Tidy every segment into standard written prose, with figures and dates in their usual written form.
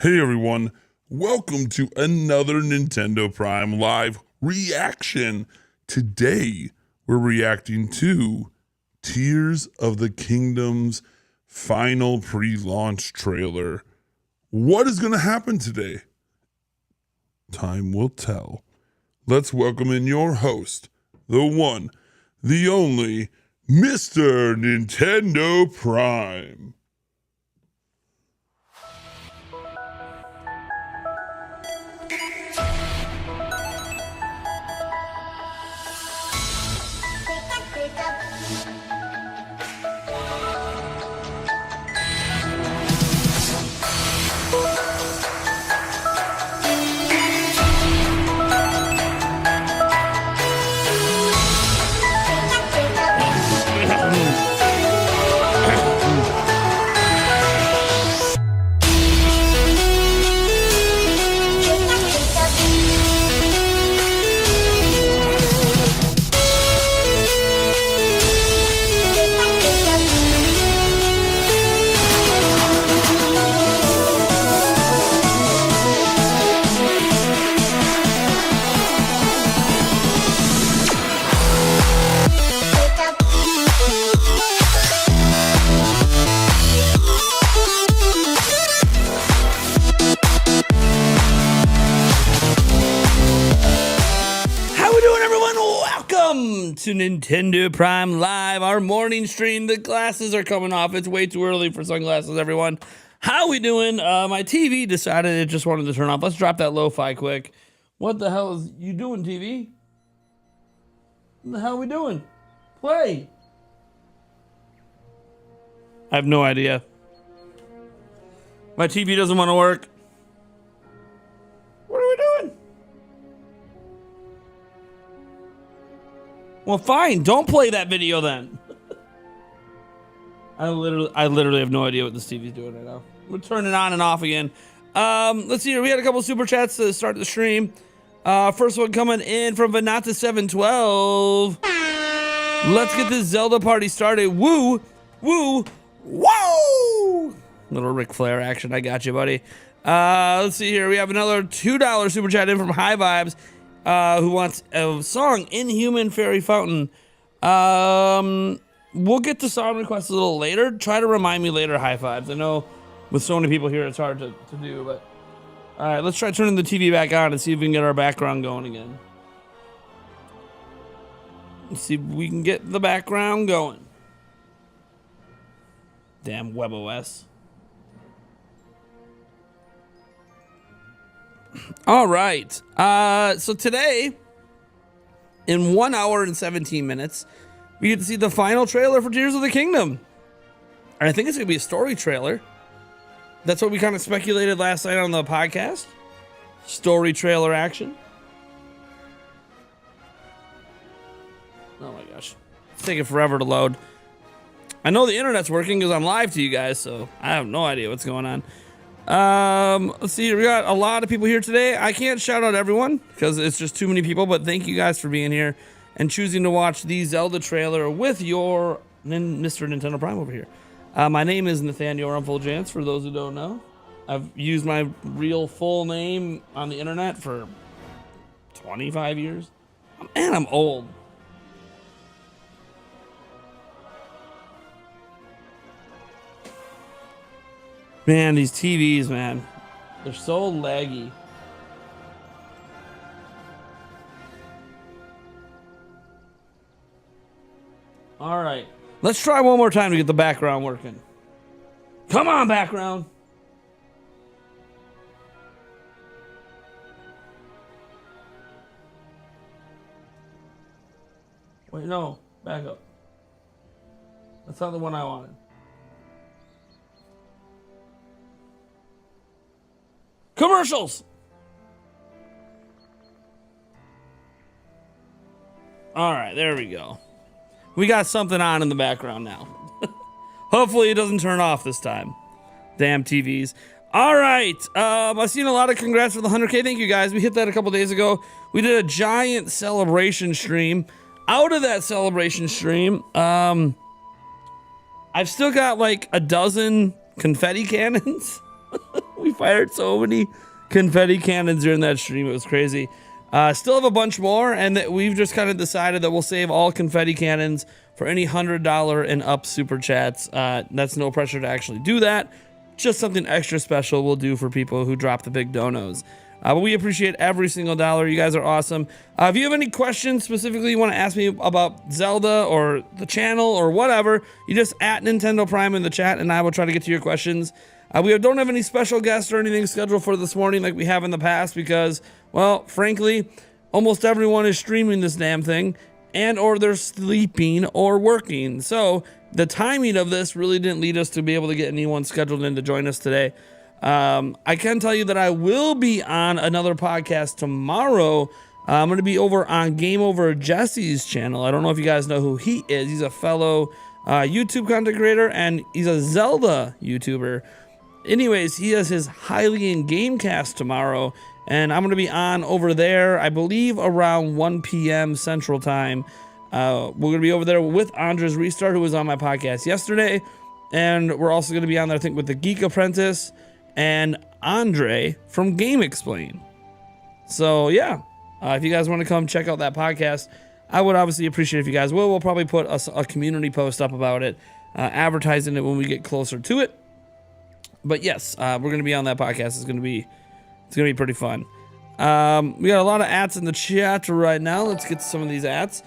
Hey everyone, welcome to another Nintendo Prime Live reaction. Today, we're reacting to Tears of the Kingdom's final pre-launch trailer. What is going to happen today? Time will tell. Let's welcome in your host, the one, the only, Mr. Nintendo Prime. Welcome to Nintendo Prime Live, our morning stream. The glasses are coming off. It's way too early for sunglasses, everyone. How we doing? My TV decided it just wanted to turn off. Let's drop that lo-fi quick. What the hell is you doing, TV? What the hell are we doing? Play. I have no idea. My TV doesn't want to work. What are we doing? Well, fine. Don't play that video then. I literally have no idea what this TV's doing right now. We'll turn it on and off again. Let's see here. We had a couple super chats to start the stream. First one coming in from Vanata712. Let's get this Zelda party started. Woo, woo, whoa! Little Ric Flair action. I got you, buddy. Let's see here. We have another $2 super chat in from High Vibes. Who wants a song, Inhuman Fairy Fountain. We'll get to song requests a little later. Try to remind me later, High Fives. I know with so many people here it's hard to do, but all right, let's try turning the TV back on and see if we can get our background going again. Let's see if we can get the background going. Damn WebOS. All right. So today, in 1 hour and 17 minutes, we get to see the final trailer for Tears of the Kingdom. And I think it's going to be a story trailer. That's what we kind of speculated last night on the podcast. Story trailer action. Oh my gosh. It's taking forever to load. I know the internet's working because I'm live to you guys, so I have no idea what's going on. Let's see, we got a lot of people here today. I can't shout out everyone because it's just too many people, but thank you guys for being here and choosing to watch the Zelda trailer with your Mr. Nintendo Prime over here. My name is Nathaniel Rumfuljans, for those who don't know. I've used my real full name on the internet for 25 years, and I'm old. Man, these TVs, man, they're so laggy. All right, let's try one more time to get the background working. Come on, background. Wait, no, back up. That's not the one I wanted. Commercials. All right, there we go. We got something on in the background now. Hopefully it doesn't turn off this time. Damn TVs. All right. I've seen a lot of congrats for the 100K. Thank you guys. We hit that a couple days ago. We did a giant celebration stream. Out of that celebration stream, I've still got like a dozen confetti cannons. We fired so many confetti cannons during that stream. It was crazy. Still have a bunch more, and that we've just kind of decided that we'll save all confetti cannons for any $100 and up super chats. That's no pressure to actually do that. Just something extra special we'll do for people who drop the big donos. But we appreciate every single dollar. You guys are awesome. If you have any questions specifically you want to ask me about Zelda or the channel or whatever, you just at Nintendo Prime in the chat, and I will try to get to your questions. We don't have any special guests or anything scheduled for this morning like we have in the past because, well, frankly, almost everyone is streaming this damn thing and or they're sleeping or working. So the timing of this really didn't lead us to be able to get anyone scheduled in to join us today. I can tell you that I will be on another podcast tomorrow. I'm going to be over on Game Over Jesse's channel. I don't know if you guys know who he is. He's a fellow YouTube content creator, and he's a Zelda YouTuber. Anyways, he has his Highly in Gamecast tomorrow, and I'm going to be on over there, I believe, around 1 p.m. Central Time. We're going to be over there with Andres Restart, who was on my podcast yesterday, and we're also going to be on there, I think, with the Geek Apprentice and Andre from Game Explain. So, yeah, if you guys want to come check out that podcast, I would obviously appreciate if you guys will. We'll probably put a community post up about it, advertising it when we get closer to it. But yes, we're going to be on that podcast. It's going to be pretty fun. We got a lot of ads in the chat right now. Let's get to some of these ads.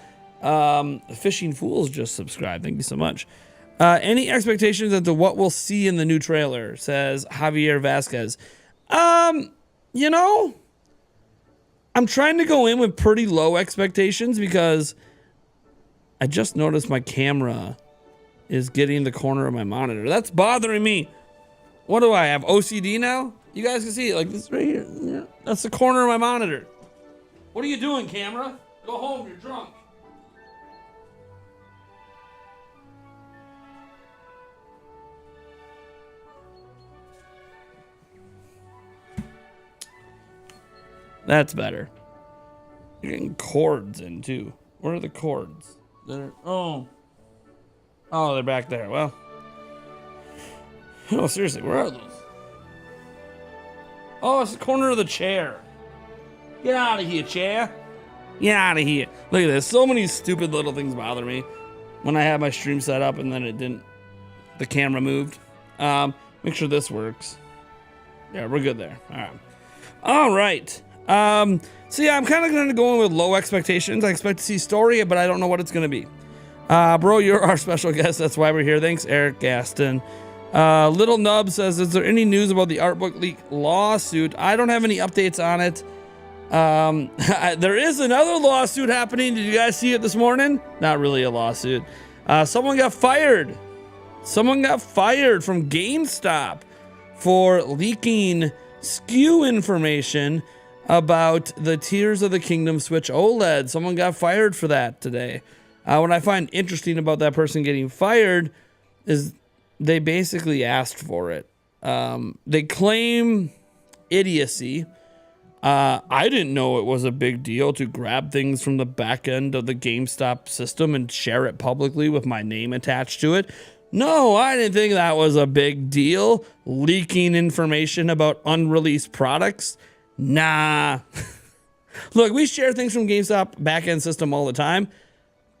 Fishing Fools just subscribed. Thank you so much. Any expectations as to what we'll see in the new trailer, says Javier Vasquez. You know, I'm trying to go in with pretty low expectations because I just noticed my camera is getting the corner of my monitor. That's bothering me. What do I have? OCD now? You guys can see it like this right here. Yeah, that's the corner of my monitor. What are you doing, camera? Go home, you're drunk. That's better. You're getting cords in too. Where are the cords? Oh, they're back there. Well, no, seriously, where are those? Oh, it's the corner of the chair. Get out of here, chair. Get out of here. Look at this. So many stupid little things bother me when I have my stream set up and then it didn't. The camera moved. Make sure this works. Yeah, we're good there. All right. So yeah, I'm kind of going to go in with low expectations. I expect to see story, but I don't know what it's going to be. Bro, you're our special guest. That's why we're here. Thanks, Eric Gaston. Little Nub says, is there any news about the art book leak lawsuit? I don't have any updates on it. There is another lawsuit happening. Did you guys see it this morning? Not really a lawsuit. Someone got fired. Someone got fired from GameStop for leaking SKU information about the Tears of the Kingdom Switch OLED. Someone got fired for that today. What I find interesting about that person getting fired is they basically asked for it. They claim idiocy. I didn't know it was a big deal to grab things from the back end of the GameStop system and share it publicly with my name attached to it. No, I didn't think that was a big deal. Leaking information about unreleased products? Nah. Look, we share things from GameStop back-end system all the time,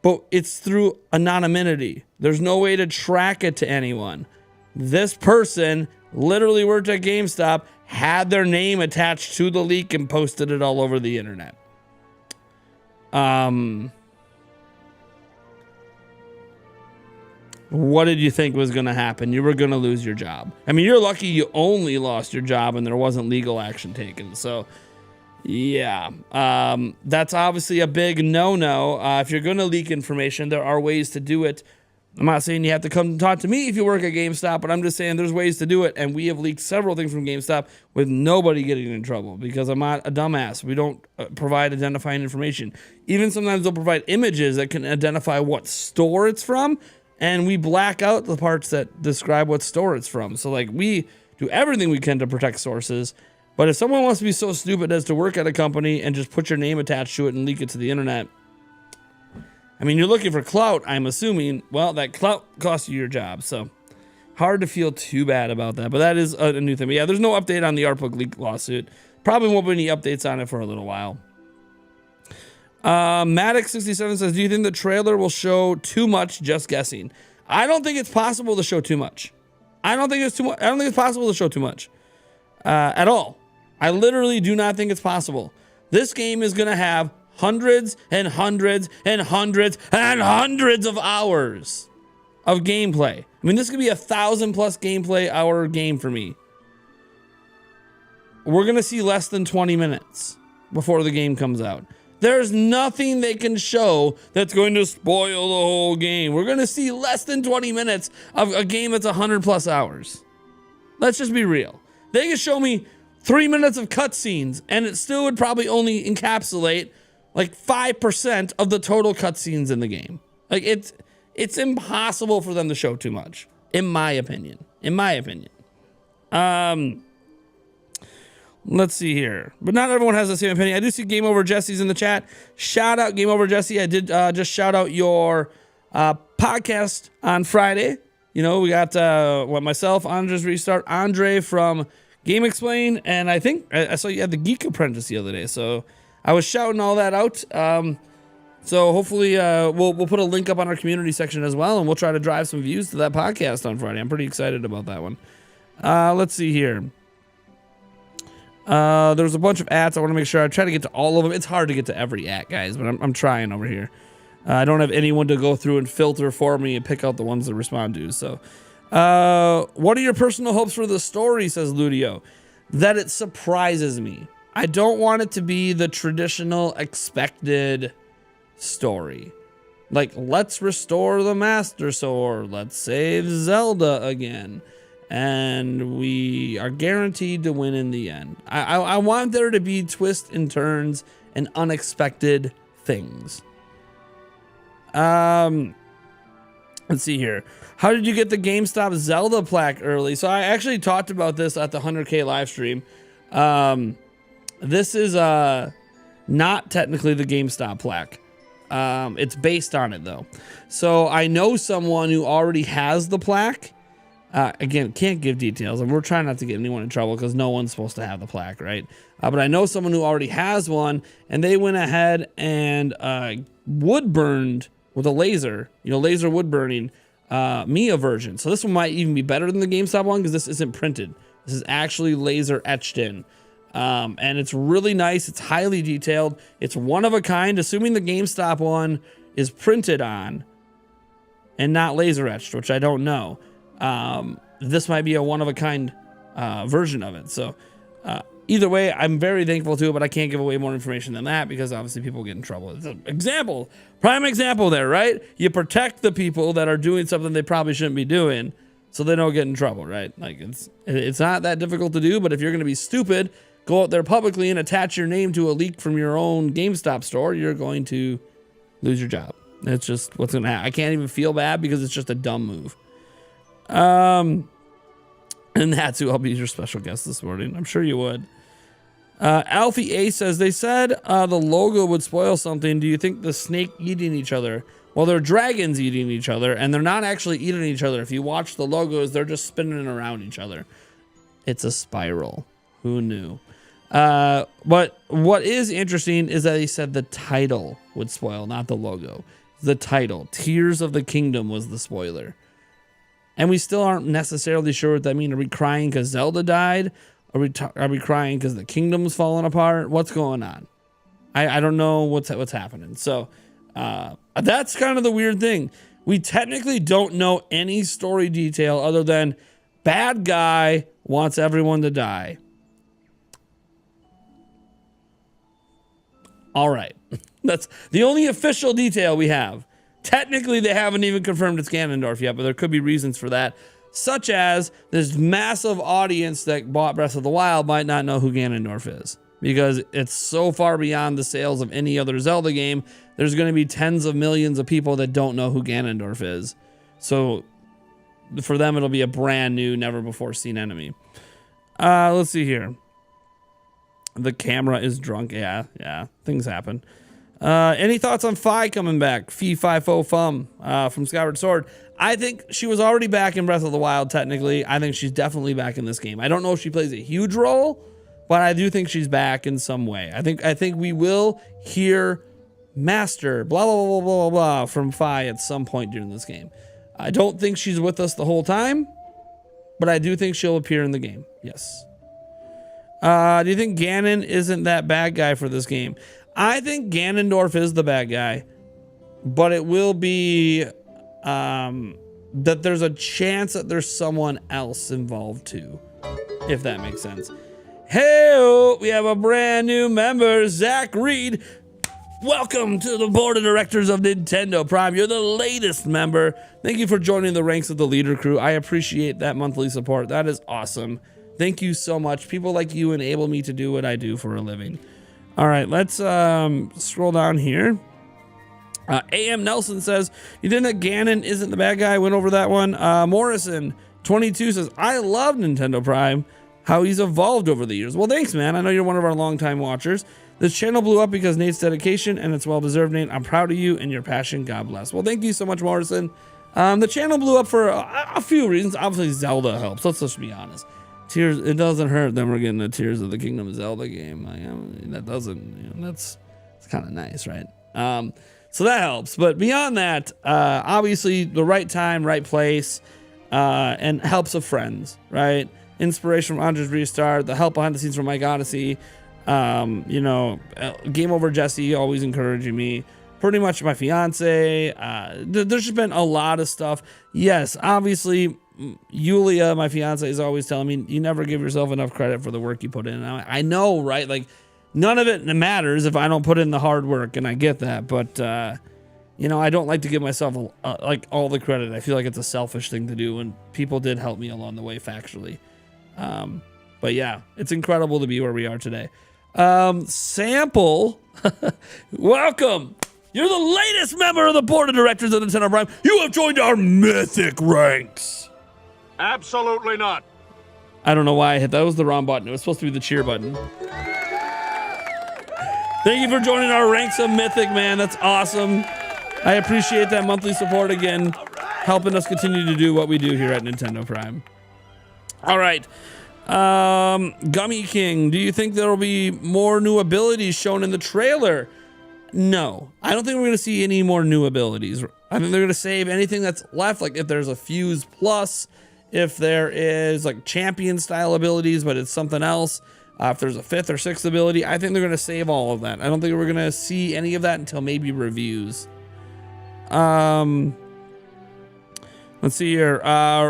but it's through anonymity. There's no way to track it to anyone. This person literally worked at GameStop, had their name attached to the leak, and posted it all over the internet. What did you think was going to happen? You were going to lose your job. I mean, you're lucky you only lost your job and there wasn't legal action taken. So, yeah, that's obviously a big no-no. If you're going to leak information, there are ways to do it. I'm not saying you have to come talk to me if you work at GameStop, but I'm just saying there's ways to do it. And we have leaked several things from GameStop with nobody getting in trouble because I'm not a dumbass. We don't provide identifying information. Even sometimes they'll provide images that can identify what store it's from, and we black out the parts that describe what store it's from. So, like, we do everything we can to protect sources. But if someone wants to be so stupid as to work at a company and just put your name attached to it and leak it to the internet, I mean, you're looking for clout, I'm assuming. Well, that clout costs you your job. So, hard to feel too bad about that. But that is a new thing. But yeah, there's no update on the art book leak lawsuit. Probably won't be any updates on it for a little while. Maddox67 says, do you think the trailer will show too much? Just guessing. I don't think it's possible to show too much. I don't think it's possible to show too much at all. I literally do not think it's possible. This game is going to have hundreds and hundreds and hundreds and hundreds of hours of gameplay. I mean, this could be 1,000+ gameplay hour game for me. We're going to see less than 20 minutes before the game comes out. There's nothing they can show that's going to spoil the whole game. We're going to see less than 20 minutes of a game that's 100+ hours. Let's just be real. They can show me 3 minutes of cutscenes, and it still would probably only encapsulate like 5% of the total cutscenes in the game. Like it's impossible for them to show too much, in my opinion. Let's see here. But not everyone has the same opinion. I do see Game Over Jesse's in the chat. Shout out Game Over Jesse. I did just shout out your podcast on Friday. You know, we got myself, Andre's Restart, Andre from Game Explain, and I think I saw you had the Geek Apprentice the other day. So I was shouting all that out. So hopefully we'll put a link up on our community section as well, and we'll try to drive some views to that podcast on Friday. I'm pretty excited about that one. Let's see here. There's a bunch of ads. I want to make sure I try to get to all of them. It's hard to get to every ad, guys, but I'm trying over here. I don't have anyone to go through and filter for me and pick out the ones to respond to. So, what are your personal hopes for the story, says Ludio? That it surprises me. I don't want it to be the traditional expected story. Like, let's restore the Master Sword. Let's save Zelda again. And we are guaranteed to win in the end. I want there to be twists and turns and unexpected things. Let's see here. How did you get the GameStop Zelda plaque early? So I actually talked about this at the 100K live stream. This is not technically the GameStop plaque. It's based on it though. So I know someone who already has the plaque. Again, can't give details, and we're trying not to get anyone in trouble because no one's supposed to have the plaque, right? But I know someone who already has one, and they went ahead and wood burned with a laser, laser wood burning, me a version. So this one might even be better than the GameStop one because this isn't printed. This is actually laser etched in. And it's really nice. It's highly detailed. It's one of a kind, assuming the GameStop one is printed on and not laser etched, which I don't know. This might be a one-of-a-kind version of it. So either way, I'm very thankful to it, but I can't give away more information than that because obviously people get in trouble. It's an example, prime example there, right? You protect the people that are doing something they probably shouldn't be doing so they don't get in trouble, right? Like it's not that difficult to do, but if you're going to be stupid, go out there publicly and attach your name to a leak from your own GameStop store, you're going to lose your job. It's just what's going to happen. I can't even feel bad because it's just a dumb move. And that's who I'll be your special guest this morning. I'm sure you would. Alfie A says, they said the logo would spoil something. Do you think the snake eating each other? Well, they're dragons eating each other, and they're not actually eating each other. If you watch the logos, they're just spinning around each other. It's a spiral. Who knew? But what is interesting is that he said the title would spoil, not the logo. The title, Tears of the Kingdom, was the spoiler. And we still aren't necessarily sure what that means. Are we crying because Zelda died? Are we crying because the kingdom's falling apart? What's going on? I don't know what's happening. So that's kind of the weird thing. We technically don't know any story detail other than bad guy wants everyone to die. All right. That's the only official detail we have. Technically, they haven't even confirmed it's Ganondorf yet, but there could be reasons for that, such as this massive audience that bought Breath of the Wild might not know who Ganondorf is because it's so far beyond the sales of any other Zelda game. There's going to be tens of millions of people that don't know who Ganondorf is. So for them, it'll be a brand new, never before seen enemy. Let's see here. The camera is drunk. Yeah, things happen. Any thoughts on Fi coming back? Fi Fo Fum from Skyward Sword. I think she was already back in Breath of the Wild, technically. I think she's definitely back in this game. I don't know if she plays a huge role, but I do think she's back in some way. I think we will hear Master, blah, blah, blah, blah, blah, blah, from Fi at some point during this game. I don't think she's with us the whole time, but I do think she'll appear in the game. Yes. Do you think Ganon isn't that bad guy for this game? I think Ganondorf is the bad guy, but it will be that there's a chance that there's someone else involved too, if that makes sense. Hey, we have a brand new member, Zach Reed. Welcome to the board of directors of Nintendo Prime. You're the latest member. Thank you for joining the ranks of the leader crew. I appreciate that monthly support. That is awesome. Thank you so much. People like you enable me to do what I do for a living. All right, let's scroll down here. AM Nelson says, you think that Ganon isn't the bad guy? Went over that one. Morrison 22 says, I love Nintendo Prime, how he's evolved over the years. Well, thanks, man. I know you're one of our longtime watchers. This channel blew up because Nate's dedication, and it's well-deserved, Nate. I'm proud of you and your passion. God bless. Well, thank you so much, Morrison. The channel blew up for a few reasons. Obviously, Zelda helps. Let's just be honest. Tears, it doesn't hurt that we're getting a Tears of the Kingdom Zelda game. That doesn't, it's kind of nice, right? So that helps. But beyond that, obviously the right time, right place, and helps of friends, right? Inspiration from Andres Restart, the help behind the scenes from Mike Odyssey, Game Over Jesse always encouraging me. Pretty much my fiance. There's just been a lot of stuff. Yes, obviously, Yulia, my fiance, is always telling me you never give yourself enough credit for the work you put in. And I know, right? Like, none of it matters if I don't put in the hard work, and I get that. But I don't like to give myself like all the credit. I feel like it's a selfish thing to do, and people did help me along the way factually. But yeah, it's incredible to be where we are today. Sample, welcome. You're the latest member of the board of directors of Nintendo Prime. You have joined our mythic ranks. Absolutely not. I don't know why I hit that. Was the wrong button. It was supposed to be the cheer button. Thank you for joining our ranks of mythic, man. That's awesome. I appreciate that monthly support again, helping us continue to do what we do here at Nintendo Prime. All right. Gummy King, do you think there will be more new abilities shown in the trailer? No, I don't think we're going to see any more new abilities. I think they're going to save anything that's left. Like if there's a Fuse Plus, if there is like champion style abilities, but it's something else. If there's a 5th or 6th ability, I think they're going to save all of that. I don't think we're going to see any of that until maybe reviews. Let's see here.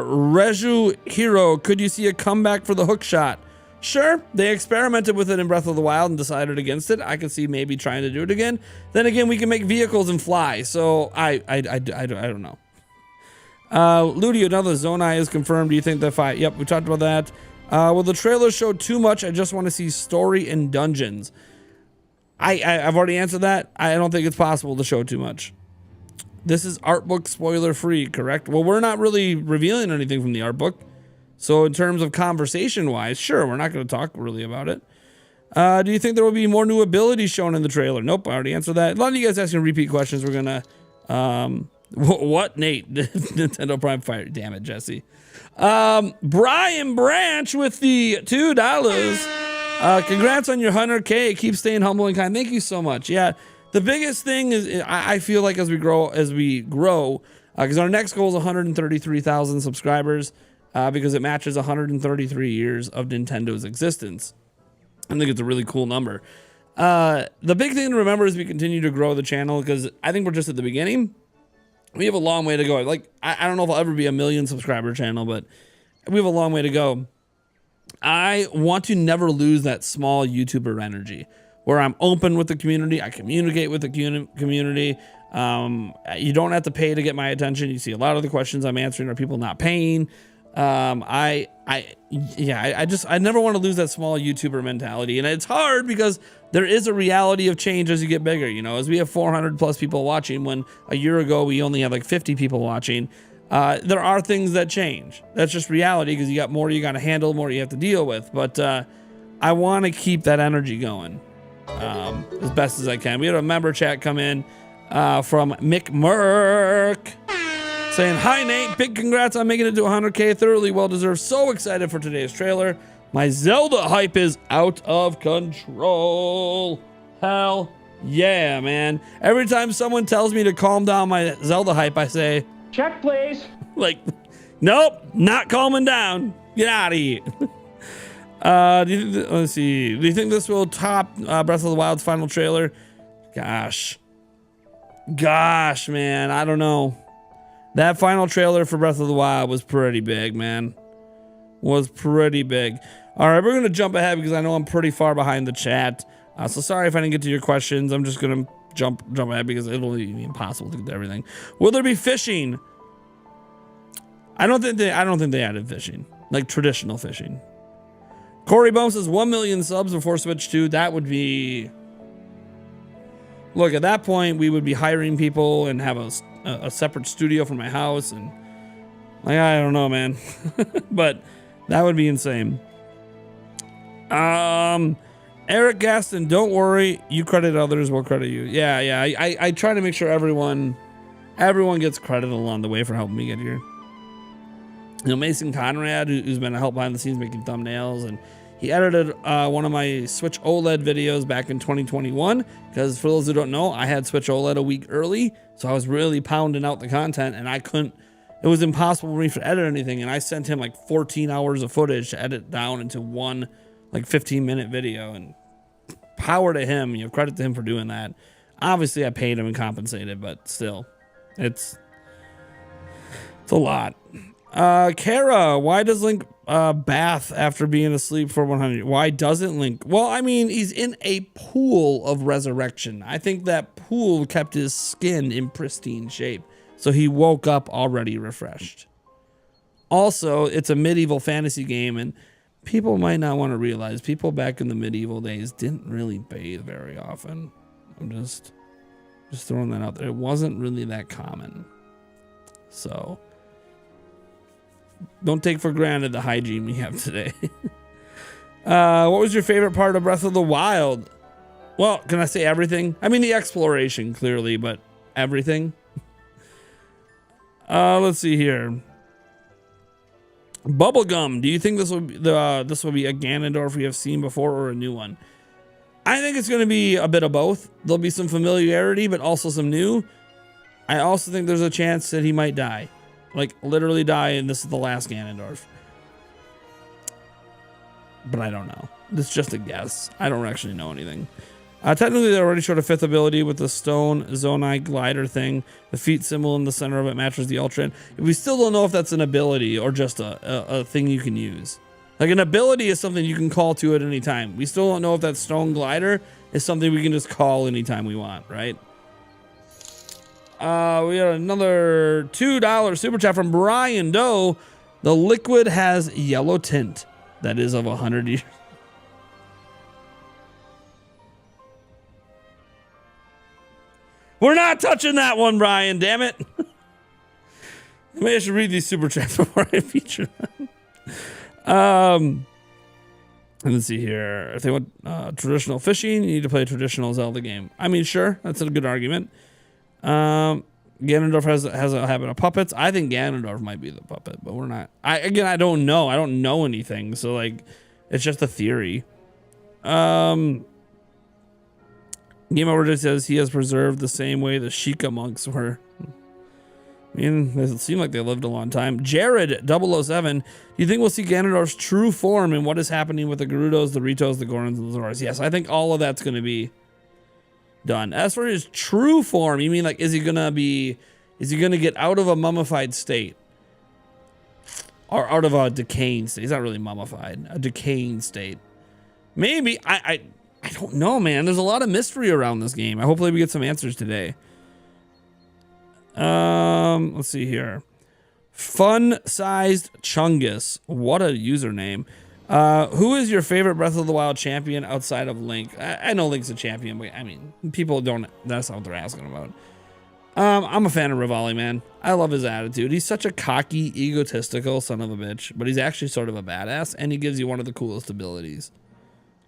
Reju Hero, could you see a comeback for the hook shot? Sure, they experimented with it in Breath of the Wild and decided against it. I could see maybe trying to do it again. Then again, we can make vehicles and fly, so I don't know. Ludio, now the Zonai is confirmed. Do you think the fight? Yep, we talked about that. Well, the trailer showed too much. I just want to see story and dungeons. I've already answered that. I don't think it's possible to show too much. This is art book spoiler free, correct? Well, we're not really revealing anything from the art book. So in terms of conversation wise, sure, we're not going to talk really about it. Do you think there will be more new abilities shown in the trailer? Nope, I already answered that. A lot of you guys asking repeat questions. We're going to, what, Nate? Nintendo Prime Fire. Damn it, Jesse. Brian Branch with the $2. Congrats on your 100K. Keep staying humble and kind. Thank you so much. Yeah. The biggest thing is I feel like as we grow, because our next goal is 133,000 subscribers, because it matches 133 years of Nintendo's existence. I think it's a really cool number. The big thing to remember is we continue to grow the channel, because I think we're just at the beginning. We have a long way to go. Like, I don't know if I'll ever be a 1 million subscriber channel, but we have a long way to go. I want to never lose that small YouTuber energy, where I'm open with the community. I communicate with the community. You don't have to pay to get my attention. You see a lot of the questions I'm answering are people not paying. I never want to lose that small YouTuber mentality. And it's hard because there is a reality of change as you get bigger, as we have 400 plus people watching, when a year ago we only had like 50 people watching. There are things that change. That's just reality, because you got more you got to handle, more you have to deal with. But I want to keep that energy going. as best as I can. We had a member chat come in from Mick Merck saying, "Hi Nate, big congrats on making it to 100K. Thoroughly well deserved. So excited for today's trailer. My Zelda hype is out of control." Hell yeah, man. Every time someone tells me to calm down my Zelda hype, I say, "Check, please." Like, nope, not calming down. Get out of here. Let's see. Do you think this will top Breath of the Wild's final trailer? Gosh, man, I don't know. That final trailer for Breath of the Wild was pretty big, man. Was pretty big. All right, we're gonna jump ahead because I know I'm pretty far behind the chat. So sorry if I didn't get to your questions. I'm just gonna jump ahead because it'll be impossible to get to everything. Will there be fishing? I don't think they added fishing, like traditional fishing. Corey Bum says 1 million subs before Switch 2. That would be... Look, at that point, we would be hiring people and have a separate studio for my house. And like, I don't know, man. But that would be insane. Eric Gaston, don't worry. You credit others, we'll credit you. Yeah. I try to make sure everyone gets credit along the way for helping me get here. You know, Mason Conrad, who's been a help behind the scenes making thumbnails, and he edited one of my Switch OLED videos back in 2021, because for those who don't know, I had Switch OLED a week early, so I was really pounding out the content, and it was impossible for me to edit anything, and I sent him like 14 hours of footage to edit down into one like 15-minute video, and power to him, credit to him for doing that. Obviously, I paid him and compensated, but still, it's a lot. Kara, why does Link bath after being asleep for 100? Why doesn't Link? Well, I mean, he's in a pool of resurrection. I think that pool kept his skin in pristine shape, so he woke up already refreshed. Also, it's a medieval fantasy game, and people might not want to realize people back in the medieval days didn't really bathe very often. I'm just throwing that out there. It wasn't really that common. So don't take for granted the hygiene we have today. What was your favorite part of Breath of the Wild? Well, can I say everything? I mean, the exploration, clearly, but everything. Let's see here. Bubblegum, do you think this will be a Ganondorf we have seen before or a new one? I think it's going to be a bit of both. There'll be some familiarity, but also some new. I also think there's a chance that he might die. Like, literally die, and this is the last Ganondorf. But I don't know. It's just a guess. I don't actually know anything. Technically, they already showed a fifth ability with the stone Zonai glider thing. The feet symbol in the center of it matches the Ultra. We still don't know if that's an ability or just a thing you can use. Like, an ability is something you can call to at any time. We still don't know if that stone glider is something we can just call anytime we want, right? We got another $2 super chat from Brian Doe. The liquid has yellow tint that is of 100 years. We're not touching that one, Brian. Damn it. Maybe I should read these super chats before I feature them. Let's see here. If they want traditional fishing, you need to play a traditional Zelda game. I mean, sure, that's a good argument. Ganondorf has a habit of puppets. I think Ganondorf might be the puppet, but we're not. I don't know. I don't know anything, so like, it's just a theory. Game Over just says he has preserved the same way the Sheikah monks were. I mean, it doesn't seem like they lived a long time. Jared 007, do you think we'll see Ganondorf's true form and what is happening with the Gerudos, the Ritos, the Gorons, and the Zoras? Yes, I think all of that's going to be done. As for his true form, you mean like, is he going to get out of a mummified state? Or out of a decaying state? He's not really mummified. A decaying state. Maybe. I don't know, man. There's a lot of mystery around this game. Hopefully we get some answers today. Let's see here. Fun-sized Chungus. What a username. Who is your favorite Breath of the Wild champion outside of Link? I know Link's a champion, but I mean, people don't. That's not what they're asking about. I'm a fan of Rivali, man. I love his attitude. He's such a cocky, egotistical son of a bitch, but he's actually sort of a badass, and he gives you one of the coolest abilities.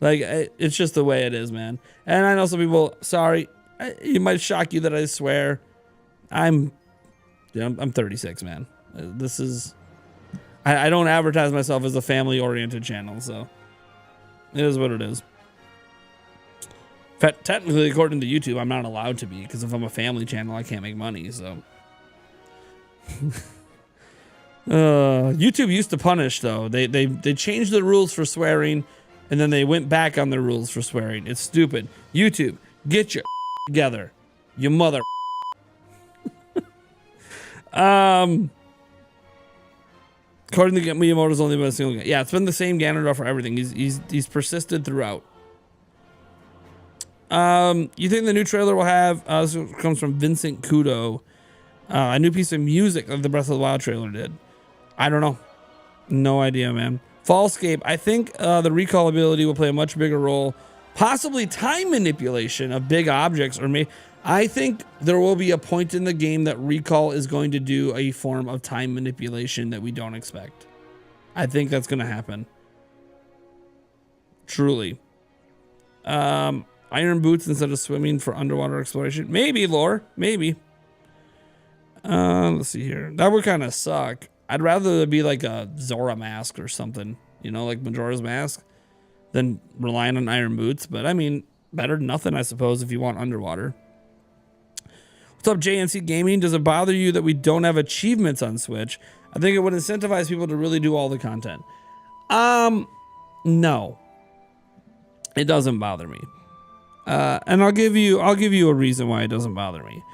Like, it's just the way it is, man. And I know some people, sorry, it might shock you that I swear. I'm 36, man. This is, I don't advertise myself as a family-oriented channel, so it is what it is. In fact, technically, according to YouTube, I'm not allowed to be, because if I'm a family channel, I can't make money, so. YouTube used to punish, though. They changed the rules for swearing, and then they went back on the rules for swearing. It's stupid. YouTube, get your together, you mother. According to Miyamoto's only been a single game. Yeah, it's been the same Ganondorf for everything. He's persisted throughout. You think the new trailer will have? This comes from Vincent Kudo. A new piece of music that the Breath of the Wild trailer did. I don't know. No idea, man. Fallscape. I think the recall ability will play a much bigger role. Possibly time manipulation of big objects, or I think there will be a point in the game that recall is going to do a form of time manipulation that we don't expect. I think that's going to happen. Truly. Iron boots instead of swimming for underwater exploration. Maybe, lore. Maybe. Let's see here. That would kind of suck. I'd rather it be like a Zora mask or something, you know, like Majora's Mask, than relying on iron boots. But I mean, better than nothing, I suppose, if you want underwater. What's up, JNC Gaming? Does it bother you that we don't have achievements on Switch? I think it would incentivize people to really do all the content. No, it doesn't bother me. And I'll give you a reason why it doesn't bother me.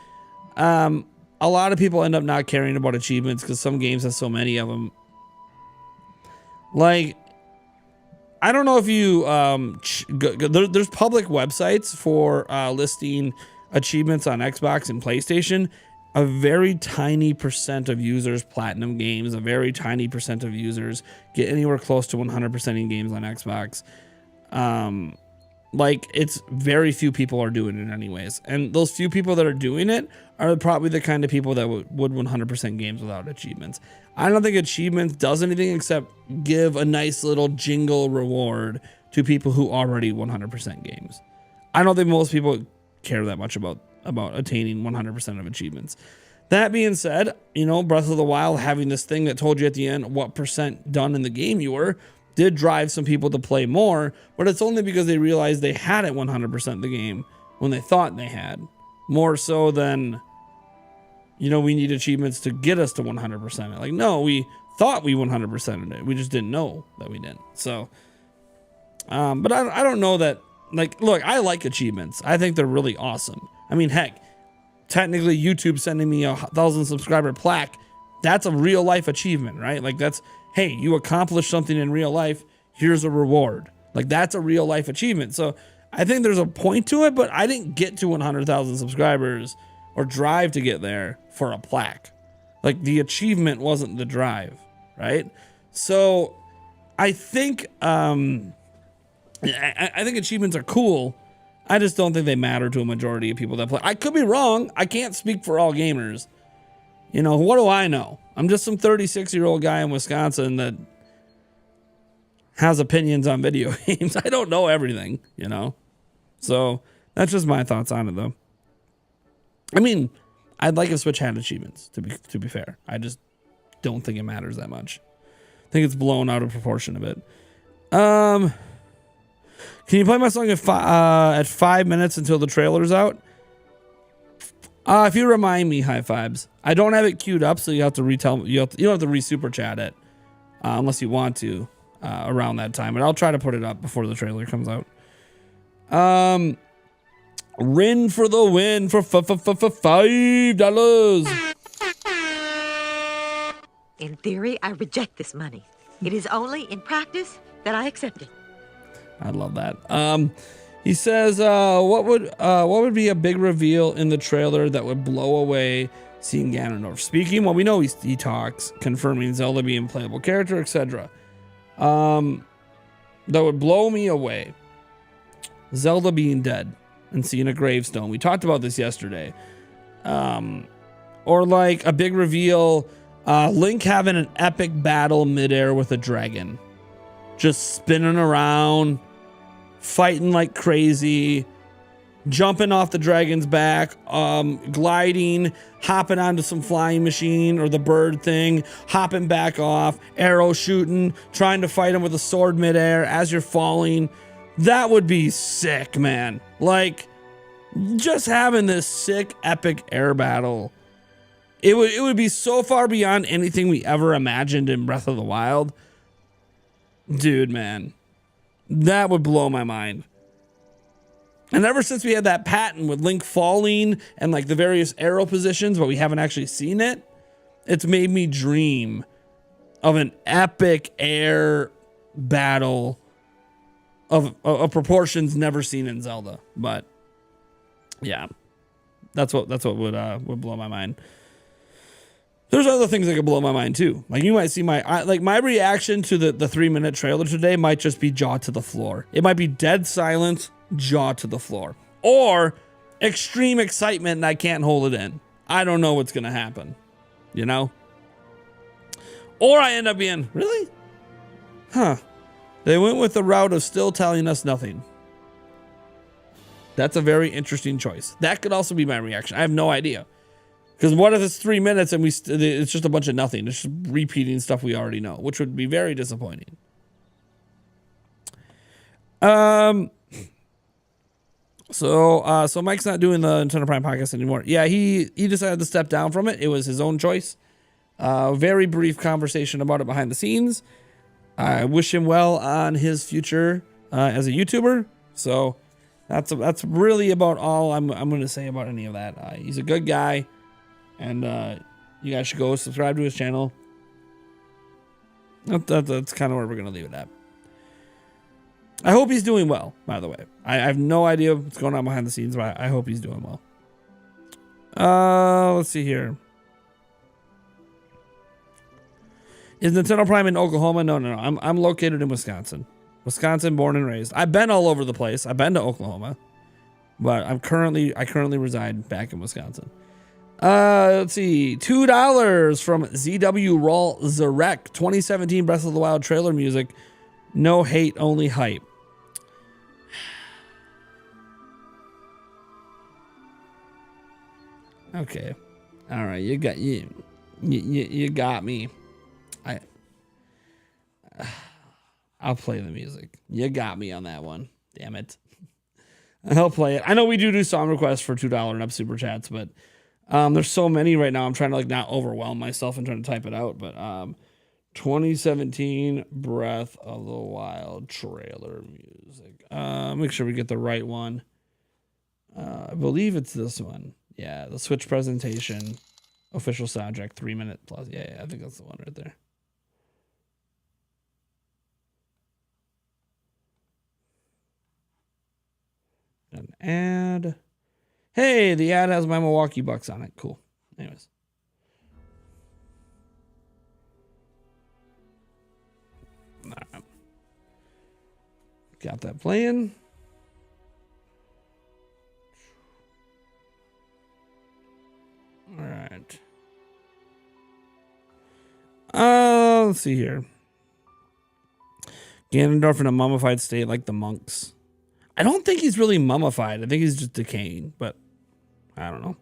A lot of people end up not caring about achievements because some games have so many of them. Like, I don't know if you there's public websites for listing achievements on Xbox and PlayStation. A very tiny percent of users platinum games. A very tiny percent of users get anywhere close to 100% in games on Xbox. Like, it's very few people are doing it anyways. And those few people that are doing it are probably the kind of people that would 100% games without achievements. I don't think achievements does anything except give a nice little jingle reward to people who already 100% games. I don't think most people care that much about attaining 100% of achievements. That being said, you know, Breath of the Wild having this thing that told you at the end what percent done in the game you were did drive some people to play more, but it's only because they realized they had it 100% the game when they thought they had. More so than, you know, we need achievements to get us to 100%. Like, no, we thought we 100%ed it. We just didn't know that we didn't. So, but I don't know that, like, look, I like achievements. I think they're really awesome. I mean, heck, technically YouTube sending me a 1,000 subscriber plaque, that's a real life achievement, right? Like, that's, hey, you accomplished something in real life, here's a reward. Like, that's a real life achievement. So I think there's a point to it, but I didn't get to 100,000 subscribers or drive to get there for a plaque. Like, the achievement wasn't the drive, right? So I think I think achievements are cool. I just don't think they matter to a majority of people that play. I could be wrong. I can't speak for all gamers. You know, what do I know? I'm just some 36-year-old guy in Wisconsin that has opinions on video games. I don't know everything, you know? So that's just my thoughts on it, though. I mean, I'd like if Switch had achievements, to be fair. I just don't think it matters that much. I think it's blown out of proportion a bit. Can you play my song at 5 minutes until the trailer's out? If you remind me, High Fives. I don't have it queued up, so you have to you don't have to re-super chat it unless you want to around that time. And I'll try to put it up before the trailer comes out. Rin for the win for $5. In theory, I reject this money. It is only in practice that I accept it. I love that. He says, what would be a big reveal in the trailer that would blow away seeing Ganondorf speaking? Well, we know he talks, confirming Zelda being a playable character, etc. That would blow me away. Zelda being dead and seeing a gravestone. We talked about this yesterday. Or like a big reveal, Link having an epic battle midair with a dragon. Just spinning around, fighting like crazy, jumping off the dragon's back, gliding, hopping onto some flying machine or the bird thing, hopping back off, arrow shooting, trying to fight him with a sword midair as you're falling. That would be sick, man. Like, just having this sick, epic air battle. It would be so far beyond anything we ever imagined in Breath of the Wild. Dude, man. That would blow my mind. And ever since we had that patent with Link falling and like the various arrow positions, but we haven't actually seen it, it's made me dream of an epic air battle of proportions never seen in Zelda. But yeah, that's what would blow my mind. There's other things that could blow my mind too. Like you might see my reaction to the 3-minute trailer today might just be jaw to the floor. It might be dead silence, jaw to the floor, or extreme excitement and I can't hold it in. I don't know what's gonna happen, you know? Or I end up being, really? Huh. They went with the route of still telling us nothing. That's a very interesting choice. That could also be my reaction. I have no idea. Because what if it's 3 minutes and it's just a bunch of nothing? It's just repeating stuff we already know, which would be very disappointing. So Mike's not doing the Nintendo Prime podcast anymore. Yeah, he decided to step down from it. It was his own choice. Very brief conversation about it behind the scenes. I wish him well on his future as a YouTuber. So that's really about all I'm going to say about any of that. He's a good guy. And you guys should go subscribe to his channel. That's kind of where we're going to leave it at. I hope he's doing well, by the way. I have no idea what's going on behind the scenes, but I hope he's doing well. Let's see here. Is Nintendo Prime in Oklahoma? No. I'm located in Wisconsin. Wisconsin, born and raised. I've been all over the place. I've been to Oklahoma. But I currently reside back in Wisconsin. Let's see. $2 from ZW Raw Zarek. 2017 Breath of the Wild trailer music. No hate, only hype. Okay. All right. You got me. I'll play the music. You got me on that one. Damn it. I'll play it. I know we do song requests for $2 and up super chats, but there's so many right now. I'm trying to like not overwhelm myself and trying to type it out. But 2017 Breath of the Wild trailer music. Make sure we get the right one. I believe it's this one. Yeah, the Switch presentation, official soundtrack, 3 minute plus. Yeah, I think that's the one right there. An ad. Hey, the ad has my Milwaukee Bucks on it. Cool. Anyways. Right. Got that playing. All right. Let's see here. Ganondorf in a mummified state like the monks. I don't think he's really mummified. I think he's just decaying, but I don't know.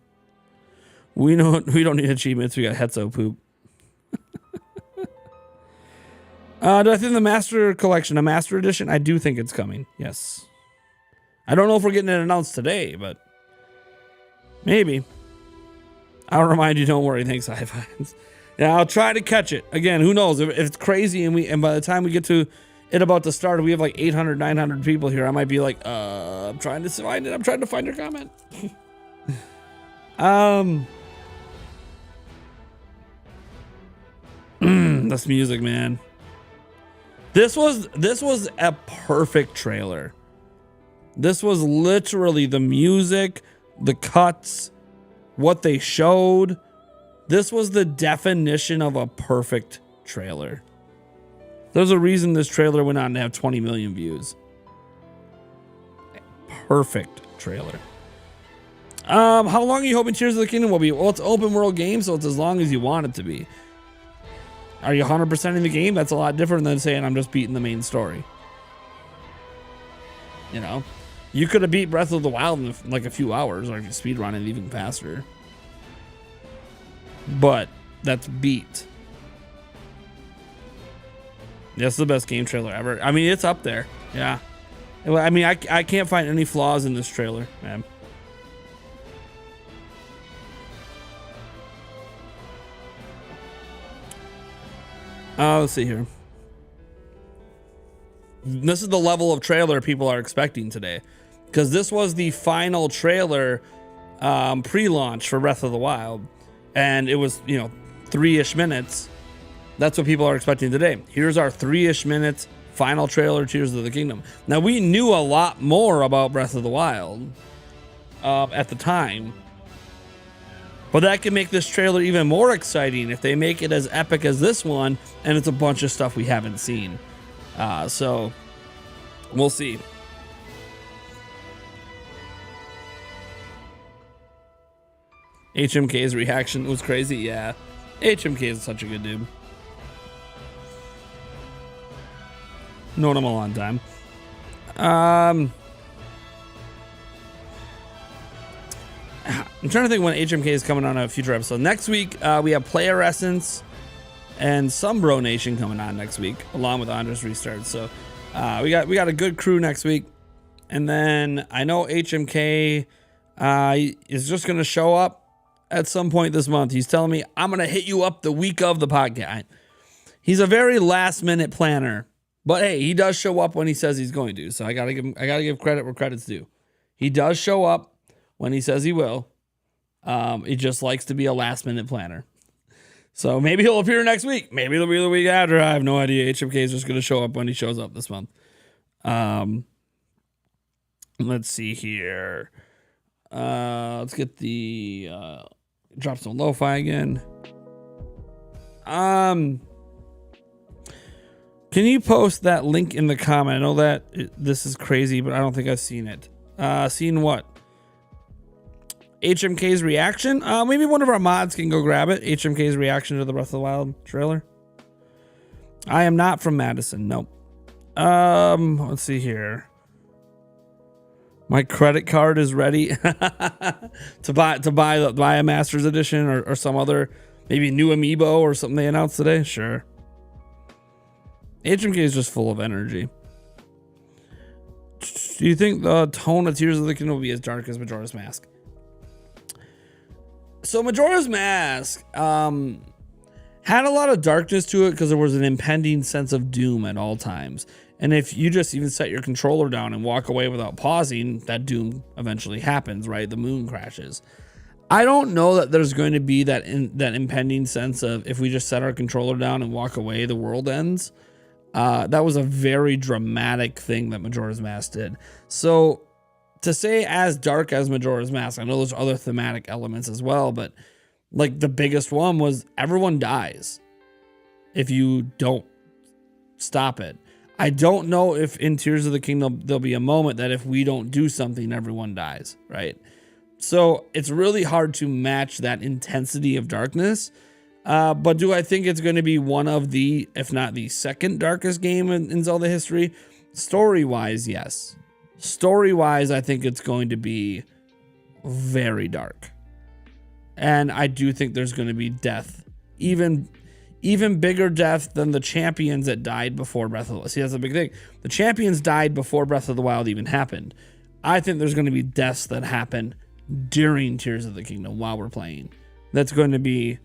We don't need achievements. We got Hetzo poop. Do I think the Master Collection, a Master Edition? I do think it's coming. Yes. I don't know if we're getting it announced today, but maybe. I'll remind you. Don't worry. Thanks, Sci-Fi. Yeah, I'll try to catch it. Again, who knows? If it's crazy and by the time we get to it about to start, we have like 800, 900 people here. I might be like, I'm trying to find it. I'm trying to find your comment. This music, man. This was a perfect trailer. This was literally the music, the cuts, what they showed. This was the definition of a perfect trailer. There's a reason this trailer went on to have 20 million views. Perfect trailer. How long are you hoping Tears of the Kingdom will be? Well, it's an open world game, so it's as long as you want it to be. Are you 100% in the game? That's a lot different than saying I'm just beating the main story. You know, you could have beat Breath of the Wild in like a few hours, or if you speed run it even faster. But that's beat. That's the best game trailer ever. I mean, it's up there. Yeah. I mean, I can't find any flaws in this trailer, man. Let's see here. This is the level of trailer people are expecting today, because this was the final trailer pre-launch for Breath of the Wild, and it was, 3-ish minutes. That's what people are expecting today. Here's our 3-ish minutes final trailer, Tears of the Kingdom. Now, we knew a lot more about Breath of the Wild at the time, but that can make this trailer even more exciting if they make it as epic as this one, and it's a bunch of stuff we haven't seen. So we'll see. HMK's reaction was crazy. Yeah, HMK is such a good dude. Known him a long time. I'm trying to think when HMK is coming on a future episode. Next week, we have Player Essence and some Bro Nation coming on next week, along with Andres Restart. So we got a good crew next week. And then I know HMK is just going to show up at some point this month. He's telling me, I'm going to hit you up the week of the podcast. He's a very last minute planner. But hey, he does show up when he says he's going to. So I gotta give credit where credit's due. He does show up when he says he will. He just likes to be a last minute planner. So maybe he'll appear next week. Maybe it'll be the week after. I have no idea. HMK is just gonna show up when he shows up this month. Let's see here. Let's get the drop some lo-fi again. Can you post that link in the comment? I know that this is crazy, but I don't think I've seen it. Seen what? HMK's reaction? Maybe one of our mods can go grab it. HMK's reaction to the Breath of the Wild trailer. I am not from Madison. Nope. Let's see here. My credit card is ready to buy a Master's Edition or some other, maybe new amiibo or something they announced today. Sure. HMK is just full of energy. Do you think the tone of Tears of the Kingdom will be as dark as Majora's Mask? So Majora's Mask had a lot of darkness to it because there was an impending sense of doom at all times. And if you just even set your controller down and walk away without pausing, that doom eventually happens, right? The moon crashes. I don't know that there's going to be that impending sense of if we just set our controller down and walk away, the world ends. That was a very dramatic thing that Majora's Mask did. So to say as dark as Majora's Mask, I know there's other thematic elements as well, but like the biggest one was everyone dies if you don't stop it. I don't know if in Tears of the Kingdom there'll be a moment that if we don't do something, everyone dies, right? So it's really hard to match that intensity of darkness. But do I think it's going to be one of the, if not the second darkest game in Zelda history? Story-wise, yes. Story-wise, I think it's going to be very dark. And I do think there's going to be death. Even bigger death than the champions that died before Breath of the Wild. See, that's the big thing. The champions died before Breath of the Wild even happened. I think there's going to be deaths that happen during Tears of the Kingdom while we're playing. That's going to be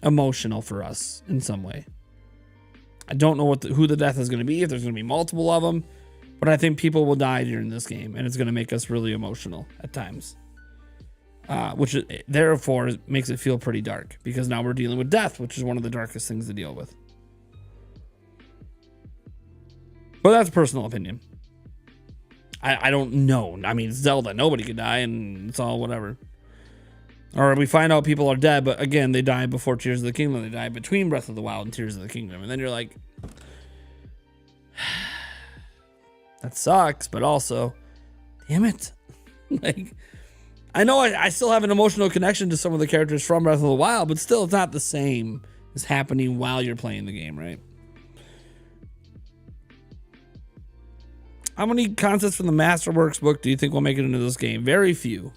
emotional for us in some way. I don't know who the death is going to be, if there's going to be multiple of them, but I think people will die during this game, and it's going to make us really emotional at times. Which therefore makes it feel pretty dark, because now we're dealing with death, which is one of the darkest things to deal with. But that's a personal opinion. I don't know. I mean, it's Zelda. Nobody could die, and it's all whatever. Or we find out people are dead, but again, they died before Tears of the Kingdom. They died between Breath of the Wild and Tears of the Kingdom. And then you're like, that sucks, but also, damn it. Like, I know I still have an emotional connection to some of the characters from Breath of the Wild, but still it's not the same as happening while you're playing the game, right? How many concepts from the Masterworks book do you think will make it into this game? Very few.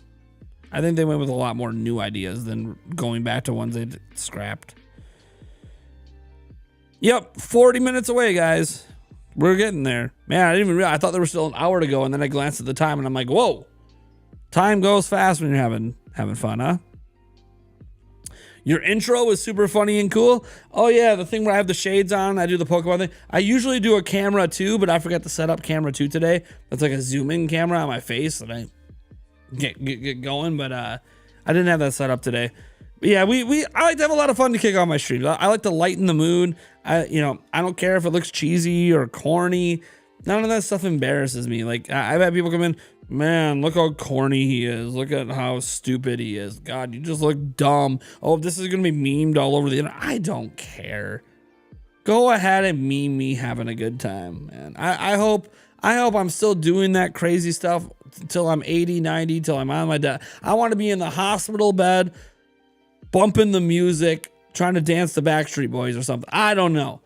I think they went with a lot more new ideas than going back to ones they scrapped. Yep, 40 minutes away, guys. We're getting there. Man, I didn't even realize. I thought there was still an hour to go, and then I glanced at the time, and I'm like, whoa. Time goes fast when you're having fun, huh? Your intro is super funny and cool. Oh, yeah, the thing where I have the shades on, I do the Pokemon thing. I usually do a camera, too, but I forgot to set up camera 2 today. That's like a zoom-in camera on my face that I get going, but I didn't have that set up today. But yeah, I like to have a lot of fun to kick off my streams. I like to lighten the mood. I don't care if it looks cheesy or corny. None of that stuff embarrasses me. Like, I've had people come in, man, look how corny he is. Look at how stupid he is. God, you just look dumb. Oh, this is going to be memed all over the internet. I don't care. Go ahead and meme me having a good time, man. I hope I'm still doing that crazy stuff till I'm 80, 90, till I'm on my death. I want to be in the hospital bed, bumping the music, trying to dance the Backstreet Boys or something. I don't know.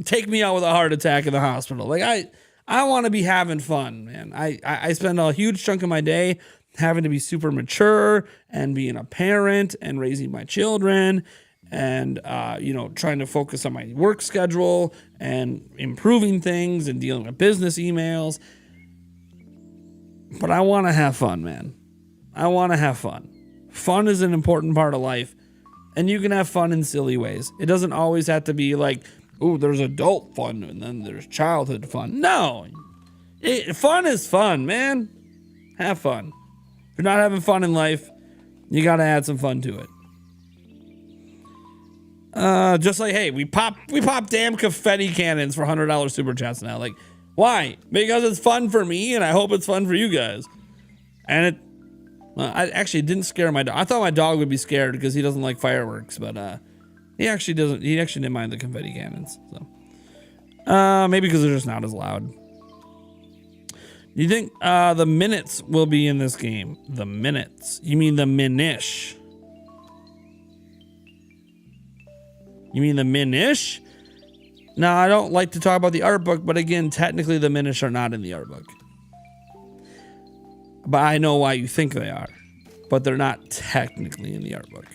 Take me out with a heart attack in the hospital. Like, I want to be having fun, man. I spend a huge chunk of my day having to be super mature and being a parent and raising my children and, trying to focus on my work schedule and improving things and dealing with business emails. But I want to have fun, man. I want to have fun. Fun is an important part of life, and you can have fun in silly ways. It doesn't always have to be like, oh, there's adult fun and then there's childhood fun. No, fun is fun, man. Have fun. If you're not having fun in life, you got to add some fun to it. Just like, hey, we pop damn confetti cannons for $100 super chats now. Like, why? Because it's fun for me, and I hope it's fun for you guys. And it didn't scare my dog. I thought my dog would be scared because he doesn't like fireworks, but he actually doesn't. He actually didn't mind the confetti cannons. So, maybe because they're just not as loud. You think the minutes will be in this game? The minutes? You mean the minish? You mean the minish? No, I don't like to talk about the art book, but again, technically the minish are not in the art book. But I know why you think they are, but they're not technically in the art book.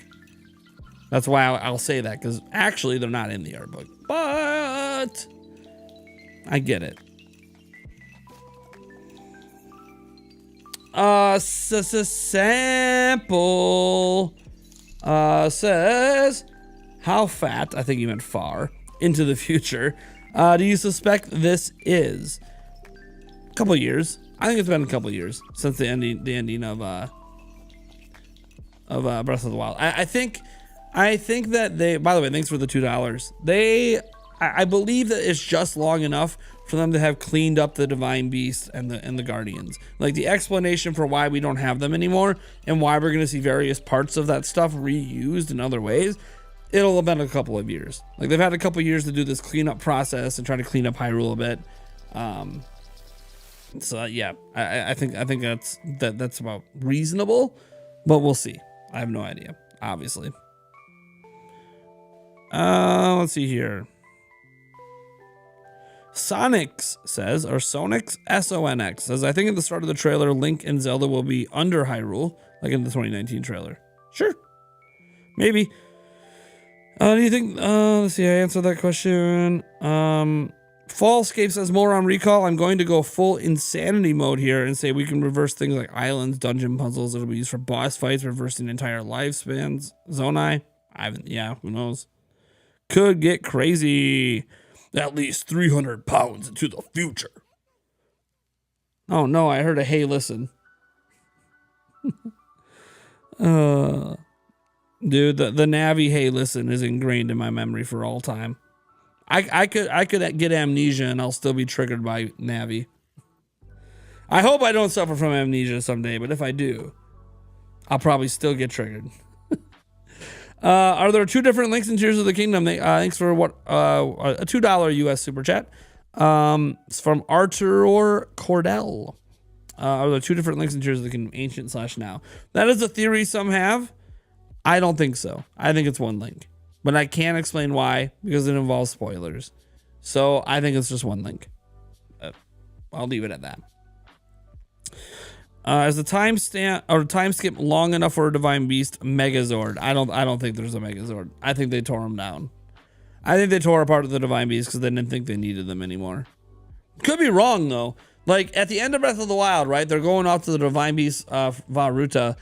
That's why I'll say that, because actually they're not in the art book, but I get it. Sample says, how fat, I think you meant far, into the future, do you suspect this is? A couple years. I think it's been a couple years since the ending of Breath of the Wild. I think that they, by the way, thanks for the $2. I believe that it's just long enough for them to have cleaned up the Divine Beast and the Guardians. Like, the explanation for why we don't have them anymore and why we're going to see various parts of that stuff reused in other ways, it'll have been a couple of years. Like, they've had a couple of years to do this cleanup process and try to clean up Hyrule a bit. So yeah, I think that's about reasonable, but we'll see. I have no idea, obviously. Let's see here. Sonix says, or Sonix, S-O-N-X, says, I think at the start of the trailer, Link and Zelda will be under Hyrule, like in the 2019 trailer. Sure. Maybe. Do you think, let's see, I answered that question. Fallscape says, more on recall. I'm going to go full insanity mode here and say we can reverse things like islands, dungeon puzzles. It'll be used for boss fights, reversing entire lifespans. Zonai, who knows? Could get crazy. At least 300 pounds into the future. Oh no, I heard a hey listen. Dude, the Navi hey listen is ingrained in my memory for all time. I could get amnesia and I'll still be triggered by Navi. I hope I don't suffer from amnesia someday, but if I do, I'll probably still get triggered. Are there 2 different links in Tears of the Kingdom? Thanks for a $2 US super chat. It's from Artur Cordell. Are there 2 different links in Tears of the Kingdom, ancient/now? That is a theory some have. I don't think so. I think it's one link, but I can't explain why because it involves spoilers. So I think it's just one link. I'll leave it at that. Is the time skip long enough for a Divine Beast Megazord? I don't think there's a Megazord. I think they tore them down. I think they tore apart the Divine Beast because they didn't think they needed them anymore. Could be wrong though. Like at the end of Breath of the Wild, right? They're going off to the Divine Beast Vah Ruta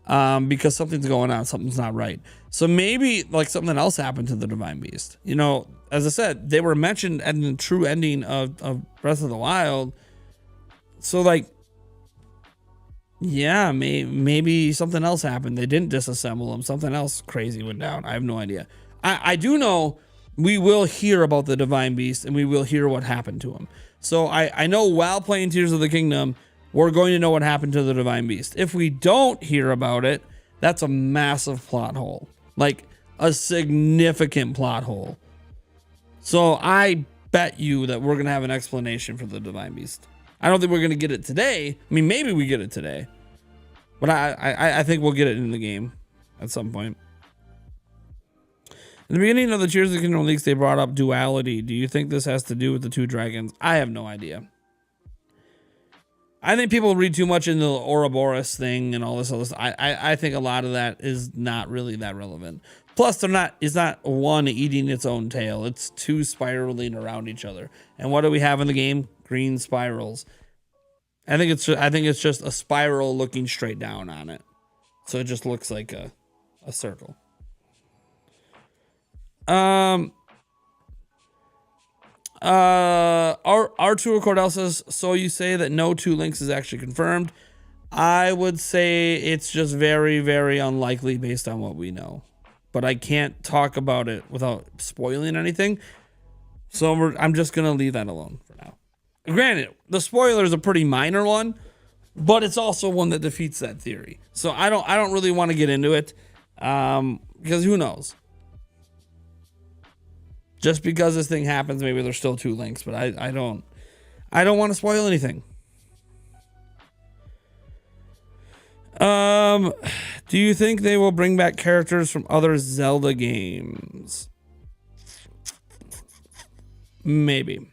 because something's going on, something's not right. So maybe like something else happened to the Divine Beast. You know, as I said, they were mentioned at the true ending of Breath of the Wild. So like, yeah, maybe something else happened. They didn't disassemble them. Something else crazy went down. I have no idea. I do know we will hear about the Divine Beast and we will hear what happened to him. So I know while playing Tears of the Kingdom, we're going to know what happened to the Divine Beast. If we don't hear about it, that's a massive plot hole. Like a significant plot hole. So I bet you that we're going to have an explanation for the Divine Beast. I don't think we're going to get it today. I mean, maybe we get it today. But I think we'll get it in the game at some point. In the beginning of the Tears of the Kingdom leaks, they brought up duality. Do you think this has to do with the two dragons? I have no idea. I think people read too much into the Ouroboros thing and all this other stuff. I think a lot of that is not really that relevant. Plus, it's not one eating its own tail. It's two spiraling around each other. And what do we have in the game? Green spirals. I think it's just a spiral looking straight down on it. So it just looks like a circle. Arturo Cordell says, so you say that no 2 links is actually confirmed. I would say it's just very, very unlikely based on what we know. But I can't talk about it without spoiling anything. So I'm just going to leave that alone for now. Granted, the spoiler is a pretty minor one, but it's also one that defeats that theory. So I don't really want to get into it because who knows? Just because this thing happens, maybe there's still 2 links, but I don't want to spoil anything. Do you think they will bring back characters from other Zelda games? Maybe.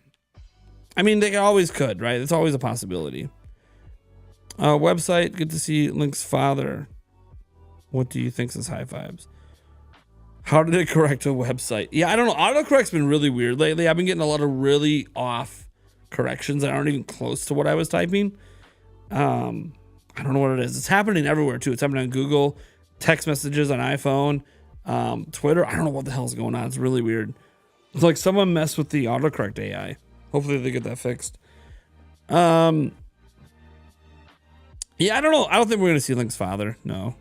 I mean, they always could, right? It's always a possibility. Website, good to see Link's father. What do you think says high fives? How did it correct a website? Yeah, I don't know. Autocorrect's been really weird lately. I've been getting a lot of really off corrections that aren't even close to what I was typing. I don't know what it is. It's happening everywhere too. It's happening on Google, text messages on iPhone, Twitter. I don't know what the hell's going on. It's really weird. It's like someone messed with the autocorrect AI. Hopefully they get that fixed. Yeah, I don't know. I don't think we're gonna see Link's father. No.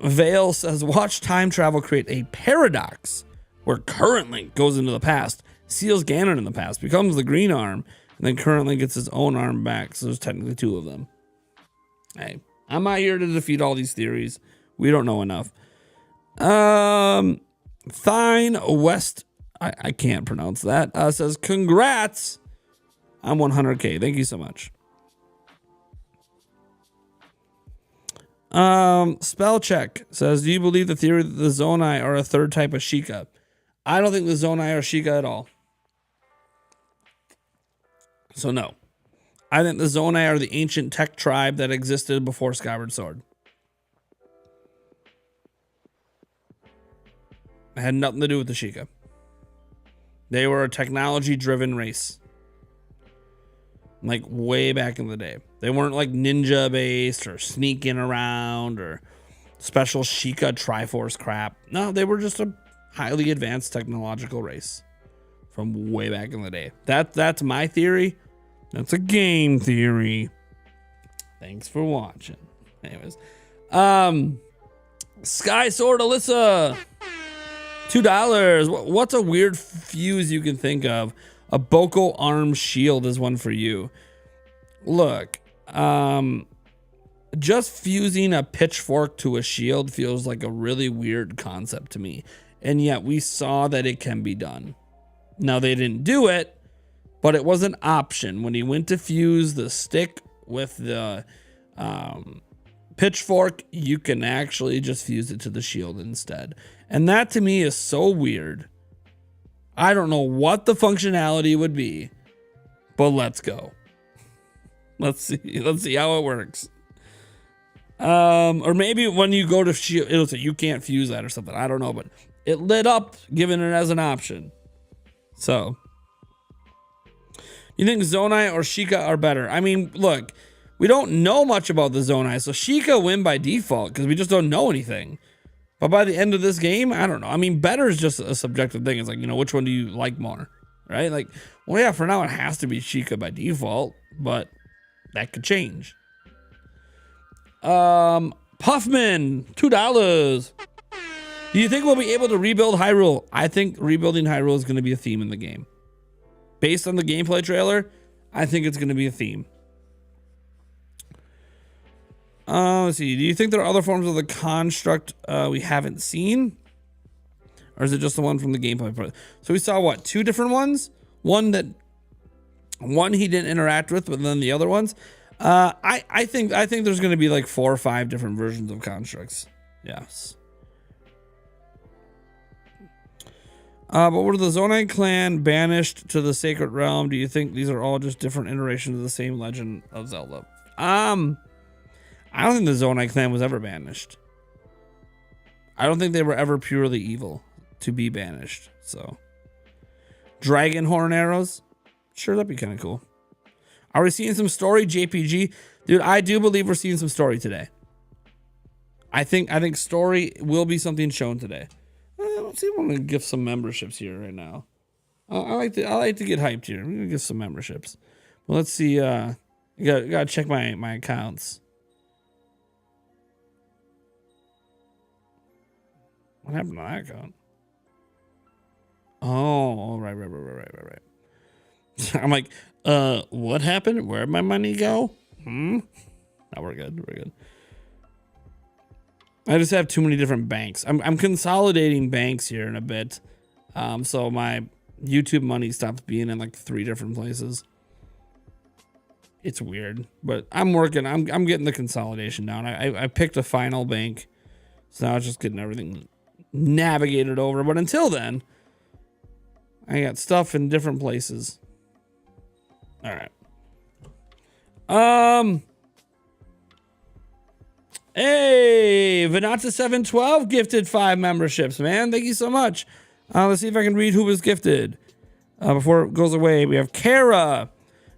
Vale says, watch time travel create a paradox where current Link goes into the past, seals Ganon in the past, becomes the green arm, and then current Link gets his own arm back. So there's technically 2 of them. Hey, I'm not here to defeat all these theories. We don't know enough. Thine West, I can't pronounce that, says, congrats on 100K. Thank you so much. Spell check says, do you believe the theory that the Zonai are a third type of Sheikah? I don't think the Zonai are Sheikah at all. So no. I think the Zonai are the ancient tech tribe that existed before Skyward Sword. It had nothing to do with the Sheikah. They were a technology-driven race. Like way back in the day. They weren't like ninja based or sneaking around or special Sheikah Triforce crap. No, they were just a highly advanced technological race from way back in the day. That's my theory. That's a game theory. Thanks for watching. Anyways, Sky Sword Alyssa, $2. What's a weird fuse you can think of? A Boko arm shield is one for you. Look, just fusing a pitchfork to a shield feels like a really weird concept to me. And yet we saw that it can be done. Now they didn't do it, but it was an option. When he went to fuse the stick with the Pitchfork, you can actually just fuse it to the shield instead. And that to me is so weird. I don't know what the functionality would be, but let's go. Let's see how it works. Or maybe when you go to shield, it'll say you can't fuse that or something. I don't know, but it lit up giving it as an option. So, you think Zonai or Sheikah are better? I mean, look, we don't know much about the Zonai, so Sheikah win by default because we just don't know anything. But by the end of this game, I don't know. I mean, better is just a subjective thing. It's like, you know, which one do you like more, right? Like, well, yeah, for now it has to be Sheikah by default, but that could change. Puffman, $2. Do you think we'll be able to rebuild Hyrule? I think rebuilding Hyrule is going to be a theme in the game. Based on the gameplay trailer, I think it's going to be a theme. Let's see. Do you think there are other forms of the construct we haven't seen? Or is it just the one from the gameplay? So we saw what? 2 different ones? One he didn't interact with, but then the other ones. I think there's going to be like 4 or 5 different versions of constructs. Yes. But were the Zonai clan banished to the Sacred Realm? Do you think these are all just different iterations of the same Legend of Zelda? I don't think the Zonai clan was ever banished. I don't think they were ever purely evil to be banished. So, dragon horn arrows, sure, that'd be kind of cool. Are we seeing some story, JPG? Dude, I do believe we're seeing some story today. I think story will be something shown today. Let's see if I'm gonna give some memberships here right now. I like to get hyped here. I'm gonna give some memberships. Well, let's see. You gotta check my accounts. What happened to that account? Oh, right. I'm like, what happened? Where'd my money go? No, we're good. I just have too many different banks. I'm consolidating banks here in a bit. So my YouTube money stops being in like 3 different places. It's weird, but I'm working. I'm getting the consolidation down. I picked a final bank. So now it's just getting everything navigated over. But until then, I got stuff in different places. All right. Hey, Venata712 gifted 5 memberships, man. Thank you so much. Let's see if I can read who was gifted. Before it goes away, we have Kara,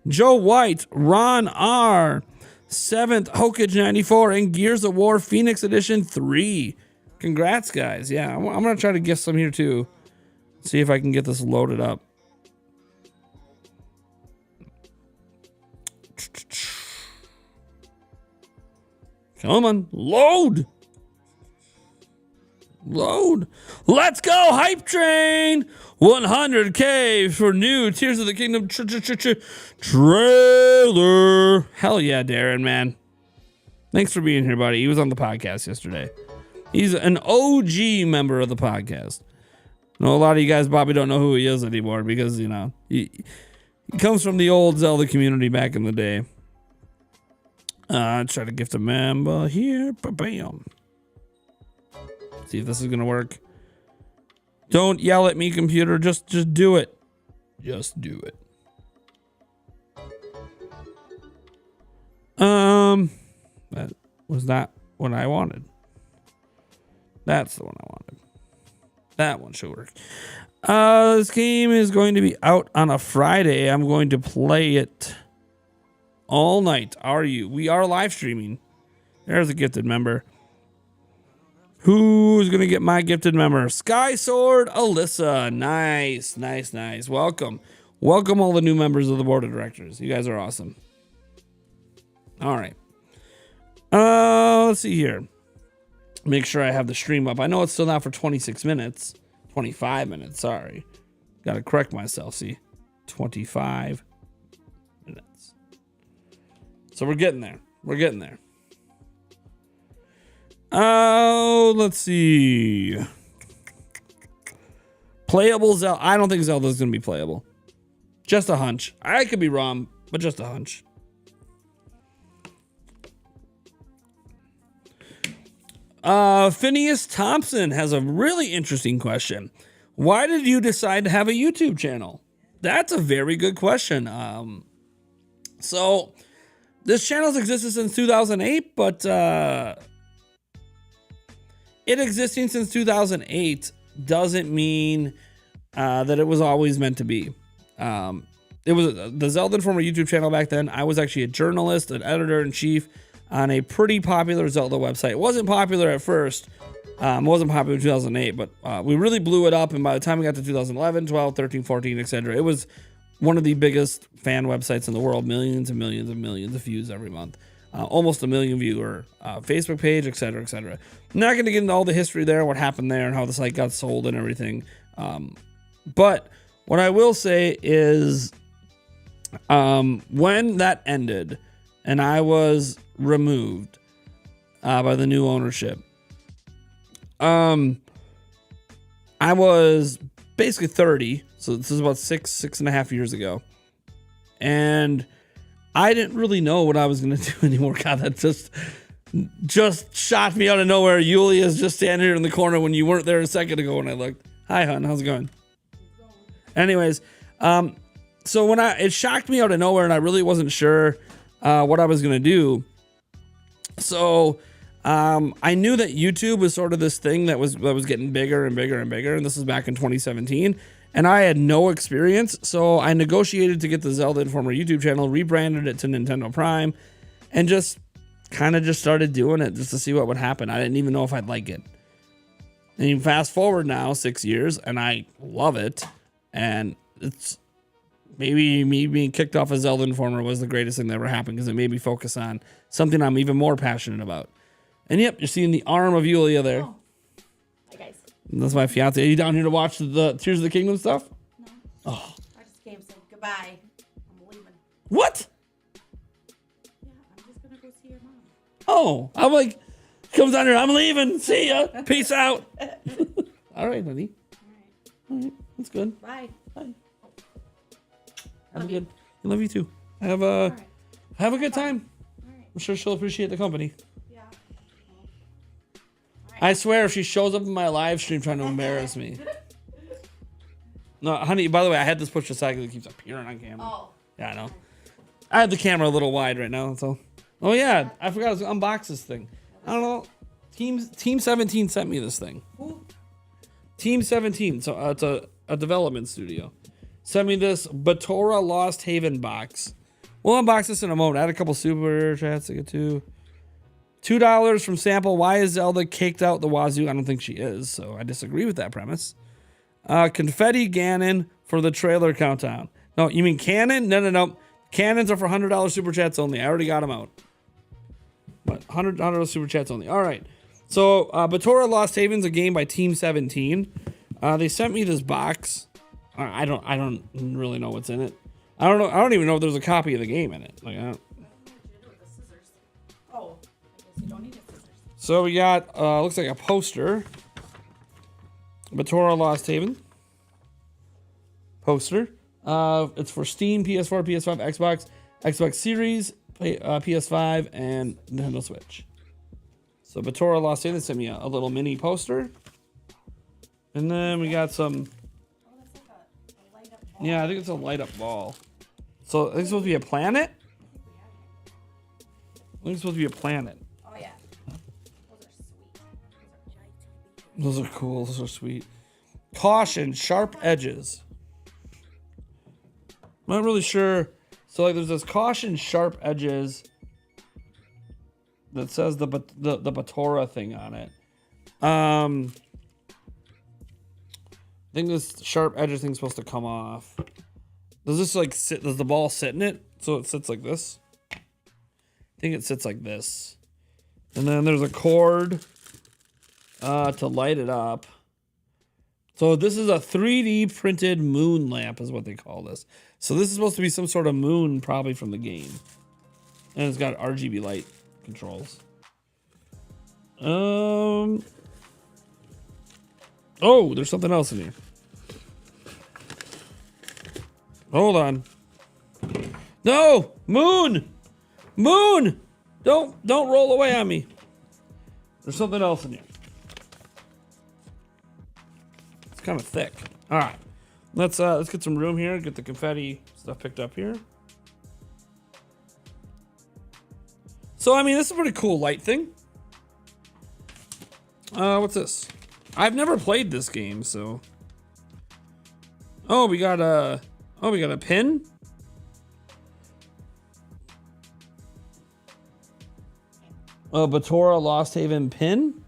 Joe White, Ron R, 7th Hokage 94, and Gears of War Phoenix Edition 3. Congrats, guys. Yeah, I'm going to try to gift some here, too. See if I can get this loaded up. Come on, load. Let's go, hype train. 100K for new Tears of the Kingdom trailer. Hell yeah, Darren, man. Thanks for being here, buddy. He was on the podcast yesterday. He's an OG member of the podcast. I know a lot of you guys probably don't know who he is anymore because, you know, he comes from the old Zelda community back in the day. Try to gift a member here. Bam. See if this is gonna work. Don't yell at me, computer. Just do it. Just do it. That was not what I wanted. That's the one I wanted. That one should work. This game is going to be out on a Friday. I'm going to play it all night. Are you? We are live streaming. There's a gifted member. Who's going to get my gifted member? Sky Sword Alyssa. Nice. Welcome all the new members of the board of directors. You guys are awesome. All right. Let's see here. Make sure I have the stream up. I know it's still not for 26 minutes. 25 minutes, sorry. Got to correct myself, see? 25 minutes. So we're getting there. Oh, let's see. Playable Zelda. I don't think Zelda's going to be playable. Just a hunch. I could be wrong, but just a hunch. Phineas Thompson has a really interesting question. Why did you decide to have a YouTube channel? That's a very good question. So this channel's existed since 2008, but it existing since 2008 doesn't mean that it was always meant to be. It was the Zelda Informer YouTube channel back then. I was actually a journalist, an editor-in-chief on a pretty popular Zelda website. It wasn't popular at first. It wasn't popular in 2008, but we really blew it up. And by the time we got to 2011, 12, 13, 14, etc., it was one of the biggest fan websites in the world. Millions and millions and millions of views every month. Almost 1 million viewer Facebook page, etc., etc. I'm not going to get into all the history there, what happened there, and how the site got sold and everything. But what I will say is when that ended and I was removed by the new ownership, I was basically 30. So this is about six and a half years ago. And I didn't really know what I was going to do anymore. God, that just shot me out of nowhere. Yulia's just standing here in the corner when you weren't there a second ago when I looked. Hi, hon. How's it going? Anyways, so when it shocked me out of nowhere and I really wasn't sure what I was going to do. So I knew that YouTube was sort of this thing that was getting bigger and bigger and bigger. And this was back in 2017. And I had no experience. So I negotiated to get the Zelda Informer YouTube channel, rebranded it to Nintendo Prime, and just kind of just started doing it just to see what would happen. I didn't even know if I'd like it. And you fast forward now 6 years and I love it. And it's maybe me being kicked off as Zelda Informer was the greatest thing that ever happened because it made me focus on something I'm even more passionate about. And yep, you're seeing the arm of Yulia there. Oh. Hi, guys. And that's my fiance. Are you down here to watch the Tears of the Kingdom stuff? No. Oh. I just came said goodbye. I'm leaving. What? Yeah, I'm just going to go see your mom. Oh, I'm like, comes down here. I'm leaving. See ya. Peace out. All right, honey. All right. That's good. Bye. Bye. Have a good. I love you too. Have a good time. All right. I'm sure she'll appreciate the company. Yeah. I swear, if she shows up in my live stream trying to embarrass me. No, honey, by the way, I had this pushed aside because it keeps appearing on camera. Oh. Yeah, I know. I have the camera a little wide right now, so. Oh, yeah, I forgot to unbox this thing. I don't know. Team 17 sent me this thing. Who? Team 17, so it's a development studio. Sent me this Batora Lost Haven box. We'll unbox this in a moment. I had a couple super chats to get to. $2 from Sample. Why is Zelda caked out the wazoo? I don't think she is, so I disagree with that premise. Confetti Ganon for the trailer countdown. No, you mean Canon? No. Cannons are for $100 super chats only. I already got them out. But $100 super chats only. All right. So Batora Lost Haven's a game by Team 17. They sent me this box. I don't really know what's in it. I don't even know if there's a copy of the game in it. Like I don't. Oh, I guess you don't need a scissors. So we got looks like a poster. Batora Lost Haven poster. It's for Steam, PS4, PS5, Xbox Series, PS5, and Nintendo Switch. So Batora Lost Haven sent me a little mini poster. And then we got some. Oh, that's like a light up ball. Yeah, I think it's a light up ball. So I think it's supposed to be a planet? I think it's supposed to be a planet. Oh, yeah. Those are sweet. Those are cool. Those are sweet. Caution, sharp edges. I'm not really sure. So like there's this caution, sharp edges that says the Batora thing on it. I think this sharp edges thing's supposed to come off. Does this like sit? Does the ball sit in it? So it sits like this. I think it sits like this. And then there's a cord to light it up. So this is a 3D printed moon lamp is what they call this. So this is supposed to be some sort of moon probably from the game. And it's got RGB light controls. Oh, there's something else in here. Hold on. No! Moon! Moon! Don't roll away on me. There's something else in here. kind of thick. All right, let's get some room here. Get the confetti stuff picked up here. So I mean, this is a pretty cool light thing. What's this? I've never played this game, so. Oh, we got a pin. A Batora Lost Haven pin.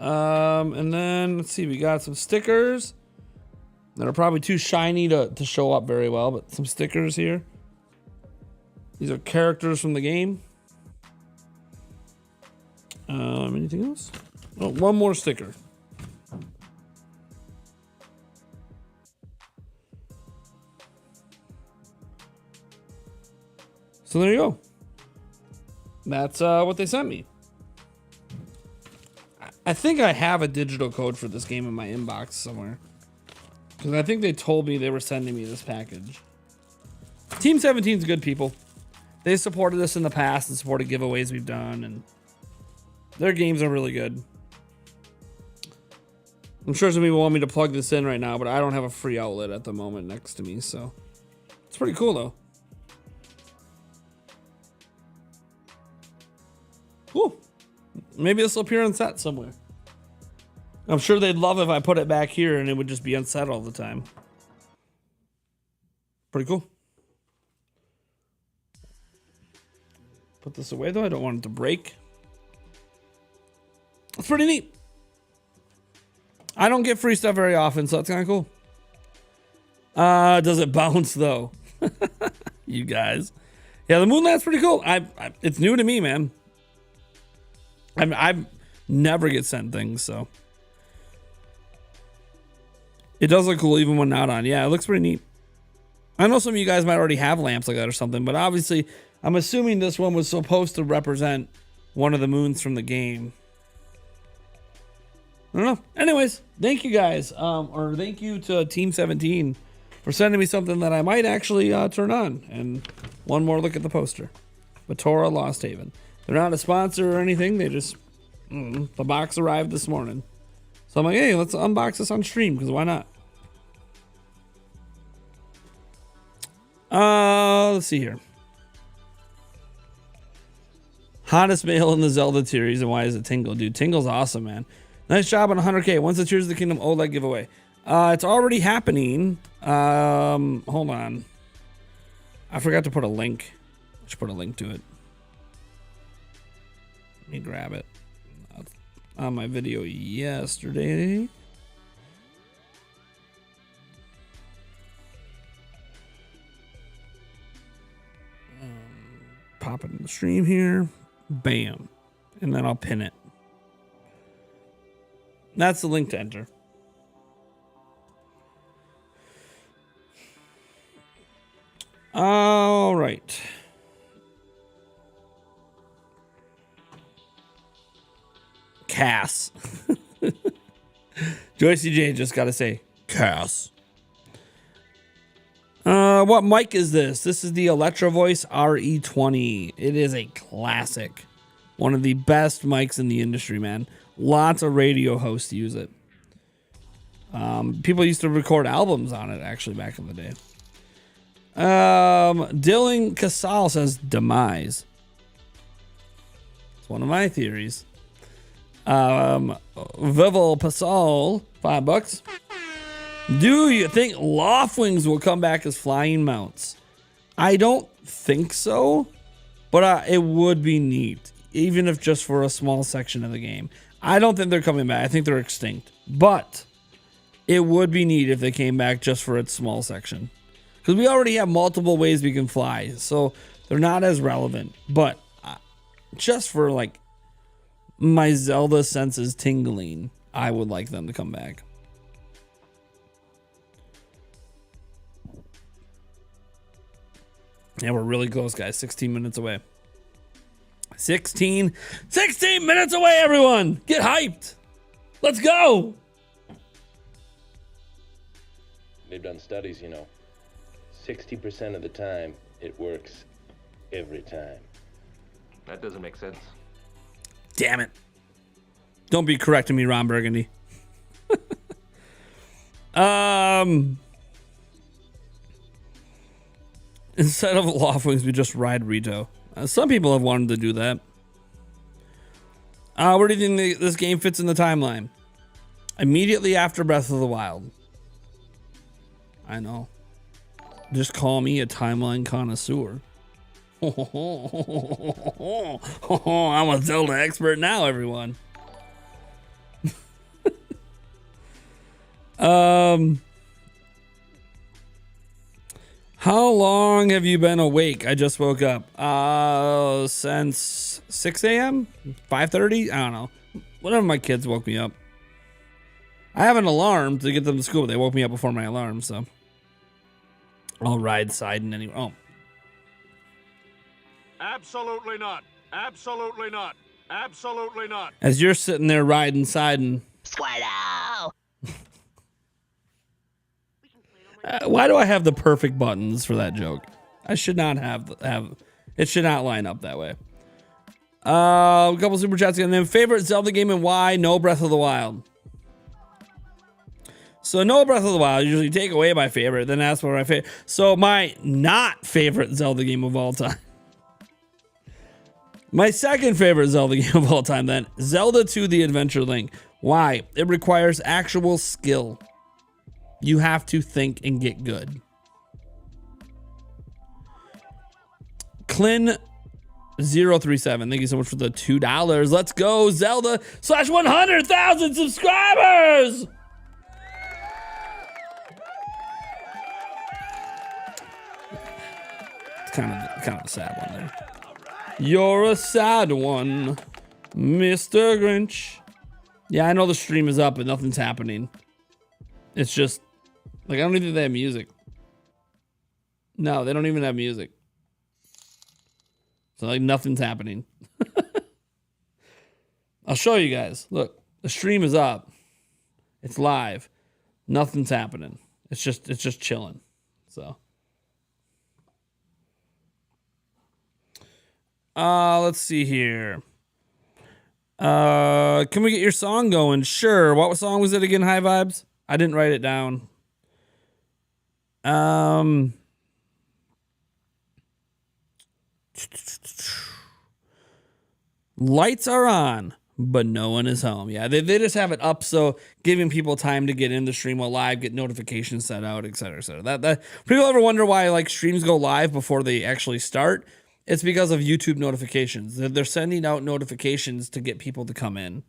And then let's see, we got some stickers that are probably too shiny to show up very well, but some stickers here. These are characters from the game. Anything else? Oh, one more sticker. So there you go. That's what they sent me. I think I have a digital code for this game in my inbox somewhere. Because I think they told me they were sending me this package. Team 17's good people. They supported us in the past and supported giveaways we've done. And their games are really good. I'm sure some people want me to plug this in right now, but I don't have a free outlet at the moment next to me. So it's pretty cool though. Cool. Maybe this will appear on set somewhere. I'm sure they'd love if I put it back here and it would just be on set all the time. Pretty cool. Put this away though. I don't want it to break. It's pretty neat. I don't get free stuff very often, so that's kind of cool. Does it bounce though? You guys. Yeah, the Moonlight's pretty cool. It's new to me, man. I never get sent things, so. It does look cool even when not on. Yeah, it looks pretty neat. I know some of you guys might already have lamps like that or something, but obviously, I'm assuming this one was supposed to represent one of the moons from the game. I don't know. Anyways, thank you guys, or thank you to Team 17 for sending me something that I might actually turn on. And one more look at the poster. Batora Lost Haven. They're not a sponsor or anything. They just, the box arrived this morning. So I'm like, hey, let's unbox this on stream, because why not? Let's see here. Hottest male in the Zelda series, and why is it Tingle? Dude, Tingle's awesome, man. Nice job on 100K. Once the Tears of the Kingdom OLED giveaway. It's already happening. Hold on. I forgot to put a link. I should put a link to it. Let me grab it. On my video yesterday. Pop it in the stream here. Bam. And then I'll pin it. That's the link to enter. All right. Cass. Joyce J just got to say, Cass. What mic is this? This is the Electro Voice RE20. It is a classic. One of the best mics in the industry, man. Lots of radio hosts use it. People used to record albums on it, actually, back in the day. Dylan Casal says Demise. It's one of my theories. Vival Pasal, $5. Do you think Loftwings will come back as flying mounts? I don't think so, but it would be neat, even if just for a small section of the game. I don't think they're coming back. I think they're extinct, but it would be neat if they came back just for its small section, because we already have multiple ways we can fly, so they're not as relevant. But just for like my Zelda senses tingling, I would like them to come back. Yeah, we're really close, guys. 16 minutes away. 16 minutes away, everyone. Get hyped. Let's go. They've done studies, 60% of the time, it works every time. That doesn't make sense. Damn it. Don't be correcting me, Ron Burgundy. Instead of Loft Wings, we just ride Rito. Some people have wanted to do that. Where do you think this game fits in the timeline? Immediately after Breath of the Wild. I know. Just call me a timeline connoisseur. I'm a Zelda expert now, everyone. How long have you been awake? I just woke up. Since 6 a.m., 5:30. I don't know. Whenever my kids woke me up. I have an alarm to get them to school, but they woke me up before my alarm, so I'll ride siding anyway. Oh. Absolutely not. Absolutely not. Absolutely not. As you're sitting there riding siding. Why do I have the perfect buttons for that joke? I should not have it. Should not line up that way. A couple super chats again. Then favorite Zelda game and why? No Breath of the Wild. So no Breath of the Wild. Usually take away my favorite, then ask for my favorite. So my not favorite Zelda game of all time. My second favorite Zelda game of all time, then Zelda 2: The Adventure Link. Why? It requires actual skill. You have to think and get good. Clin037, thank you so much for the $2. Let's go, Zelda / 100,000 subscribers. It's kind of a sad one there. You're a sad one, Mr. Grinch. Yeah, I know the stream is up, but nothing's happening. It's just, like, I don't even think they have music. No, they don't even have music. So, like, nothing's happening. I'll show you guys. Look, the stream is up. It's live. Nothing's happening. It's just chilling. So. Let's see here. Can we get your song going? Sure. What song was it again, High Vibes? I didn't write it down. Lights are on, but no one is home. Yeah, they just have it up, so giving people time to get in the stream while live, get notifications set out, etc., etc. That people ever wonder why like streams go live before they actually start? It's because of YouTube notifications. They're sending out notifications to get people to come in.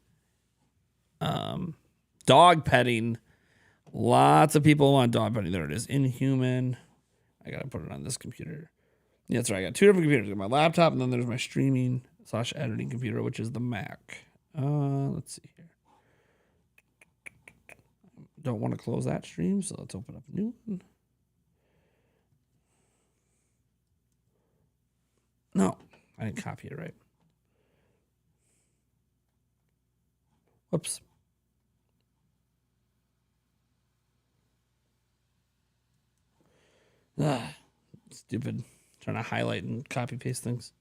Dog petting. Lots of people want dog petting. There it is. Inhuman. I gotta put it on this computer. Yeah, that's right. I got two different computers. I got my laptop, and then there's my streaming / editing computer, which is the Mac. Let's see here. Don't want to close that stream, so let's open up a new one. No, I didn't copy it right. Whoops. Stupid. Trying to highlight and copy paste things.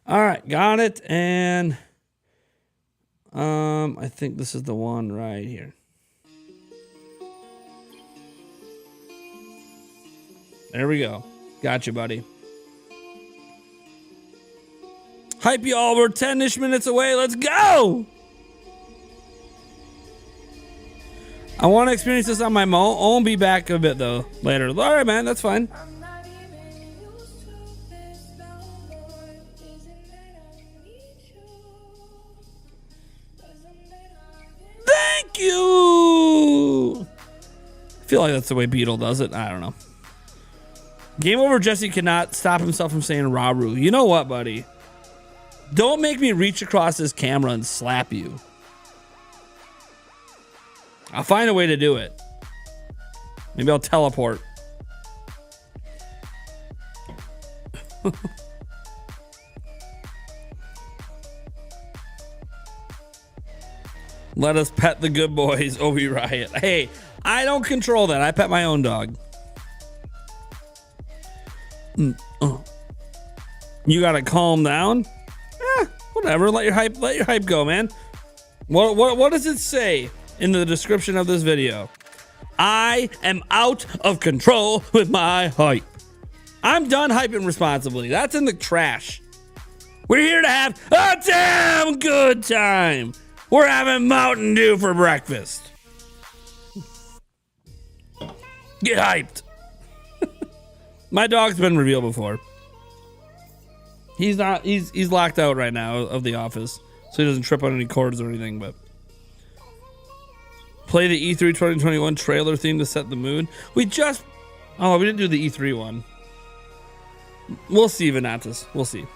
All right, got it. And I think this is the one right here. There we go. Gotcha, buddy. Hype y'all, we're 10-ish minutes away. Let's go! I want to experience this on my own. Be back a bit, though, later. All right, man, that's fine. Thank you! I feel like that's the way Beetle does it. I don't know. Game over, Jesse cannot stop himself from saying Raru. You know what, buddy? Don't make me reach across this camera and slap you. I'll find a way to do it. Maybe I'll teleport. Let us pet the good boys, Obi Riot. Hey, I don't control that. I pet my own dog. You gotta calm down. Whatever. Let your hype go, man. What does it say in the description of this video? I am out of control with my hype. I'm done hyping responsibly. That's in the trash. We're here to have a damn good time. We're having Mountain Dew for breakfast. Get hyped. My dog's been revealed before. He's locked out right now of the office, so he doesn't trip on any cords or anything, but play the E3 2021 trailer theme to set the mood. We didn't do the E3 one. We'll see, Venatus. We'll see.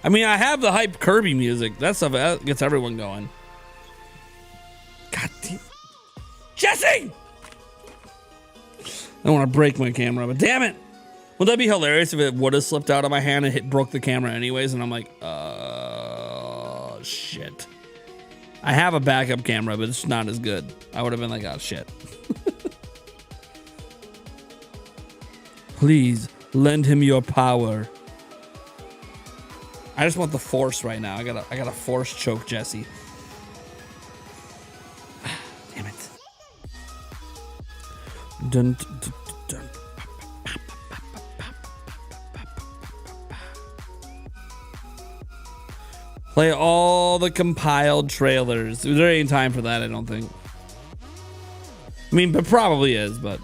I mean, I have the hype Kirby music. That stuff that gets everyone going. God damn. Jesse! I don't want to break my camera, but damn it. Would that be hilarious if it would have slipped out of my hand and broke the camera anyways? And I'm like, shit. I have a backup camera, but it's not as good. I would have been like, oh, shit. Please lend him your power. I just want the force right now. I gotta force choke Jesse. Damn it. Dun, dun, dun, dun. Play all the compiled trailers. There ain't time for that, I don't think. I mean, but probably is, but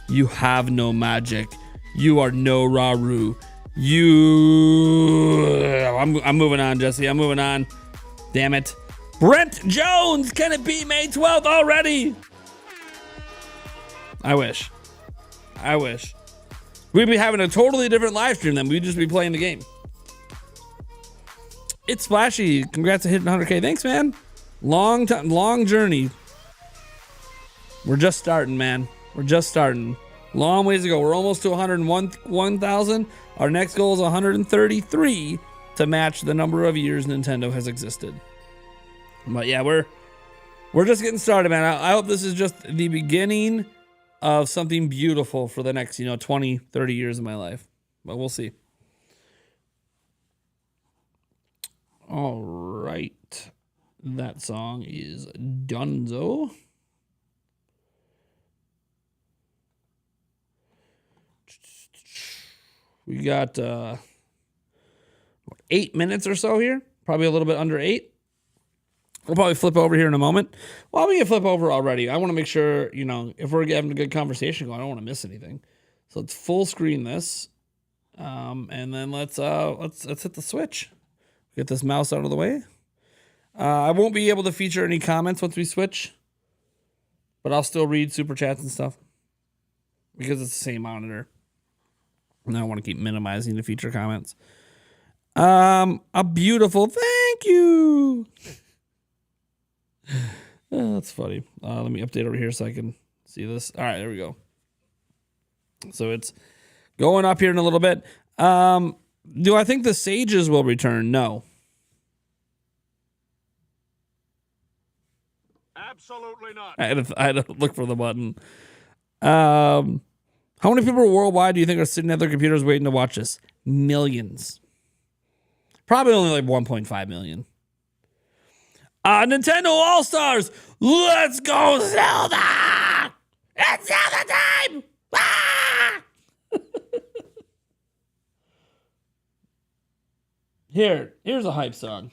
you have no magic. You are no Raru. I'm moving on, Jesse. I'm moving on. Damn it. Brent Jones, can it be May 12th already? I wish. We'd be having a totally different live stream then. We'd just be playing the game. It's Splashy. Congrats on hitting 100K. Thanks, man. Long time, long journey. We're just starting, man. We're just starting. Long ways to go. We're almost to 101,000. Our next goal is 133 to match the number of years Nintendo has existed. But yeah, we're just getting started, man. I hope this is just the beginning of something beautiful for the next, 20, 30 years of my life. But we'll see. All right. That song is Dunzo. We got 8 minutes or so here. Probably a little bit under 8. We'll probably flip over here in a moment. Well, we can flip over already. I want to make sure, if we're having a good conversation going, I don't want to miss anything. So let's full screen this. And then let's hit the switch. Get this mouse out of the way. I won't be able to feature any comments once we switch, but I'll still read super chats and stuff because it's the same monitor. And I want to keep minimizing the feature comments. A beautiful thank you. Oh, that's funny. Let me update over here so I can see this. All right, there we go. So it's going up here in a little bit. Do I think the sages will return? No. Absolutely not. I had to look for the button. How many people worldwide do you think are sitting at their computers waiting to watch this? Millions. Probably only like 1.5 million. Nintendo All-Stars. Let's go, Zelda! It's Zelda time! Ah! Here's a hype song.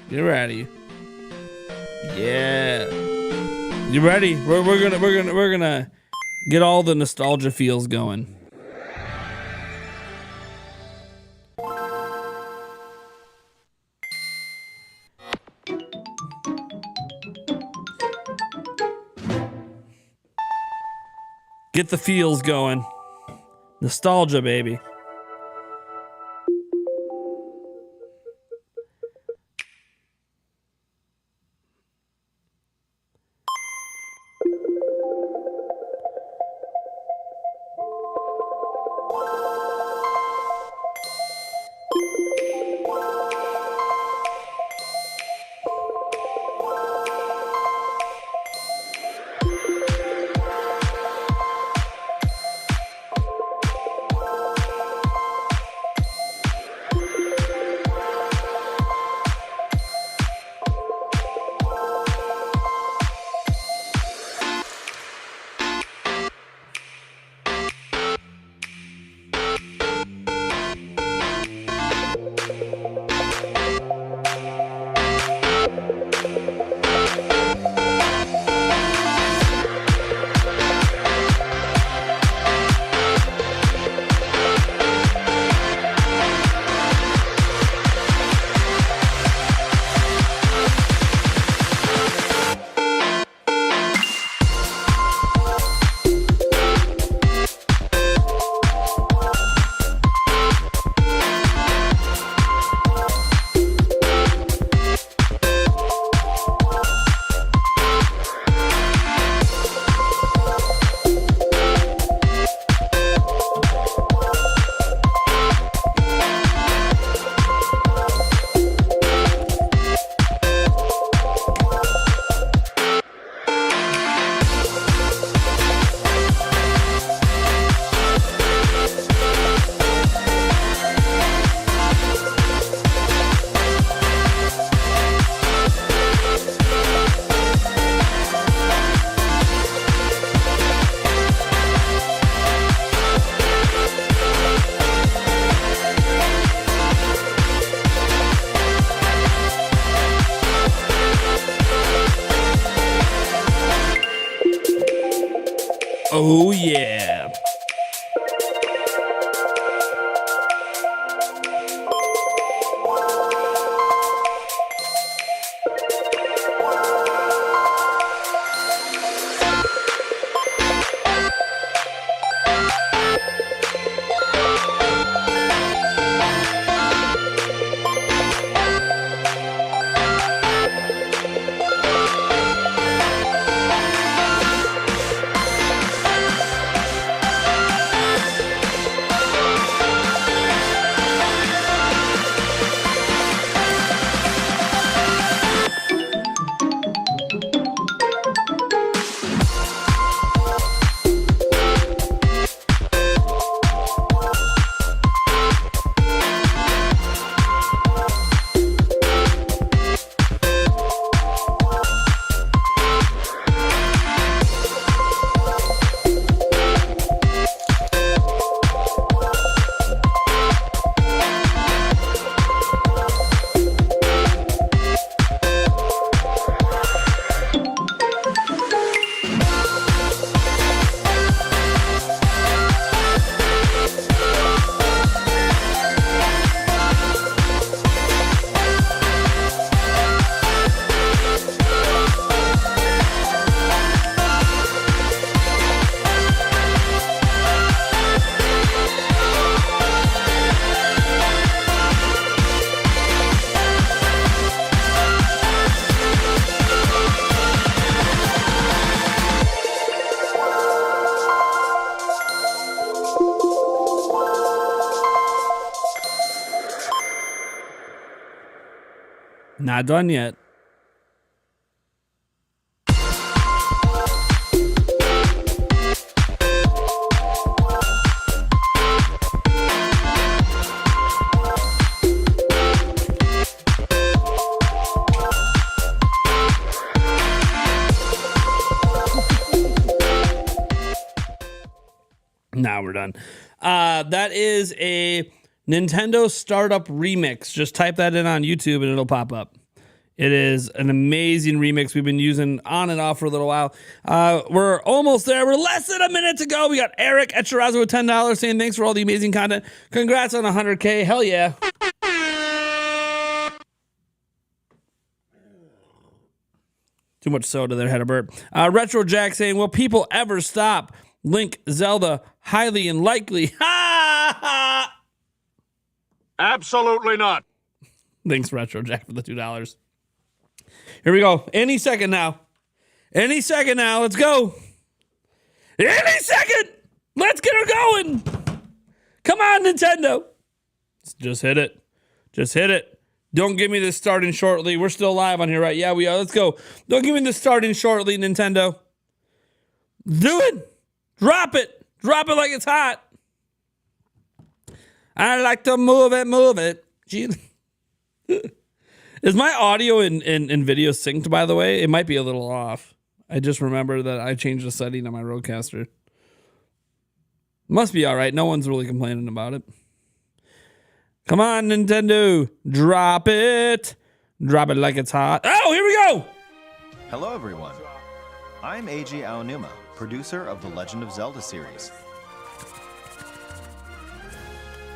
Get ready. Yeah. You ready? We're gonna get all the nostalgia feels going. Get the feels going. Nostalgia, baby. Oh, yeah. Not done yet. Now we're done. That is a Nintendo Startup Remix. Just type that in on YouTube and it'll pop up. It is an amazing remix we've been using on and off for a little while. We're almost there. We're less than a minute to go. We got Eric at Chirazo with $10 saying thanks for all the amazing content. Congrats on 100K. Hell yeah. Too much soda there, had a burp. Retro Jack saying, will people ever stop? Link Zelda, highly unlikely. Ha ha! Absolutely not. Thanks, Retro Jack, for the $2. Here we go. Any second now. Any second now. Let's go. Any second. Let's get her going. Come on, Nintendo. Just hit it. Just hit it. Don't give me this starting shortly. We're still live on here, right? Yeah, we are. Let's go. Don't give me this starting shortly, Nintendo. Do it. Drop it. Drop it like it's hot. I like to move it. Gee. Is my audio and video synced, by the way? It might be a little off. I just remember that I changed the setting on my Rodecaster. Must be all right. No one's really complaining about it. Come on, Nintendo. Drop it. Drop it like it's hot. Oh, here we go. Hello, everyone. I'm Eiji Aonuma, producer of the Legend of Zelda series.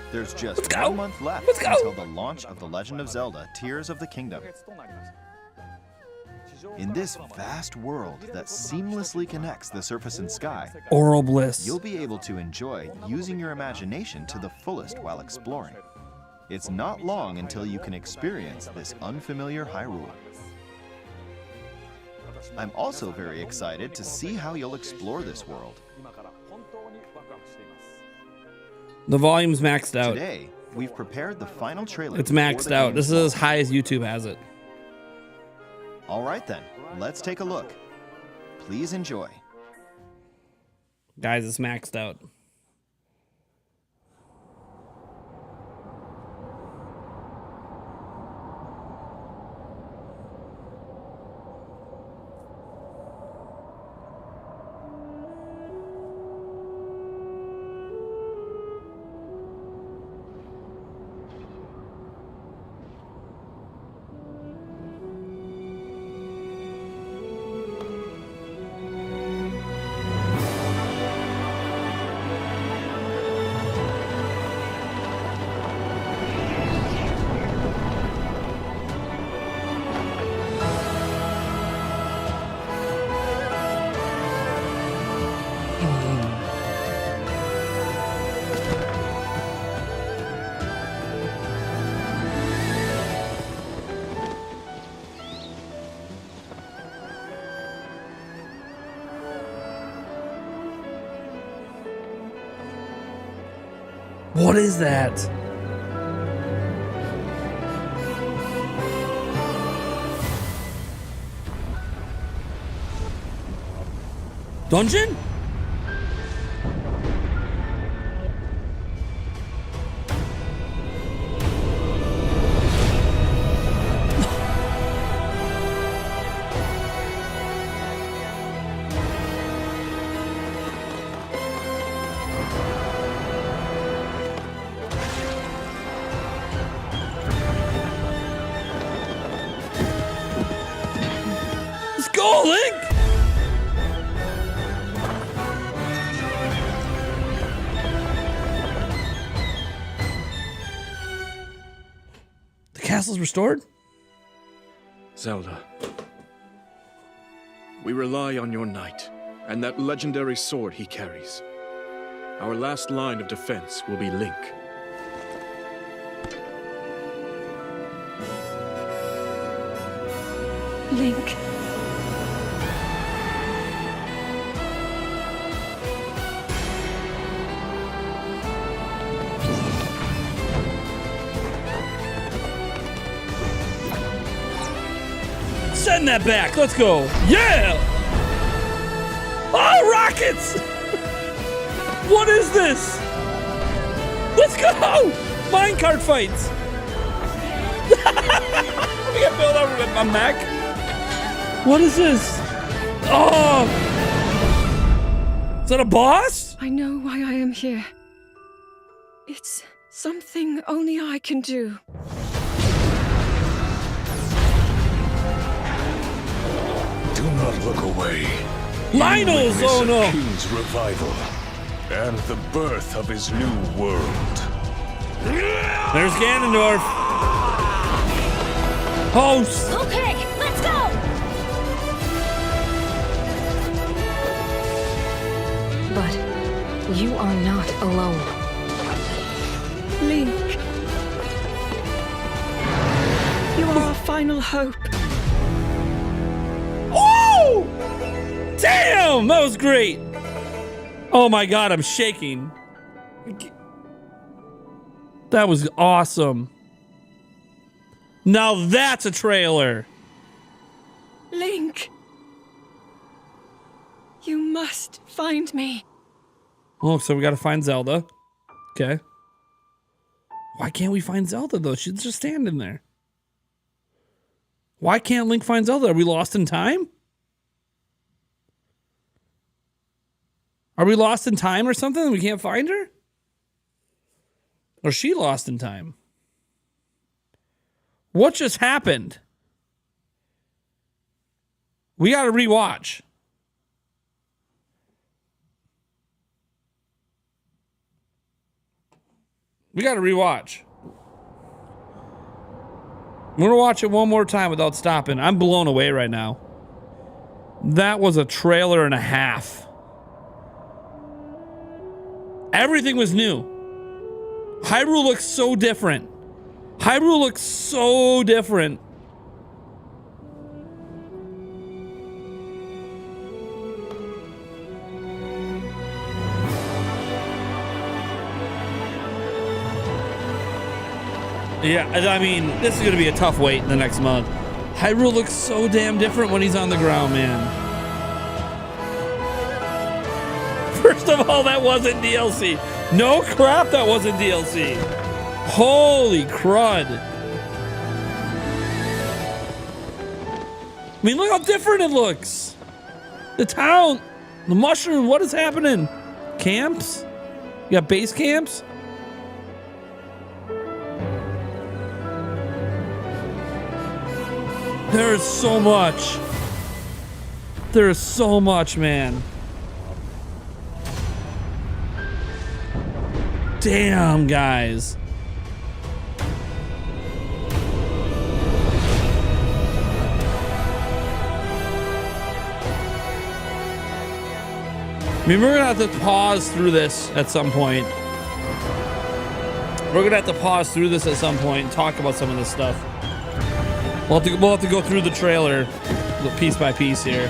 There's just 1 month left until the launch of The Legend of Zelda Tears of the Kingdom. In this vast world that seamlessly connects the surface and sky, Oral bliss. you'll be able to enjoy using your imagination to the fullest while exploring. It's not long until you can experience this unfamiliar Hyrule. I'm also very excited to see how you'll explore this world. The volume's maxed out. Today, we've prepared the final trailer. It's before maxed the out. game This is as high as YouTube has it. All right then, let's take a look. Please enjoy. Guys, it's maxed out. What is that? Dungeon? Let's go, Link! The castle's restored? Zelda, we rely on your knight and that legendary sword he carries. Our last line of defense will be Link. Link. Send that back. Let's go. Yeah! Oh, rockets! What is this? Let's go! Minecart fights. We got built over with my mech. What is this? Oh! Is that a boss? I know why I am here. It's something only I can do. Do not look away. Lionel's, oh no. The king's revival and the birth of his new world. There's Ganondorf. Host. Okay, let's go! But you are not alone. Link. You are our final hope. Oh! Damn, that was great. Oh my God, I'm shaking. That was awesome. Now that's a trailer. Link. You must find me. Oh, so we gotta find Zelda. Okay. Why can't we find Zelda though? She's just standing there. Why can't Link find Zelda? Are we lost in time? Are we lost in time or something and we can't find her? Or is she lost in time? What just happened? We gotta rewatch. We gotta rewatch. I'm gonna watch it one more time without stopping. I'm blown away right now. That was a trailer and a half. Everything was new. Hyrule looks so different. Hyrule looks so different. Yeah, I mean, this is going to be a tough wait in the next month. Hyrule looks so damn different when he's on the ground, man. First of all, that wasn't DLC. No crap, that wasn't DLC. Holy crud. I mean, look how different it looks. The town, the mushroom, what is happening? Camps? You got base camps? There is so much. There is so much, man. Damn, guys. I mean, we're gonna have to pause through this at some point. We're gonna have to pause through this at some point and talk about some of this stuff. We'll have to go through the trailer piece by piece here.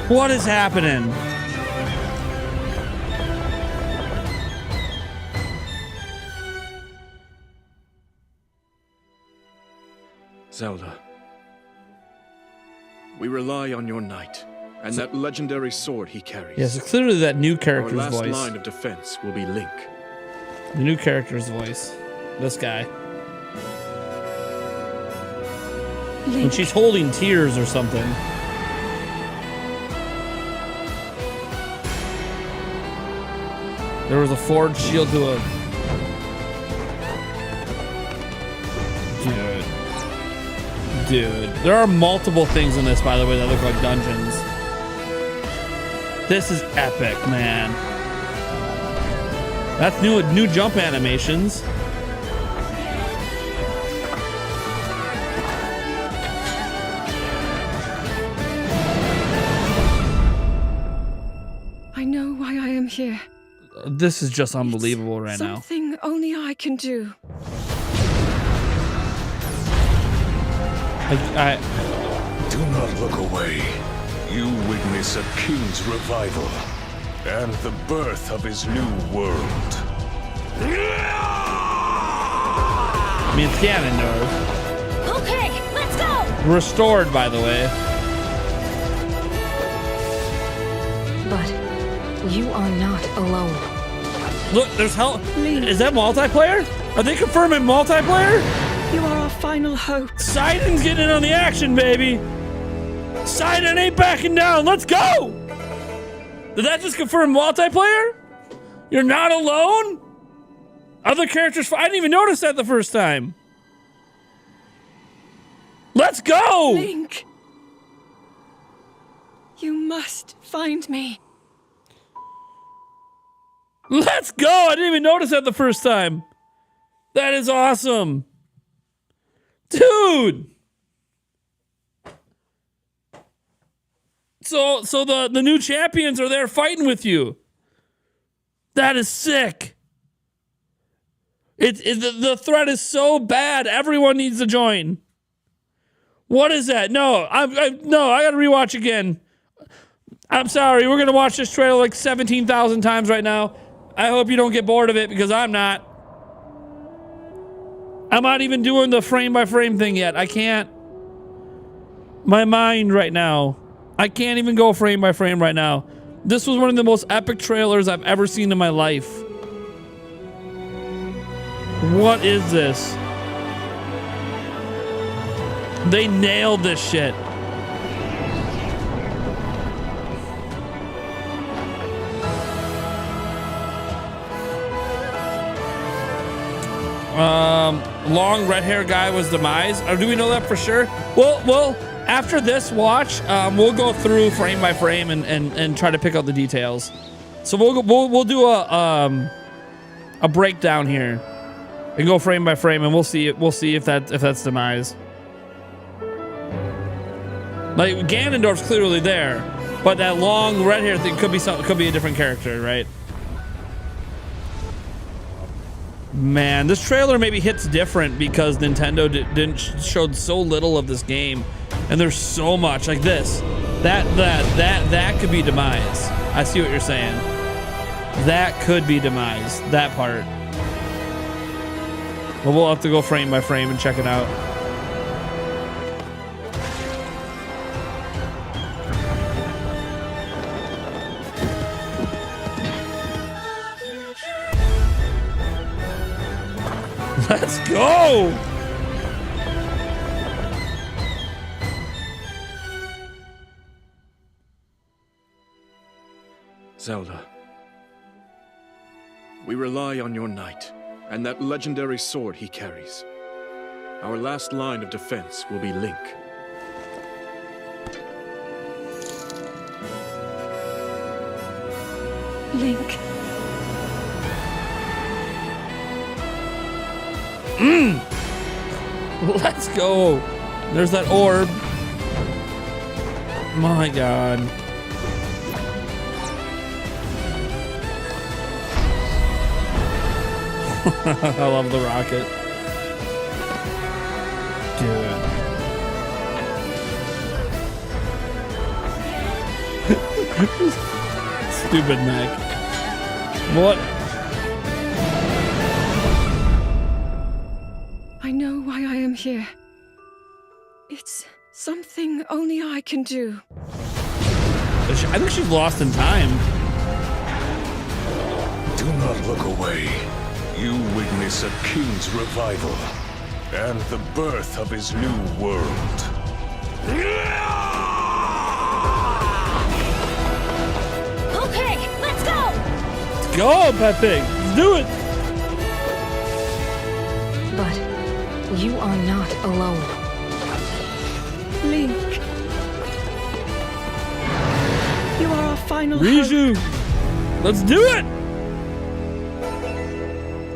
What is happening? Zelda, we rely on your knight and that legendary sword he carries. Yes, it's clearly that new Our character's last voice. line of defense will be Link. The new character's voice. This guy. When Link. she's holding tears or something. There was a forged shield to a... Dude. There are multiple things in this, by the way, that look like dungeons. This is epic, man. That's new jump animations. I know why I am here. This is just unbelievable right now. Something only I can do. Do not look away. You witness a king's revival and the birth of his new world. I mean, it's Ganondorf. Okay, let's go! Restored, by the way. But you are not alone. Look, there's hell. Is that multiplayer? Are they confirming multiplayer? You are our final hope. Sidon's getting in on the action, baby. Sidon ain't backing down. Let's go. Did that just confirm multiplayer? You're not alone? Other characters. I didn't even notice that the first time. Let's go. Link. You must find me. Let's go. I didn't even notice that the first time. That is awesome. Dude. So the new champions are there fighting with you. That is sick. The threat is so bad. Everyone needs to join. What is that? No, I gotta rewatch again. I'm sorry. We're gonna watch this trailer like 17,000 times right now. I hope you don't get bored of it because I'm not. I'm not even doing the frame by frame thing yet. I can't. My mind right now. I can't even go frame by frame right now. This was one of the most epic trailers I've ever seen in my life. What is this? They nailed this shit. Long red hair guy was demise. Or do we know that for sure? Well, after this watch, we'll go through frame by frame and try to pick out the details. So we'll do a breakdown here and go frame by frame, and we'll see if that's demise. Like Ganondorf's clearly there, but that long red hair thing could be a different character, right? Man, this trailer maybe hits different because Nintendo showed so little of this game, and there's so much like this. That could be demise. I see what you're saying. That could be demise. That part. But we'll have to go frame by frame and check it out. Let's go! Zelda, we rely on your knight and that legendary sword he carries. Our last line of defense will be Link. Link. Let's go. There's that orb. My God. I love the rocket. Dude. Stupid mech. What? I know why I am here. something only I can do. I think she's lost in time. Do not look away. You witness a king's revival and the birth of his new world. Okay, let's go! Let's go, Pet Pig. Let's do it. But you are not alone. Link. You are our final hope. Riju. Let's do it.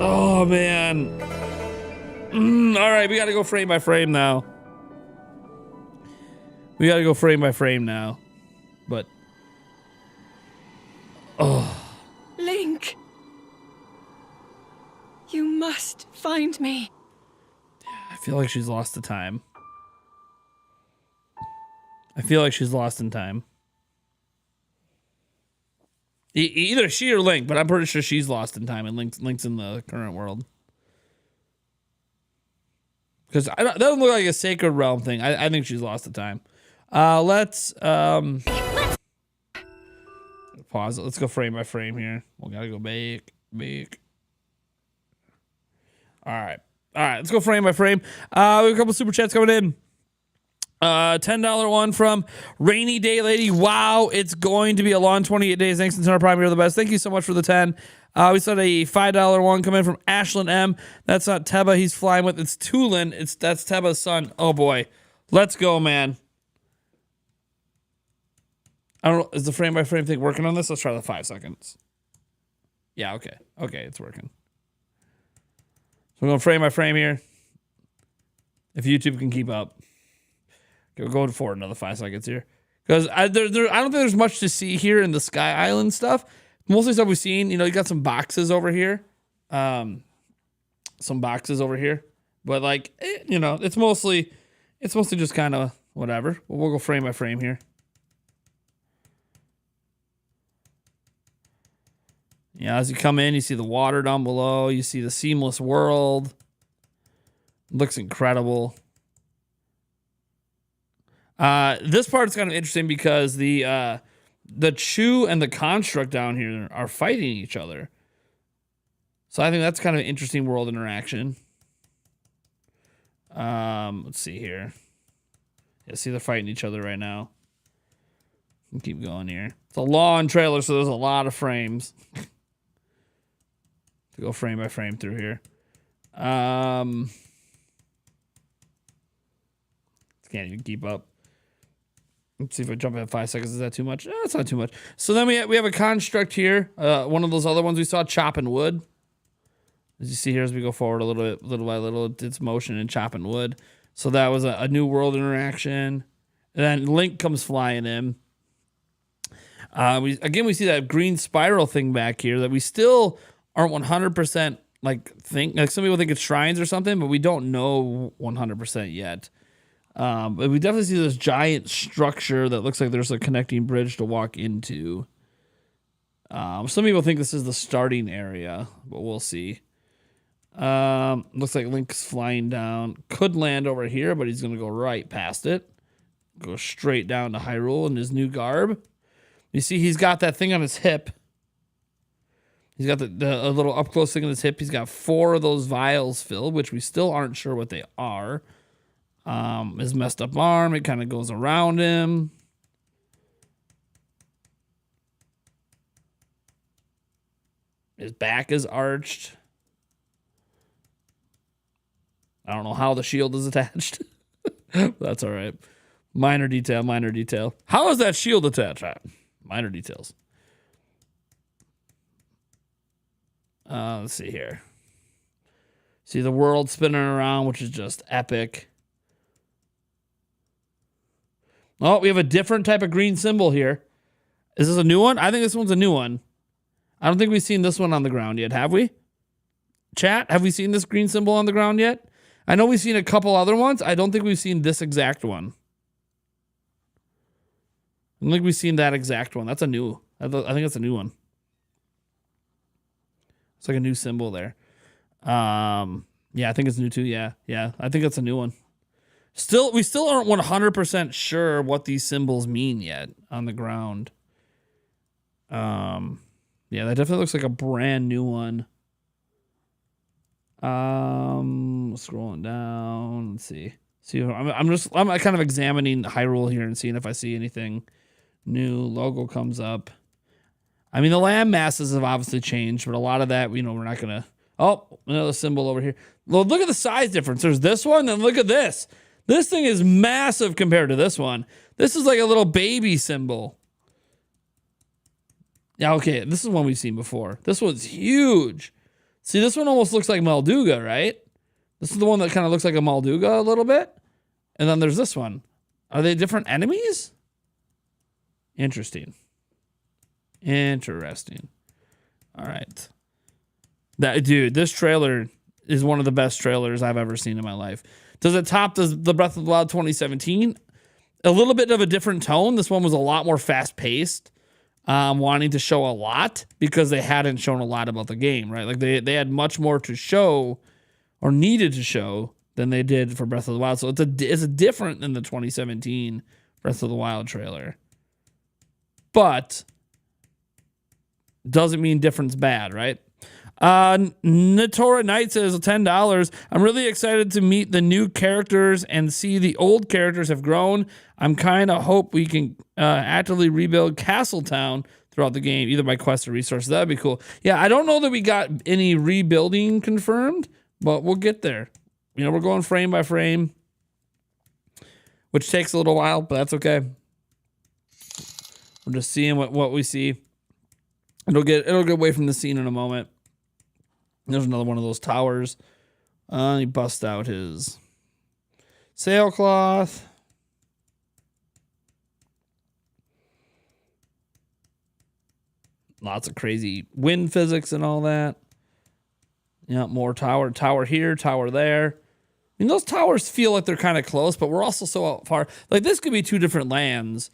Oh, man. All right, we got to go frame by frame now. We got to go frame by frame now. But... oh. Link. You must find me. I feel like she's lost the time. I feel like she's lost in time. Either she or Link, but I'm pretty sure she's lost in time and Link's in the current world. Because that doesn't look like a Sacred Realm thing. I think she's lost the time. Let's pause it. Let's go frame by frame here. We gotta go back. All right. Let's go frame by frame. We have a couple super chats coming in. $10 one from Rainy Day Lady. Wow, it's going to be a long 28 days. Thanks, Nintendo Prime. You're the best. Thank you so much for the 10. We saw a $5 one come in from Ashlyn M. That's not Teba he's flying with. It's Tulin. That's Teba's son. Oh boy. Let's go, man. I don't know. Is the frame by frame thing working on this? Let's try the 5 seconds. Yeah, okay. Okay, it's working. So we're going frame by frame here. If YouTube can keep up. Go forward another 5 seconds here. Because I don't think there's much to see here in the Sky Island stuff. Mostly stuff we've seen. You know, you got some boxes over here. But like, you know, it's mostly just kind of whatever. But we'll go frame by frame here. Yeah, as you come in, you see the water down below. You see the seamless world. Looks incredible. This part's kind of interesting because the Chew and the Construct down here are fighting each other. So I think that's kind of an interesting world interaction. Let's see here. Yeah, see they're fighting each other right now. We'll keep going here. It's a long trailer, so there's a lot of frames. To go frame by frame through here. Can't even keep up. Let's see if I jump at 5 seconds. Is that too much? No, it's not too much. So then we have a construct here. One of those other ones we saw, chopping wood. As you see here, as we go forward a little bit, little by little, it's motion and chopping wood. So that was a new world interaction. And then Link comes flying in. We see that green spiral thing back here that we still aren't 100% like some people think it's shrines or something, but we don't know 100% yet. But we definitely see this giant structure that looks like there's a connecting bridge to walk into. Some people think this is the starting area, but we'll see. Looks like Link's flying down. Could land over here, but he's going to go right past it. Go straight down to Hyrule in his new garb. You see he's got that thing on his hip. He's got a little up-close thing on his hip. He's got 4 of those vials filled, which we still aren't sure what they are. His messed up arm, it kind of goes around him. His back is arched. I don't know how the shield is attached. That's all right. Minor detail, minor detail. How is that shield attached? Minor details. Let's see here. See the world spinning around, which is just epic. Oh, we have a different type of green symbol here. Is this a new one? I think this one's a new one. I don't think we've seen this one on the ground yet, have we? Chat, have we seen this green symbol on the ground yet? I know we've seen a couple other ones. I don't think we've seen this exact one. I don't think we've seen that exact one. That's a new. I think that's a new one. It's like a new symbol there. Yeah, I think it's new too. Yeah. I think that's a new one. We still aren't 100% sure what these symbols mean yet on the ground. Yeah, that definitely looks like a brand new one. Scrolling down, let's see. I'm kind of examining Hyrule here and seeing if I see anything new. Logo comes up. I mean, the land masses have obviously changed, but a lot of that, we're not gonna. Oh, another symbol over here. Well, look at the size difference. There's this one, and look at this. This thing is massive compared to this one. This is like a little baby symbol. Yeah, okay, this is one we've seen before. This one's huge. See, this one almost looks like Malduga, right? This is the one that kind of looks like a Malduga a little bit. And then there's this one. Are they different enemies? Interesting. All right. Dude, this trailer is one of the best trailers I've ever seen in my life. Does it top the Breath of the Wild 2017? A little bit of a different tone. This one was a lot more fast-paced, wanting to show a lot because they hadn't shown a lot about the game, right? Like they had much more to show or needed to show than they did for Breath of the Wild. So it's a different than the 2017 Breath of the Wild trailer. But doesn't mean different's bad, right? Natora Knight says $10. I'm really excited to meet the new characters and see the old characters have grown. I'm kind of hope we can actively rebuild Castletown throughout the game, either by quest or resources. That'd be cool. Yeah, I don't know that we got any rebuilding confirmed, but we'll get there. We're going frame by frame, which takes a little while, but that's okay. We're just seeing what we see. It'll get away from the scene in a moment. There's another one of those towers. He busts out his sailcloth. Lots of crazy wind physics and all that. Yeah, more tower here, tower there. I mean, those towers feel like they're kind of close, but we're also so far. Like, this could be two different lands.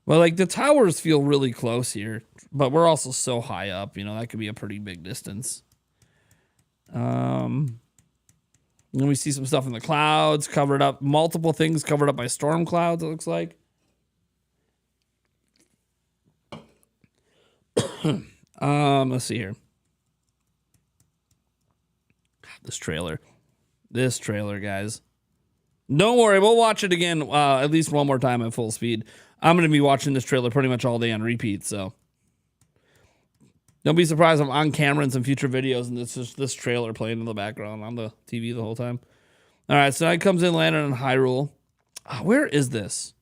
Well, like, the towers feel really close here, but we're also so high up. That could be a pretty big distance. Then we see some stuff in the clouds covered up, multiple things covered up by storm clouds, it looks like. Let's see here. This trailer, guys. Don't worry, we'll watch it again at least one more time at full speed. I'm going to be watching this trailer pretty much all day on repeat, so don't be surprised I'm on camera in some future videos and it's just this trailer playing in the background on the TV the whole time. All right, so it comes in landing in Hyrule. Where is this?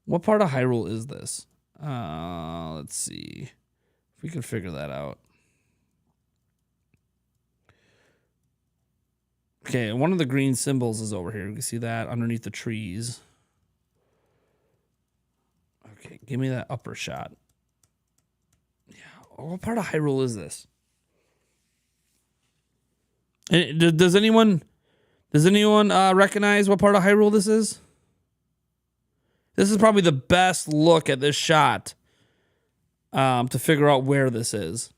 What part of Hyrule is this? Let's see if we can figure that out. Okay, one of the green symbols is over here. You can see that underneath the trees. Okay, give me that upper shot. What part of Hyrule is this? Does anyone recognize what part of Hyrule this is? This is probably the best look at this shot to figure out where this is.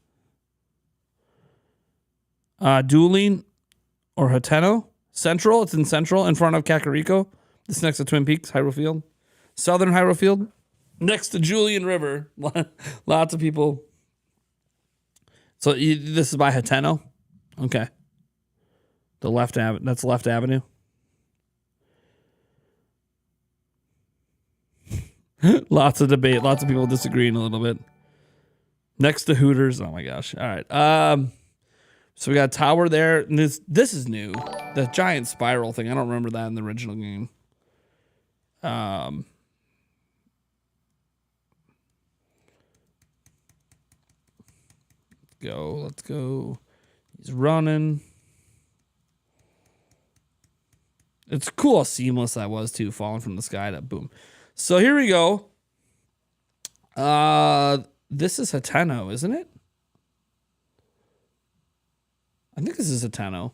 Dueling or Hateno? Central. It's in Central, in front of Kakariko. This next to Twin Peaks, Hyrule Field. Southern Hyrule Field. Next to Julian River. Lots of people. So this is by Hateno? Okay. That's Left Avenue. Lots of debate. Lots of people disagreeing a little bit. Next to Hooters. Oh my gosh. All right. So we got a tower there. And this is new. The giant spiral thing. I don't remember that in the original game. Let's go. He's running. It's cool how seamless that was too, falling from the sky to boom. So here we go. This is Hateno, isn't it? I think this is Hateno.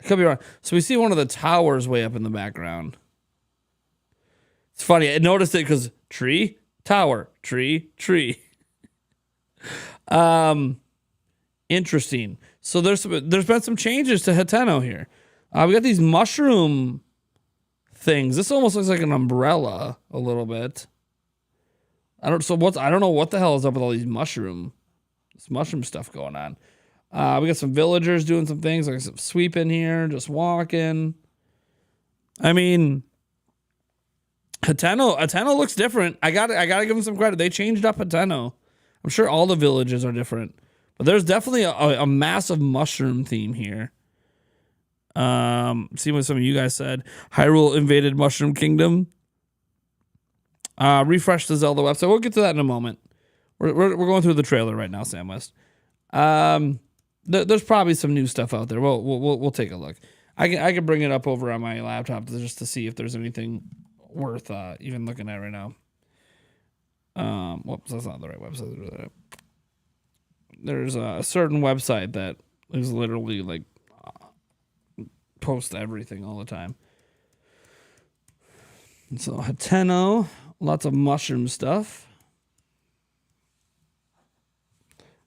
I could be wrong. So we see one of the towers way up in the background. It's funny. I noticed it because tree, tower, tree, tree. Interesting. So there's been some changes to Hateno here. We got these mushroom things. This almost looks like an umbrella a little bit. I don't know what the hell is up with all these mushroom stuff going on. We got some villagers doing some things, like some sweeping here, just walking. I mean, Hateno looks different. I gotta give them some credit. They changed up Hateno. I'm sure all the villages are different, but there's definitely a massive mushroom theme here. See what some of you guys said. Hyrule invaded Mushroom Kingdom. Refresh the Zelda website. We'll get to that in a moment. We're going through the trailer right now, Sam West. There's probably some new stuff out there. We'll take a look. I can bring it up over on my laptop just to see if there's anything worth even looking at right now. Whoops, that's not the right website. There's a certain website that is literally like posts everything all the time. And so Hateno, lots of mushroom stuff.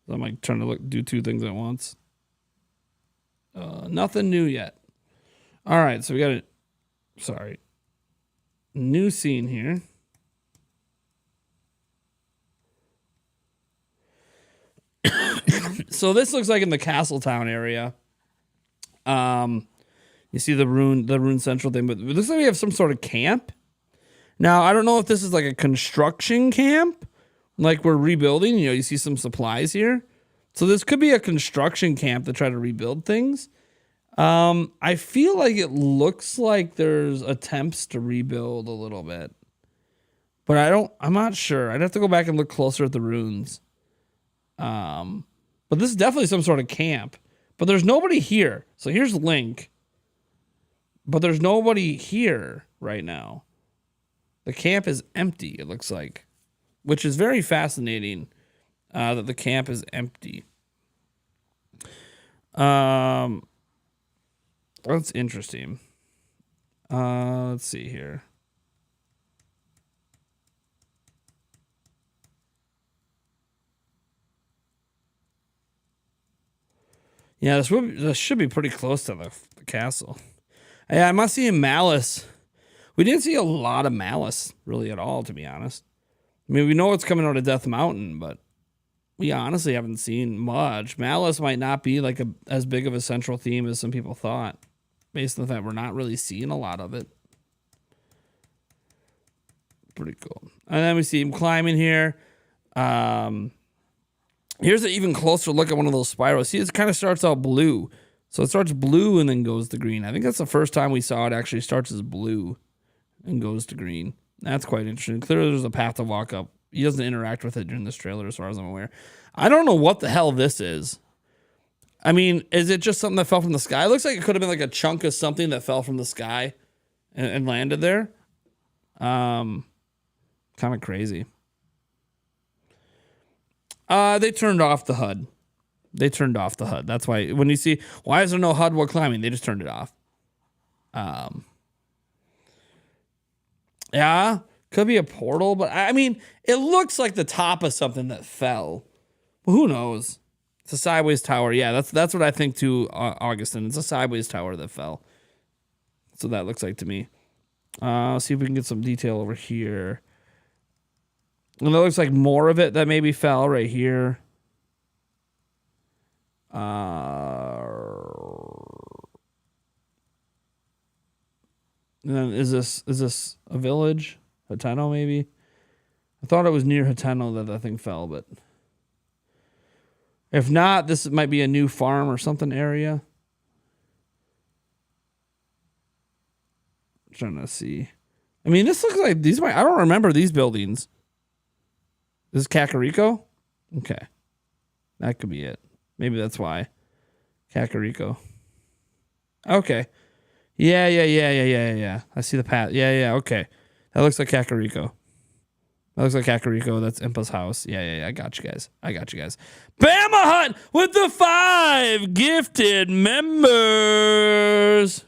I'm like trying to do two things at once. Nothing new yet. All right, so we got new scene here. So this looks like in the Castletown area. You see the Rune Central thing, but it looks like we have some sort of camp. Now, I don't know if this is like a construction camp, like we're rebuilding. You see some supplies here. So this could be a construction camp to try to rebuild things. I feel like it looks like there's attempts to rebuild a little bit. But I'm not sure. I'd have to go back and look closer at the runes. But this is definitely some sort of camp. But there's nobody here. So here's Link. But there's nobody here right now. The camp is empty, it looks like. Which is very fascinating that the camp is empty. That's interesting. Let's see here. Yeah, this should be pretty close to the castle. Yeah, I'm not seeing Malice. We didn't see a lot of Malice, really, at all, to be honest. I mean, we know it's coming out of Death Mountain, but we honestly haven't seen much. Malice might not be like as big of a central theme as some people thought, based on the fact we're not really seeing a lot of it. Pretty cool. And then we see him climbing here. Here's an even closer look at one of those spirals. See, it kind of starts out blue. So it starts blue and then goes to green. I think that's the first time we saw it actually starts as blue and goes to green. That's quite interesting. Clearly there's a path to walk up. He doesn't interact with it during this trailer as far as I'm aware. I don't know what the hell this is. I mean, is it just something that fell from the sky? It looks like it could have been like a chunk of something that fell from the sky and landed there. Kind of crazy. They turned off the HUD. That's why when you see, why is there no HUD while climbing? They just turned it off. Yeah, could be a portal, but I mean, it looks like the top of something that fell. Well, who knows? It's a sideways tower. Yeah, that's what I think too, Augustin. It's a sideways tower that fell. So that looks like to me. See if we can get some detail over here. And it looks like more of it that maybe fell right here. And then is this a village? Hateno maybe? I thought it was near Hateno that thing fell, but if not, this might be a new farm or something area. I'm trying to see. I mean, this looks like these might. I don't remember these buildings. This is Kakariko? Okay. That could be it. Maybe that's why. Kakariko. Okay. Yeah. I see the path. Yeah, okay. That looks like Kakariko. That's Impa's house. Yeah. I got you guys. Bama Hut with the 5 gifted members.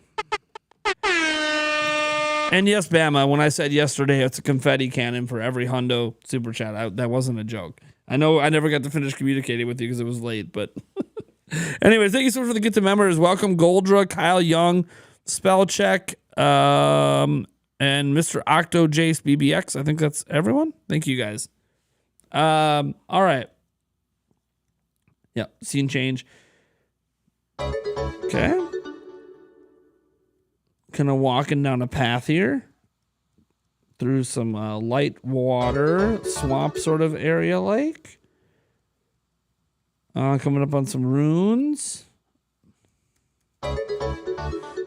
And yes, Bama, when I said yesterday it's a confetti cannon for every hundo super chat, that wasn't a joke. I know I never got to finish communicating with you because it was late, but Anyways, thank you so much for the get to members. Welcome Goldra, Kyle Young, Spellcheck, and Mr. Octo Jace BBX. I think that's everyone. Thank you guys. All right. Yep, scene change. Okay. Kind of walking down a path here through some light water, swamp sort of area like. Coming up on some runes.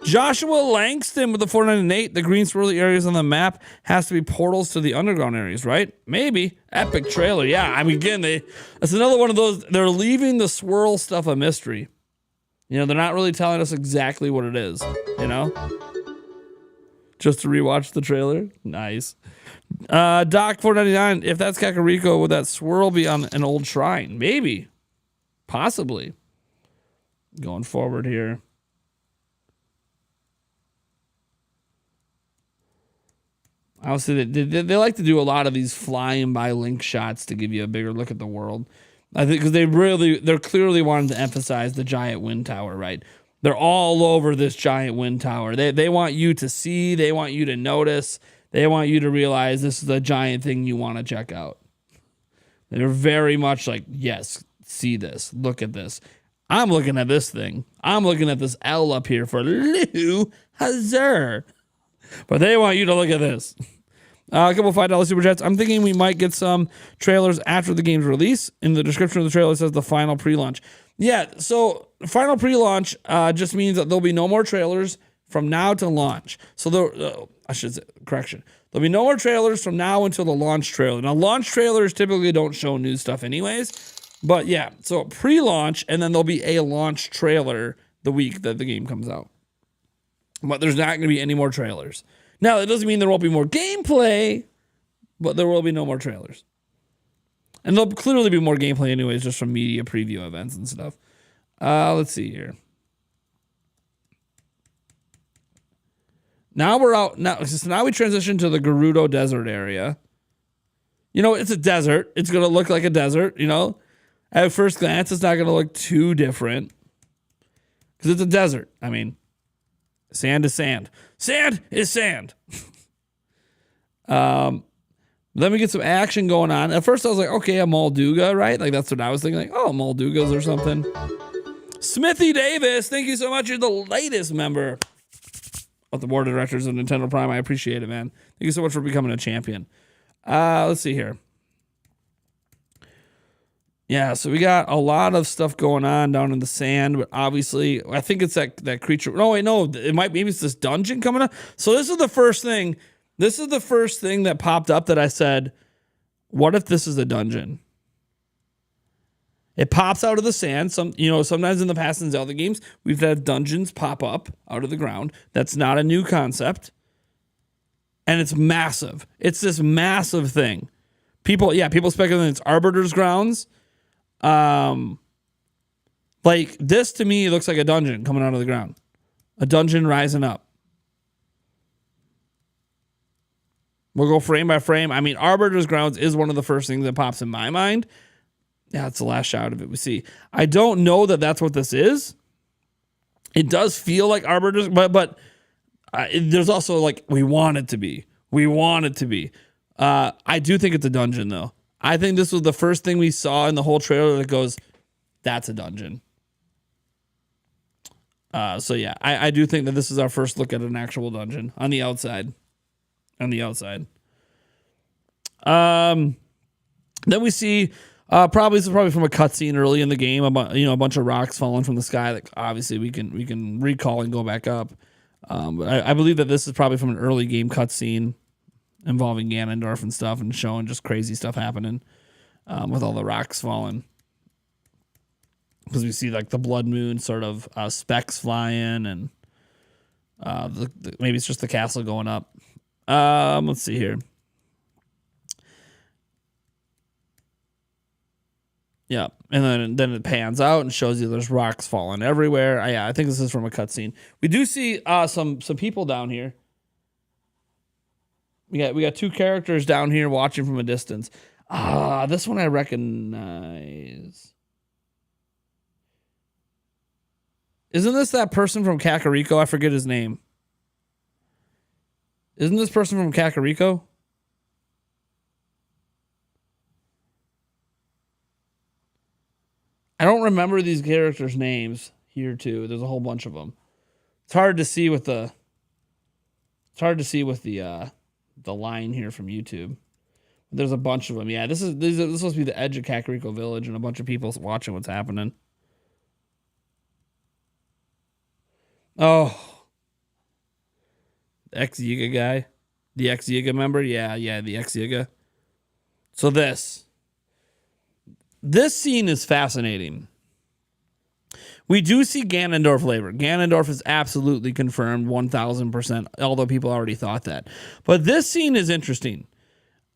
Joshua Langston with the 498. The green swirly areas on the map has to be portals to the underground areas, right? Maybe. Epic trailer. Yeah, I mean, again, that's another one of those. They're leaving the swirl stuff a mystery. You know, they're not really telling us exactly what it is, you know? Just to rewatch the trailer. Nice. Doc 499. If that's Kakariko, would that swirl be on an old shrine? Maybe. Possibly. Going forward here. Obviously, they like to do a lot of these flying by link shots to give you a bigger look at the world. I think because they're clearly wanting to emphasize the giant wind tower, right? They're all over this giant wind tower. They want you to see. They want you to notice. They want you to realize this is a giant thing you want to check out. They're very much like, yes, see this. Look at this. I'm looking at this thing. I'm looking at this L up here for Lou Hazard. But they want you to look at this. A couple $5 super chats. I'm thinking we might get some trailers after the game's release. In the description of the trailer, it says the final pre-launch. Yeah, so final pre-launch just means that there'll be no more trailers from now to launch. So I should say, correction. There'll be no more trailers from now until the launch trailer. Now, launch trailers typically don't show new stuff anyways. But yeah, so pre-launch, and then there'll be a launch trailer the week that the game comes out. But there's not going to be any more trailers. Now, that doesn't mean there won't be more gameplay, but there will be no more trailers. And there'll clearly be more gameplay anyways, just from media preview events and stuff. Let's see here. Now we're out. Now we transition to the Gerudo Desert area. You know, it's a desert. It's going to look like a desert, you know. At first glance, it's not going to look too different. Because it's a desert. I mean, sand is sand. Sand is sand. Then we get some action going on. At first I was like, okay, a Molduga, right? Like that's what I was thinking. Like, oh, Moldugas or something. Smithy Davis, thank you so much. You're the latest member of the board of directors of Nintendo Prime. I appreciate it, man. Thank you so much for becoming a champion. Let's see here. Yeah, so we got a lot of stuff going on down in the sand, but obviously, I think it's that creature. No, wait, no, maybe it's this dungeon coming up. So this is the first thing. This is the first thing that popped up that I said, what if this is a dungeon? It pops out of the sand. Sometimes in the past in Zelda games, we've had dungeons pop up out of the ground. That's not a new concept. And it's massive. It's this massive thing. People speculate it's Arbiter's Grounds. Like this to me looks like a dungeon coming out of the ground, a dungeon rising up. We'll go frame by frame. I mean, Arbiter's Grounds is one of the first things that pops in my mind. Yeah, it's the last shot of it we see. I don't know that that's what this is. It does feel like Arbiter's, but there's also like we want it to be. We want it to be. I do think it's a dungeon though. I think this was the first thing we saw in the whole trailer that goes, that's a dungeon. So yeah, I do think that this is our first look at an actual dungeon on the outside. Then we see probably from a cutscene early in the game about a bunch of rocks falling from the sky that obviously we can recall and go back up. But I believe that this is probably from an early game cutscene involving Ganondorf and stuff and showing just crazy stuff happening with all the rocks falling. Because we see like the blood moon sort of specks flying and maybe it's just the castle going up. Let's see here. Yeah, and then it pans out and shows you there's rocks falling everywhere. I think this is from a cutscene. We do see some people down here. We got two characters down here watching from a distance. This one I recognize. Isn't this that person from Kakariko? I forget his name. Isn't this person from Kakariko? I don't remember these characters' names here too. There's a whole bunch of them. It's hard to see with the line here from YouTube. There's a bunch of them. Yeah, this is supposed to be the edge of Kakariko Village and a bunch of people watching what's happening. Oh, the ex-Yiga guy, the ex-Yiga member. Yeah, the ex-Yiga. So this scene is fascinating. We do see Ganondorf later. Ganondorf is absolutely confirmed 1000%, although people already thought that. But this scene is interesting.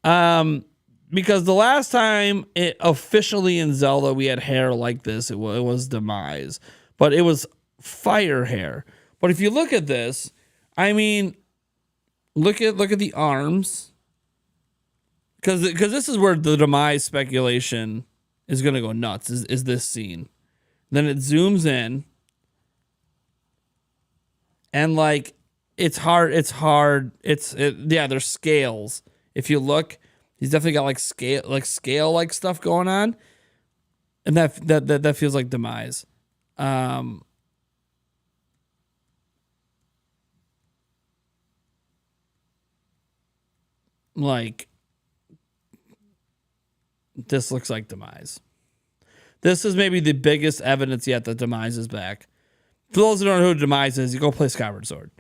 Because the last time it officially in Zelda we had hair like this, it was Demise. But it was fire hair. But if you look at this, I mean, look at the arms. Because this is where the Demise speculation is going to go nuts, is this scene. Then it zooms in. And like, it's hard. Yeah, there's scales. If you look, he's definitely got like scale stuff going on. And that feels like Demise. Like, this looks like Demise. This is maybe the biggest evidence yet that Demise is back. For those who don't know who Demise is, you go play Skyward Sword.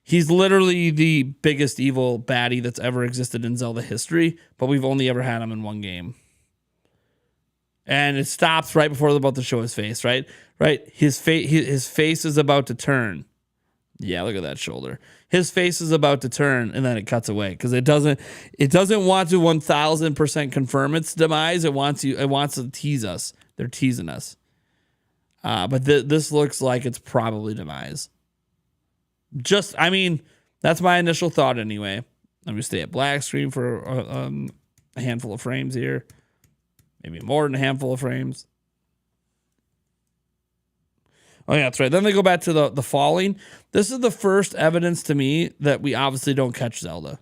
He's literally the biggest evil baddie that's ever existed in Zelda history, but we've only ever had him in one game. And it stops right before they're about to show his face, right? Right? His face is about to turn. Yeah, look at that shoulder. His face is about to turn, and then it cuts away because it doesn't want to 1000% confirm its demise. It wants to tease us. They're teasing us. But this looks like it's probably Demise. That's my initial thought anyway. Let me stay at black screen for a handful of frames here. Maybe more than a handful of frames. Oh, yeah, that's right. Then they go back to the falling. This is the first evidence to me that we obviously don't catch Zelda.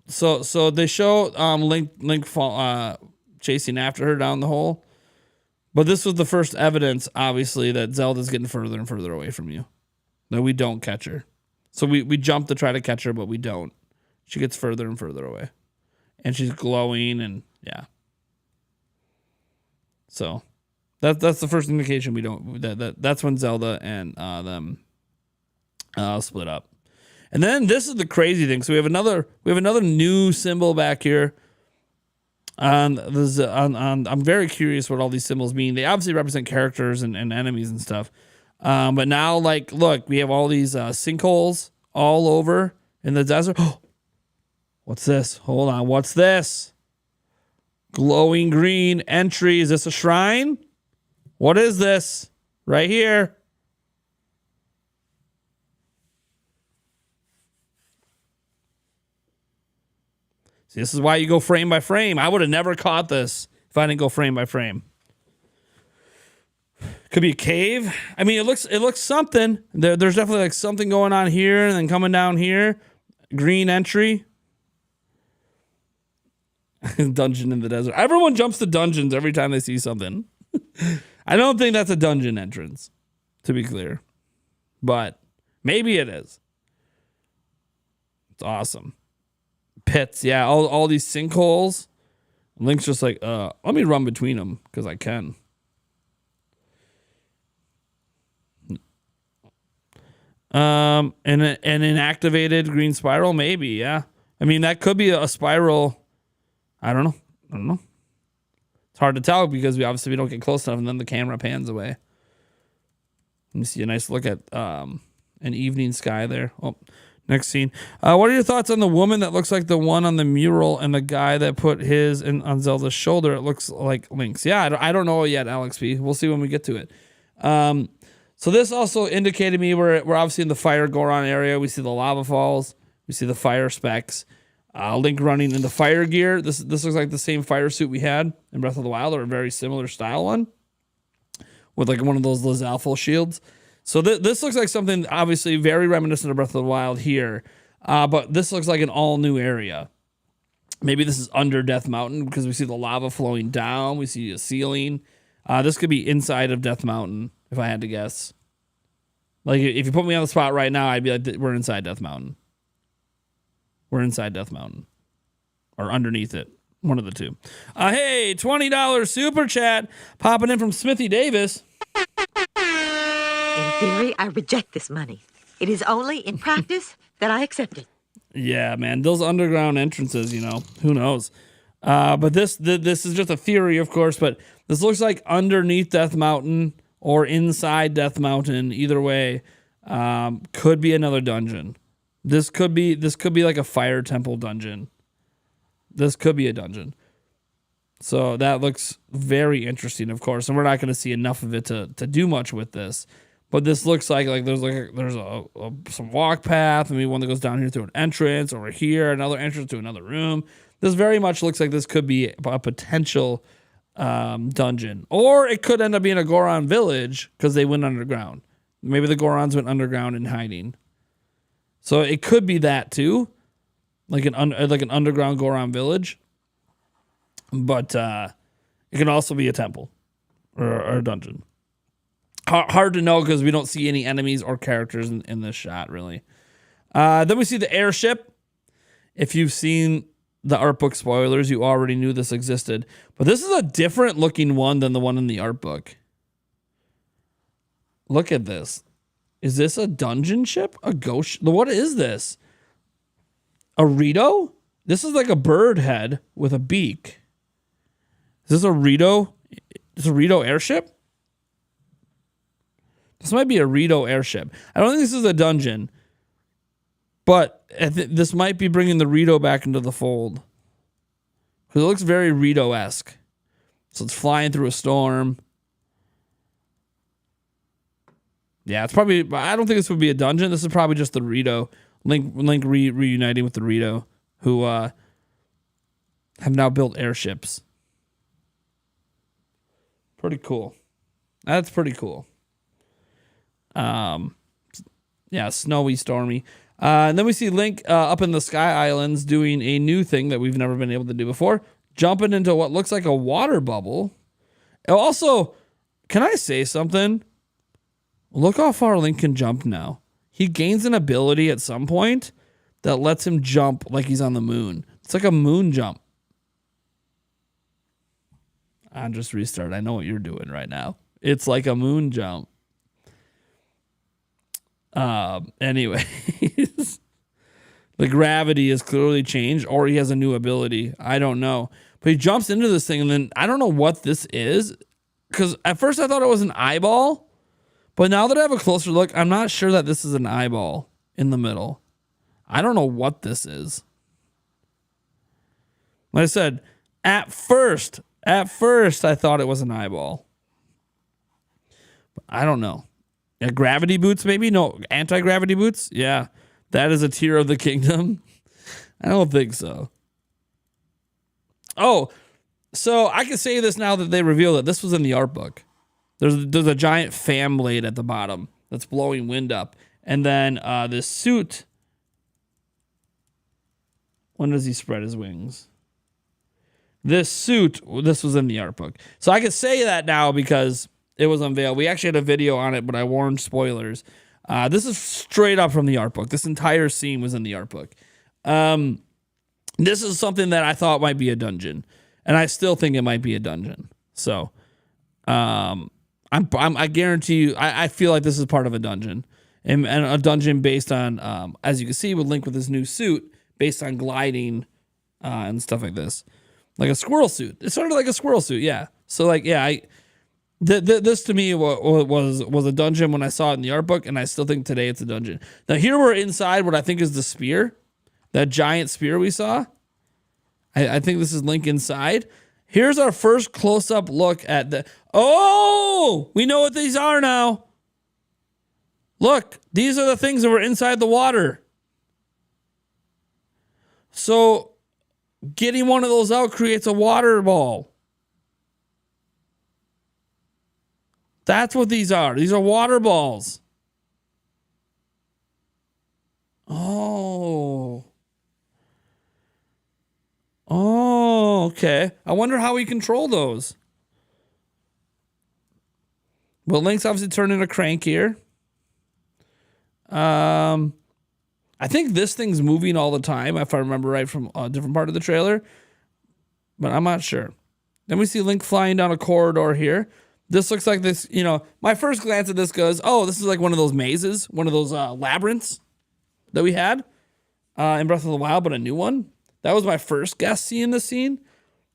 So they show Link chasing after her down the hole. But this was the first evidence, obviously, that Zelda's getting further and further away from you. That we don't catch her. So we jump to try to catch her, but we don't. She gets further and further away. And she's glowing, and yeah. So that's the first indication we don't. That's when Zelda and them split up. And then this is the crazy thing. So we have another new symbol back here. I'm very curious what all these symbols mean. They obviously represent characters and enemies and stuff. But now, like, look, we have all these sinkholes all over in the desert. What's this? Hold on. What's this? Glowing green entry. Is this a shrine? What is this? Right here. See, this is why you go frame by frame. I would have never caught this if I didn't go frame by frame. Could be a cave. I mean, it looks something. There's definitely like something going on here and then coming down here. Green entry. Dungeon in the desert. Everyone jumps to dungeons every time they see something. I don't think that's a dungeon entrance, to be clear. But maybe it is. It's awesome. Pits, yeah, all these sinkholes. Link's just like, let me run between them because I can. And an inactivated green spiral, maybe, yeah. I mean, that could be a spiral. I don't know. It's hard to tell because we don't get close enough, and then the camera pans away. Let me see a nice look at an evening sky there. Oh, next scene. What are your thoughts on the woman that looks like the one on the mural and the guy that put his on Zelda's shoulder? It looks like Link's. Yeah, I don't know yet, Alex P. We'll see when we get to it. So this also indicated to me we're obviously in the Fire Goron area. We see the lava falls. We see the fire specks. Link running in the fire gear. This looks like the same fire suit we had in Breath of the Wild, or a very similar style one. with like one of those Lizalfo shields. So this looks like something obviously very reminiscent of Breath of the Wild here, but this looks like an all new area. Maybe this is under Death Mountain because we see the lava flowing down. We see a ceiling. This could be inside of Death Mountain if I had to guess. Like if you put me on the spot right now, I'd be like, we're inside Death Mountain. We're inside Death Mountain. Or underneath it. One of the two. Hey, $20 super chat popping in from Smithy Davis. In theory, I reject this money. It is only in practice that I accept it. Yeah, man, those underground entrances, you know, who knows? But this is just a theory, of course, but this looks like underneath Death Mountain or inside Death Mountain. Either way, could be another dungeon. This could be like a fire temple dungeon. This could be a dungeon. So that looks very interesting, of course, and we're not going to see enough of it to do much with this. But this looks like there's some walk path, maybe one that goes down here through an entrance, over here another entrance to another room. This very much looks like this could be a potential dungeon, or it could end up being a Goron village because they went underground. Maybe the Gorons went underground in hiding. So it could be that too, like an underground Goron village. But it can also be a temple or a dungeon. Hard to know because we don't see any enemies or characters in this shot, really. Then we see the airship. If you've seen the art book spoilers, you already knew this existed. But this is a different looking one than the one in the art book. Look at this. Is this a dungeon ship? A ghost? What is this? A Rito? This is like a bird head with a beak. Is this a Rito? Is a Rito airship? This might be a Rito airship. I don't think this is a dungeon, but this might be bringing the Rito back into the fold. Because it looks very Rito-esque. So it's flying through a storm. Yeah, it's probably... I don't think this would be a dungeon. This is probably just the Rito. Link reuniting with the Rito, who have now built airships. Pretty cool. That's pretty cool. Yeah, snowy, stormy. And then we see Link up in the Sky Islands doing a new thing that we've never been able to do before. Jumping into what looks like a water bubble. Also, can I say something? Look how far Link can jump now. He gains an ability at some point that lets him jump like he's on the moon. It's like a moon jump. I just restart. I know what you're doing right now. It's like a moon jump. Anyways, the gravity is clearly changed, or he has a new ability. I don't know. But he jumps into this thing, and then I don't know what this is. Because at first I thought it was an eyeball. But now that I have a closer look, I'm not sure that this is an eyeball in the middle. I don't know what this is. Like I said, at first I thought it was an eyeball. But I don't know. Yeah, gravity boots, maybe? No, anti-gravity boots? Yeah, that is a tier of the kingdom. I don't think so. Oh, so I can say this now that they revealed it. This was in the art book. There's a giant fan blade at the bottom that's blowing wind up. And then this suit. When does he spread his wings? This suit, this was in the art book. So I can say that now because it was unveiled. We actually had a video on it, but I warned spoilers. This is straight up from the art book. This entire scene was in the art book. This is something that I thought might be a dungeon. And I still think it might be a dungeon. So, I guarantee you, I feel like this is part of a dungeon. And a dungeon based on, as you can see, with Link with his new suit, based on gliding and stuff like this. Like a squirrel suit. It's sort of like a squirrel suit, yeah. So, like, yeah, this to me was a dungeon when I saw it in the art book, and I still think today it's a dungeon. Now, here we're inside what I think is the spear. That giant spear we saw. I think this is Link inside. Here's our first close-up look at the... Oh! We know what these are now. Look, these are the things that were inside the water. So, getting one of those out creates a water ball. That's what these are. These are water balls. Oh. Oh, okay. I wonder how we control those. Well, Link's obviously turned into Crank here. I think this thing's moving all the time, if I remember right from a different part of the trailer. But I'm not sure. Then we see Link flying down a corridor here. This looks like this, you know, my first glance at this goes, oh, this is like one of those mazes, one of those labyrinths that we had in Breath of the Wild, but a new one. That was my first guess seeing this scene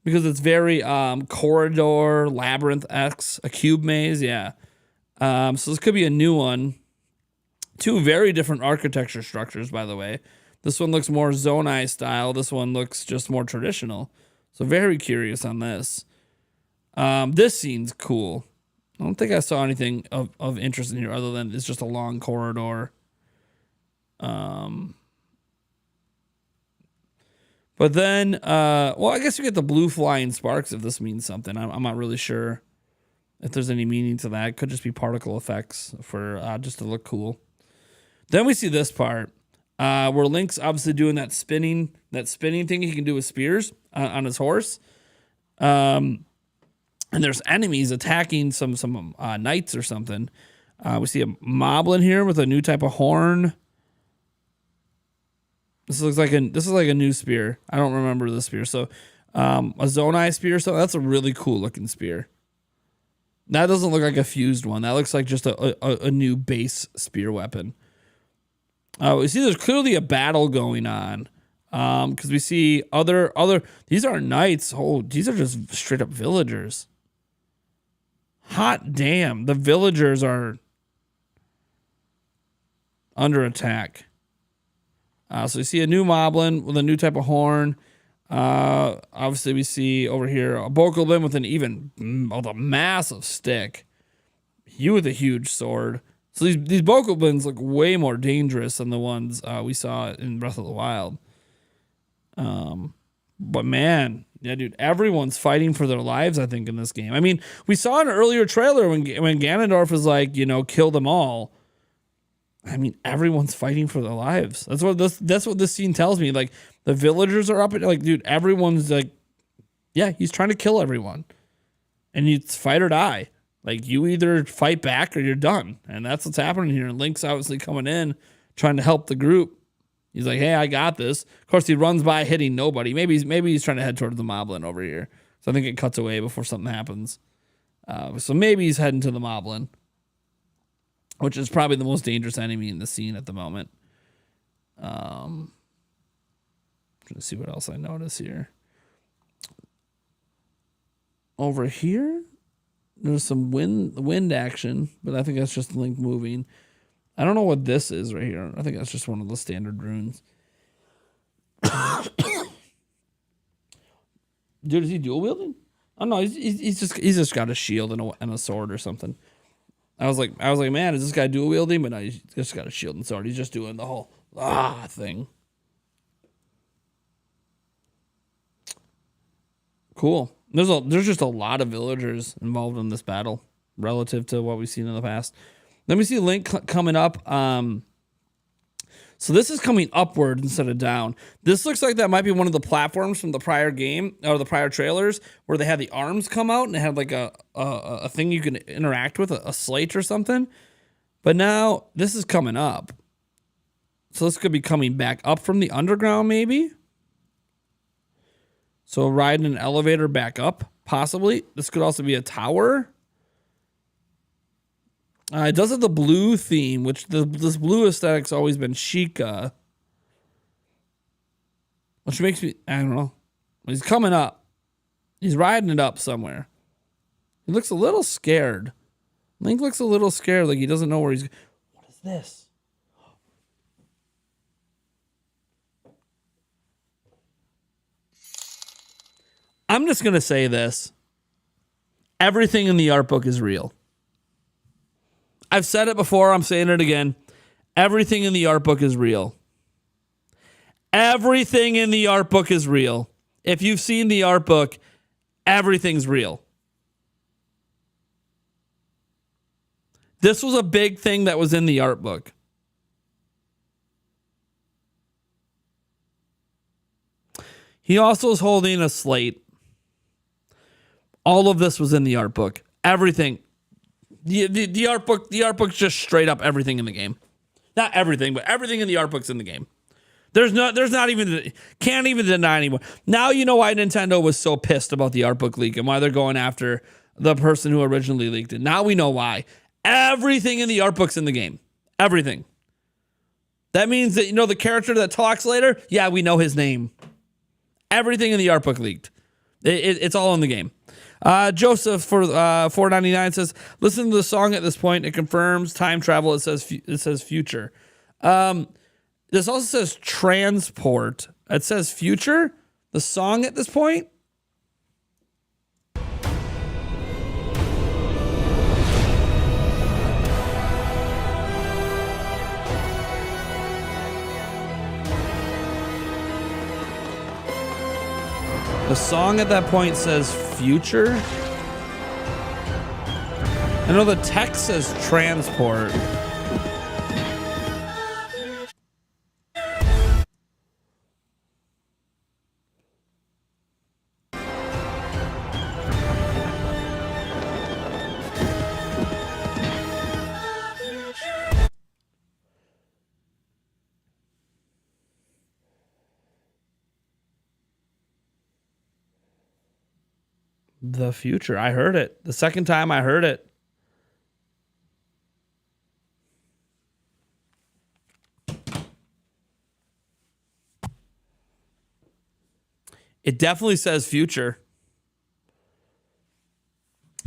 because it's very corridor, labyrinth-esque, a cube maze, yeah. So this could be a new one. Two very different architecture structures, by the way. This one looks more Zonai style. This one looks just more traditional. So very curious on this. This scene's cool. I don't think I saw anything of interest in here other than it's just a long corridor. But then, well, I guess you get the blue flying sparks if this means something. I'm not really sure if there's any meaning to that. It could just be particle effects for just to look cool. Then we see this part where Link's obviously doing that spinning thing he can do with spears on his horse. And there's enemies attacking some knights or something. We see a moblin here with a new type of horn. This is like a new spear. I don't remember the spear. So a Zonai spear. So that's a really cool looking spear. That doesn't look like a fused one. That looks like just a new base spear weapon. We see there's clearly a battle going on. Because we see other these are knights. Oh, these are just straight up villagers. Hot damn. The villagers are under attack. So we see a new moblin with a new type of horn. Obviously, we see over here a bokoblin with a massive stick. You with a huge sword. So these bokoblins look way more dangerous than the ones we saw in Breath of the Wild. But man, yeah, dude, everyone's fighting for their lives, I think, in this game. I mean, we saw an earlier trailer when Ganondorf was like, kill them all. I mean, everyone's fighting for their lives. That's what this scene tells me. Like, the villagers are up and like, dude, everyone's like, yeah, he's trying to kill everyone. And it's fight or die. Like, you either fight back or you're done. And that's what's happening here. And Link's obviously coming in, trying to help the group. He's like, hey, I got this. Of course, he runs by hitting nobody. Maybe he's trying to head towards the moblin over here. So I think it cuts away before something happens. So maybe he's heading to the moblin, which is probably the most dangerous enemy in the scene at the moment. Trying to see what else I notice here. Over here, there's some wind action, but I think that's just Link moving. I don't know what this is right here. I think that's just one of the standard runes. Dude, is he dual wielding? Oh no, he's just got a shield and a sword or something. I was like, man, is this guy dual wielding? But no, he's just got a shield and sword. He's just doing the whole thing. Cool. There's just a lot of villagers involved in this battle relative to what we've seen in the past. Then we see Link coming up. So this is coming upward instead of down. This looks like that might be one of the platforms from the prior game or the prior trailers where they had the arms come out and they had like a thing you can interact with, a slate or something. But now this is coming up. So this could be coming back up from the underground maybe. So riding an elevator back up, possibly. This could also be a tower. It does have the blue theme, which this blue aesthetic's always been Sheikah. Which makes me, I don't know. He's coming up. He's riding it up somewhere. He looks a little scared. Link looks a little scared, like he doesn't know where he's. What is this? I'm just going to say this. Everything in the art book is real. I've said it before. I'm saying it again. Everything in the art book is real. Everything in the art book is real. If you've seen the art book, everything's real. This was a big thing that was in the art book. He also is holding a slate. All of this was in the art book. Everything. The art book's just straight up everything in the game. Not everything, but everything in the art book's in the game. There's not even, can't even deny anymore. Now you know why Nintendo was so pissed about the art book leak and why they're going after the person who originally leaked it. Now we know why. Everything in the art book's in the game. Everything. That means that, you know, the character that talks later, yeah, we know his name. Everything in the art book leaked. It's all in the game. Joseph for $4.99 says, listen to the song at this point. It confirms time travel. It says future. This also says transport. It says future. The song at this point. The song at that point says future. I know the text says transport. The future. I heard it. The second time I heard it. It definitely says future.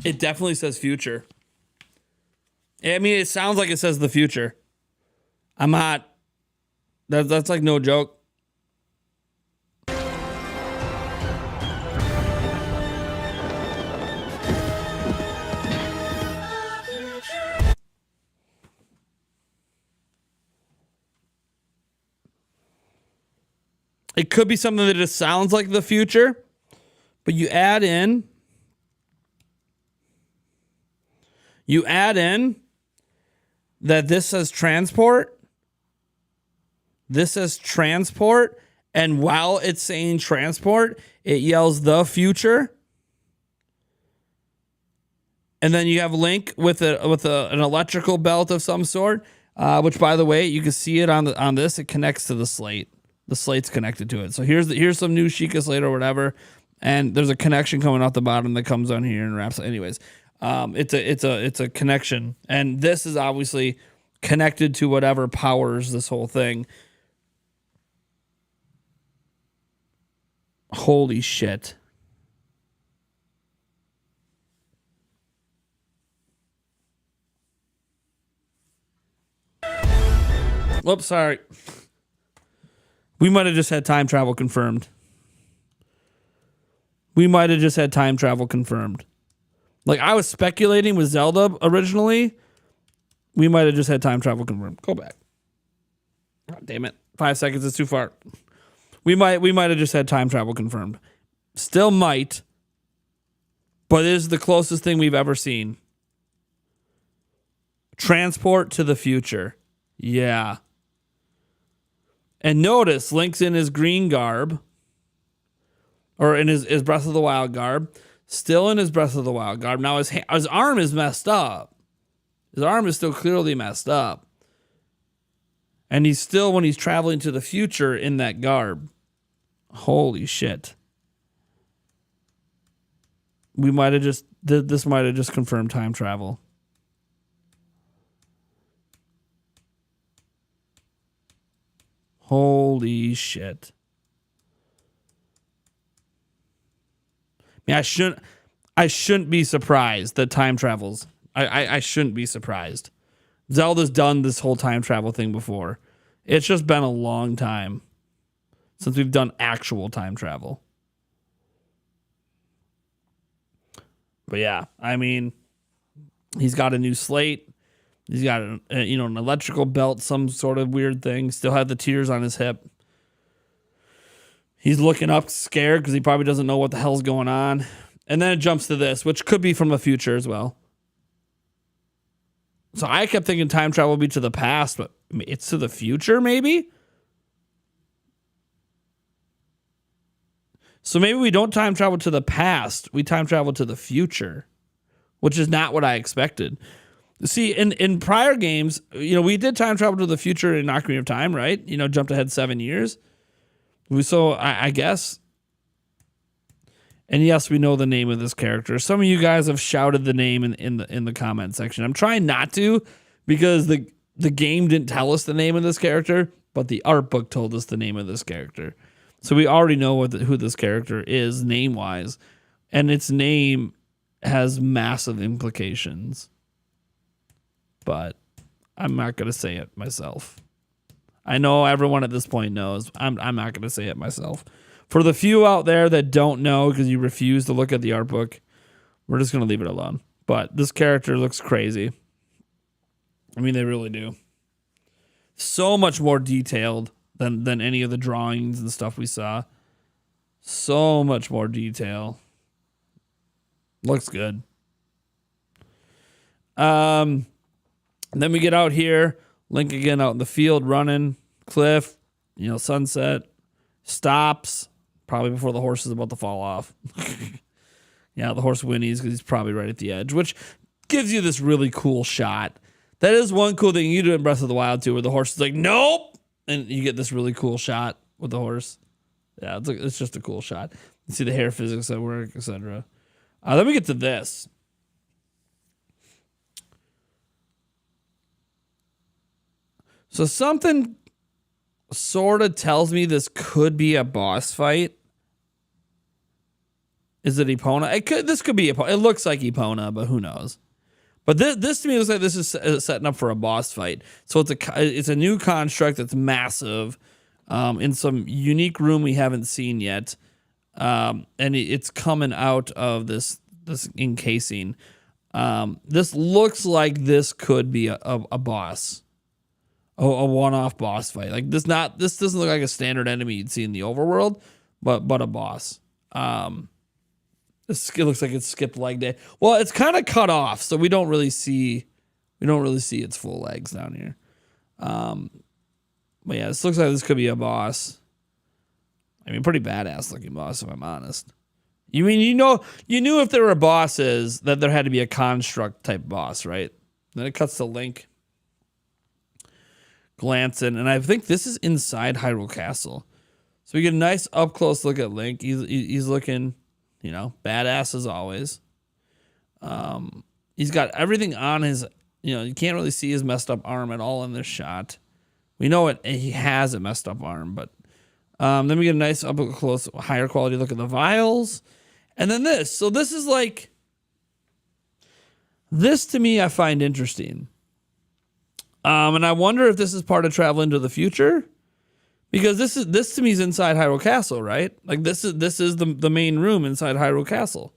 It definitely says future. I mean, it sounds like it says the future. I'm not. That's like no joke. It could be something that just sounds like the future, but you add in that this says transport. This says transport, and while it's saying transport, it yells the future. And then you have Link with an electrical belt of some sort, which, by the way, you can see it on this. It connects to the slate. The slate's connected to it. So here's some new Sheikah slate or whatever, and there's a connection coming off the bottom that comes on here and wraps. Anyways, it's a connection, and this is obviously connected to whatever powers this whole thing. Holy shit. Whoops, sorry. We might have just had time travel confirmed. Like, I was speculating with Zelda originally. We might have just had time travel confirmed. Go back. God damn it. 5 seconds is too far. We might have just had time travel confirmed. Still might. But it is the closest thing we've ever seen. Transport to the future. Yeah. And notice Link's in his green garb. Or in his Breath of the Wild garb. Still in his Breath of the Wild garb. Now his arm is messed up. His arm is still clearly messed up. And he's still, when he's traveling to the future, in that garb. Holy shit. This might have just confirmed time travel. Holy shit. I mean, I shouldn't be surprised that time travels. I shouldn't be surprised. Zelda's done this whole time travel thing before. It's just been a long time since we've done actual time travel. But yeah, I mean, he's got a new slate. He's got an electrical belt, some sort of weird thing. Still had the tears on his hip. He's looking up scared because he probably doesn't know what the hell's going on. And then it jumps to this, which could be from the future as well. So I kept thinking time travel would be to the past, but it's to the future, maybe? So maybe we don't time travel to the past. We time travel to the future, which is not what I expected. See, in prior games, we did time travel to the future in Ocarina of Time, right? Jumped ahead 7 years. So I guess. And yes, we know the name of this character. Some of you guys have shouted the name in the comment section. I'm trying not to, because the game didn't tell us the name of this character, but the art book told us the name of this character. So we already know who this character is name-wise, and its name has massive implications. But I'm not going to say it myself. I know everyone at this point knows. I'm not going to say it myself. For the few out there that don't know because you refuse to look at the art book, we're just going to leave it alone. But this character looks crazy. I mean, they really do. So much more detailed than any of the drawings and stuff we saw. So much more detail. Looks good. And then we get out here. Link again out in the field running. Cliff, sunset. Stops. Probably before the horse is about to fall off. Yeah, the horse whinnies because he's probably right at the edge, which gives you this really cool shot. That is one cool thing you do in Breath of the Wild too, where the horse is like, nope! And you get this really cool shot with the horse. Yeah, it's just a cool shot. You see the hair physics at work, etc. Then we get to this. So something sort of tells me this could be a boss fight. Is it Epona? This could be Epona. It looks like Epona, but who knows? But this to me looks like this is setting up for a boss fight. So it's a new construct that's massive, in some unique room we haven't seen yet, and it's coming out of this encasing. This looks like this could be a boss. A one-off boss fight. Like this doesn't look like a standard enemy you'd see in the overworld, but a boss. It looks like it's skipped leg day. Well, it's kind of cut off, so we don't really see its full legs down here. But yeah, this looks like this could be a boss. I mean, pretty badass looking boss, if I'm honest. You mean you knew if there were bosses that there had to be a construct type boss, right? Then it cuts to Link glancing, and I think this is inside Hyrule Castle. So we get a nice up close look at Link. He's looking, badass as always. He's got everything on his, you can't really see his messed up arm at all in this shot. We know he has a messed up arm, but then we get a nice up close, higher quality look at the vials, and then this. So this is like, this to me I find interesting. And I wonder if this is part of travel into the future, because this to me is inside Hyrule Castle, right? Like this is the main room inside Hyrule Castle,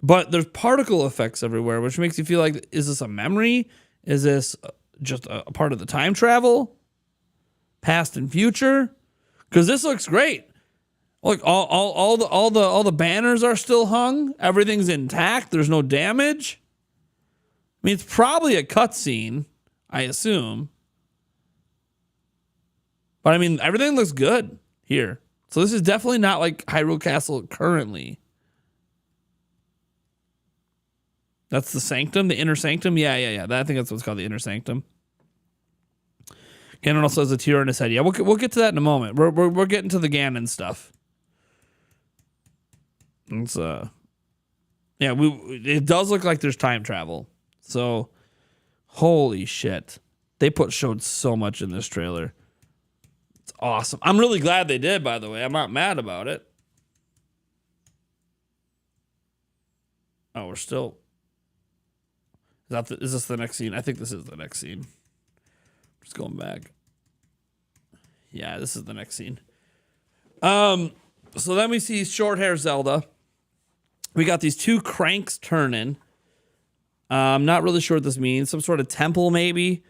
but there's particle effects everywhere, which makes you feel like, is this a memory? Is this just a part of the time travel, past and future? Because this looks great. Look, all the banners are still hung. Everything's intact. There's no damage. I mean, it's probably a cutscene, I assume. But I mean, everything looks good here. So this is definitely not like Hyrule Castle currently. That's the sanctum, the inner sanctum. Yeah. I think that's what's called the inner sanctum. Ganon also has a tear in his head. Yeah, we'll get to that in a moment. We're getting to the Ganon stuff. It's it does look like there's time travel. So, holy shit. They showed so much in this trailer. It's awesome. I'm really glad they did, by the way. I'm not mad about it. Oh, we're still... Is this the next scene? I think this is the next scene. Just going back. Yeah, this is the next scene. So then we see short hair Zelda. We got these two cranks turning. I'm not really sure what this means. Some sort of temple, maybe,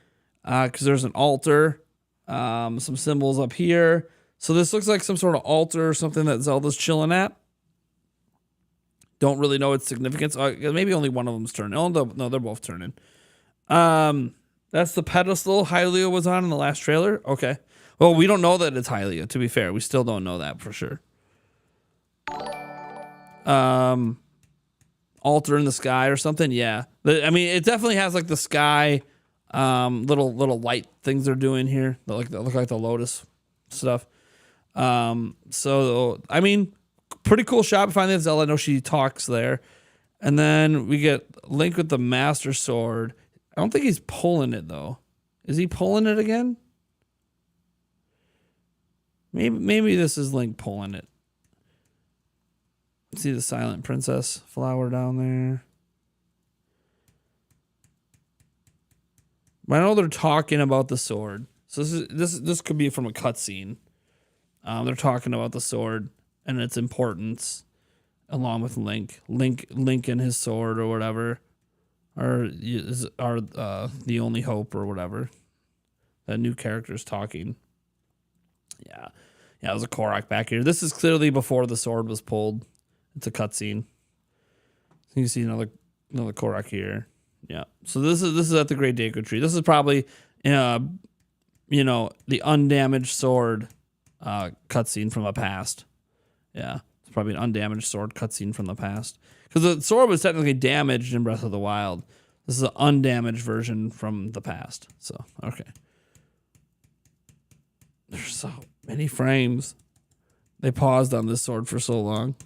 because there's an altar. Some symbols up here. So this looks like some sort of altar or something that Zelda's chilling at. Don't really know its significance. Maybe only one of them's turning. Oh, no, they're both turning. That's the pedestal Hylia was on in the last trailer. Okay. Well, we don't know that it's Hylia, to be fair. We still don't know that for sure. Altar in the sky or something. Yeah. I mean, it definitely has like the sky, little light things they're doing here that look like the Lotus stuff. So I mean, pretty cool shot. Finally, Zelda. I know she talks there, and then we get Link with the Master Sword. I don't think he's pulling it though. Is he pulling it again? Maybe this is Link pulling it. See the Silent Princess flower down there. But I know they're talking about the sword. So this could be from a cutscene. They're talking about the sword and its importance, along with Link and his sword or whatever, are the only hope or whatever. That new character's talking. Yeah, there's a Korok back here. This is clearly before the sword was pulled. It's a cutscene. You can see another Korok here. Yeah. So this is at the Great Deku Tree. This is probably, the undamaged sword cutscene from the past. Yeah, it's probably an undamaged sword cutscene from the past because the sword was technically damaged in Breath of the Wild. This is an undamaged version from the past. So okay. There's so many frames. They paused on this sword for so long.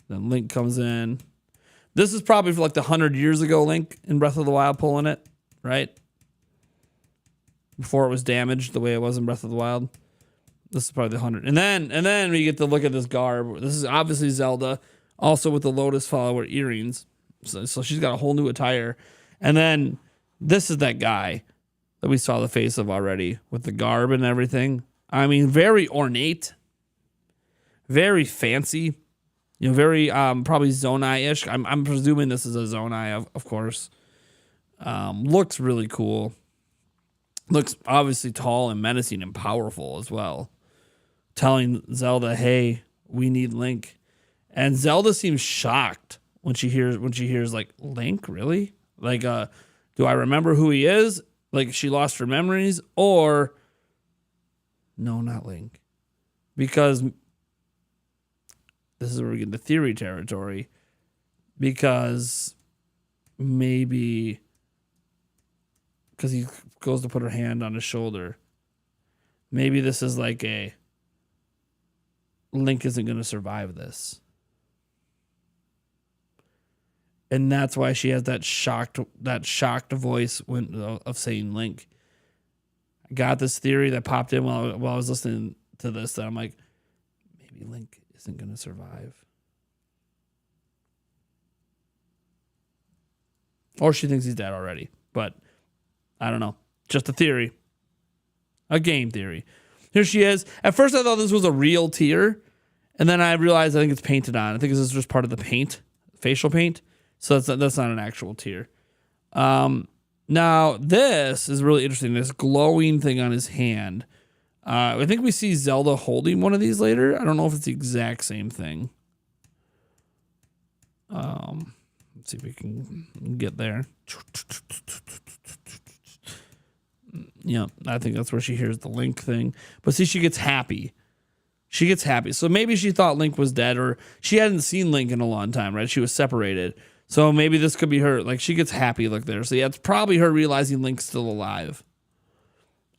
Then Link comes in. This is probably for like the 100 years ago Link in Breath of the Wild pulling it, right? Before it was damaged the way it was in Breath of the Wild. This is probably the 100. And then we get to look at this garb. This is obviously Zelda, also with the Lotus Follower earrings. So she's got a whole new attire. And then this is that guy that we saw the face of already with the garb and everything. I mean, very ornate, very fancy. Very probably Zonai-ish. I'm presuming this is a Zonai, of course. Looks really cool. Looks obviously tall and menacing and powerful as well. Telling Zelda, "Hey, we need Link," and Zelda seems shocked when she hears like Link. Really? Like, do I remember who he is? Like she lost her memories, or no, not Link, because. This is where we get into theory territory, because maybe because he goes to put her hand on his shoulder. Maybe this is like a Link isn't going to survive this. And that's why she has that shocked voice of saying Link. I got this theory that popped in while I was listening to this that I'm like, maybe Link isn't going to survive. Or she thinks he's dead already. But I don't know. Just a theory. A game theory. Here she is. At first I thought this was a real tear. And then I realized I think it's painted on. I think this is just part of the paint. Facial paint. So that's not an actual tear. Now, this is really interesting. This glowing thing on his hand. I think we see Zelda holding one of these later. I don't know if it's the exact same thing. Let's see if we can get there. Yeah, I think that's where she hears the Link thing. But see, she gets happy. She gets happy. So maybe she thought Link was dead, or she hadn't seen Link in a long time, right? She was separated. So maybe this could be her. Like, she gets happy look there. So yeah, it's probably her realizing Link's still alive.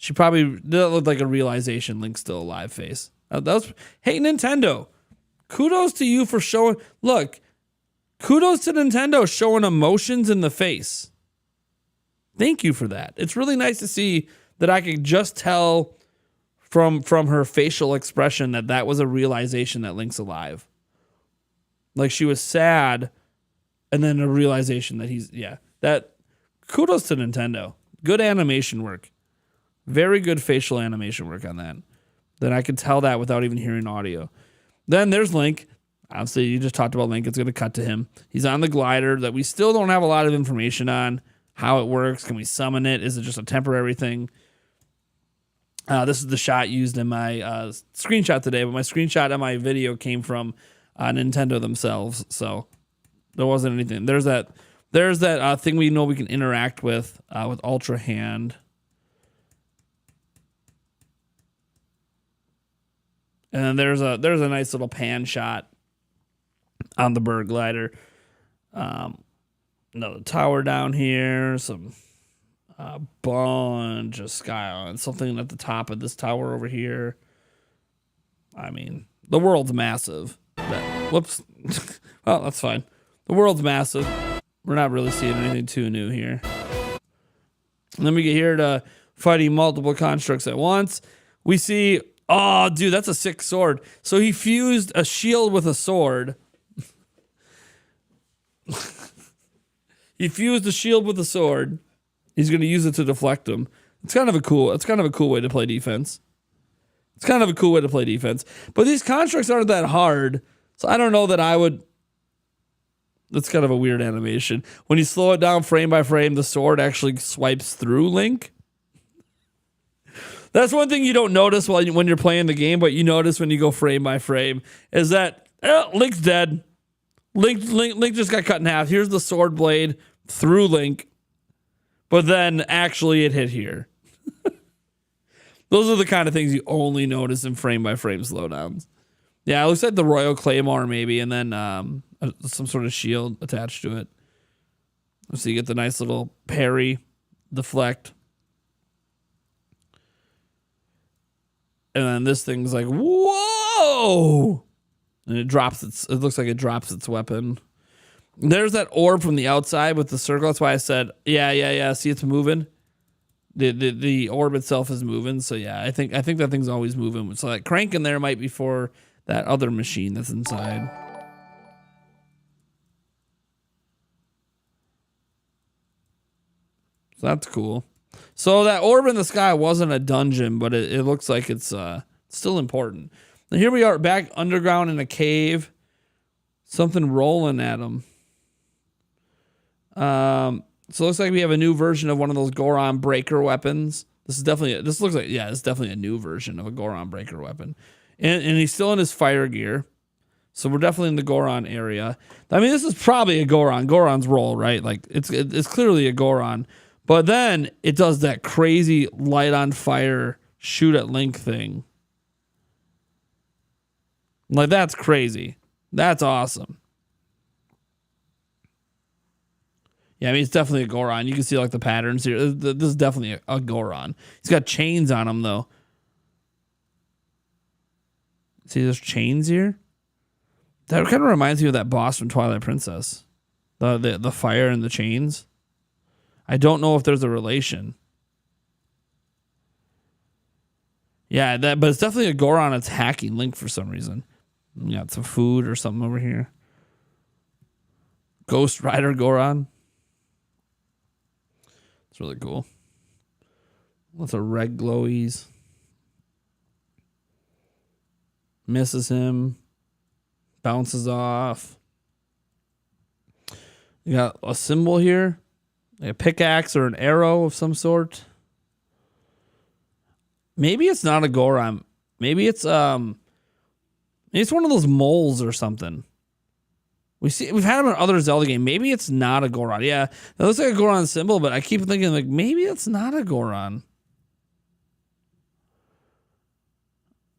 She probably that looked like a realization Link's still alive face. Hey, Nintendo, kudos to you for showing. Look, kudos to Nintendo showing emotions in the face. Thank you for that. It's really nice to see that I could just tell from her facial expression that was a realization that Link's alive. Like she was sad, and then a realization that that kudos to Nintendo. Good animation work. Very good facial animation work on that. Then I could tell that without even hearing audio. Then there's Link. Obviously, you just talked about Link. It's going to cut to him. He's on the glider that we still don't have a lot of information on. How it works. Can we summon it? Is it just a temporary thing? This is the shot used in my screenshot today, but my screenshot and my video came from Nintendo themselves. So there wasn't anything. There's that there's that thing we know we can interact with Ultra Hand. And then there's a nice little pan shot on the bird glider. Another tower down here, some bunch of sky, and something at the top of this tower over here. I mean, the world's massive. Whoops. Well, that's fine. The world's massive. We're not really seeing anything too new here. And then we get here to fighting multiple constructs at once. We see, oh, dude, that's a sick sword. So he fused a shield with a sword. He fused a shield with a sword. He's going to use it to deflect him. It's kind of a cool way to play defense. But these constructs aren't that hard. So I don't know that I would. That's kind of a weird animation. When you slow it down frame by frame, the sword actually swipes through Link. That's one thing you don't notice when you're playing the game, but you notice when you go frame by frame is that Link's dead. Link just got cut in half. Here's the sword blade through Link, but then actually it hit here. Those are the kind of things you only notice in frame by frame slowdowns. Yeah, it looks like the Royal Claymore maybe, and then some sort of shield attached to it. So you get the nice little parry, deflect. And then this thing's like, whoa! And it looks like it drops its weapon. There's that orb from the outside with the circle. That's why I said, yeah. See, it's moving. The orb itself is moving. So yeah, I think that thing's always moving. So that crank in there might be for that other machine that's inside. So that's cool. So that orb in the sky wasn't a dungeon, but it looks like it's still important. Now here we are back underground in a cave. Something rolling at him. So it looks like we have a new version of one of those Goron breaker weapons. It's definitely a new version of a Goron breaker weapon. And he's still in his fire gear. So we're definitely in the Goron area. I mean, this is probably a Goron's role, right? Like it's clearly a Goron. But then it does that crazy light on fire, shoot at Link thing. Like, that's crazy. That's awesome. Yeah, I mean, it's definitely a Goron. You can see, like, the patterns here. This is definitely a Goron. He's got chains on him, though. See, there's chains here? That kind of reminds me of that boss from Twilight Princess. The fire and the chains. I don't know if there's a relation. Yeah, but it's definitely a Goron attacking Link for some reason. We got some food or something over here. Ghost Rider Goron. It's really cool. Lots of red glowies. Misses him. Bounces off. You got a symbol here. Like a pickaxe or an arrow of some sort. Maybe it's not a Goron. Maybe it's one of those moles or something. We've had them in other Zelda games. Maybe it's not a Goron. Yeah, it looks like a Goron symbol, but I keep thinking like maybe it's not a Goron.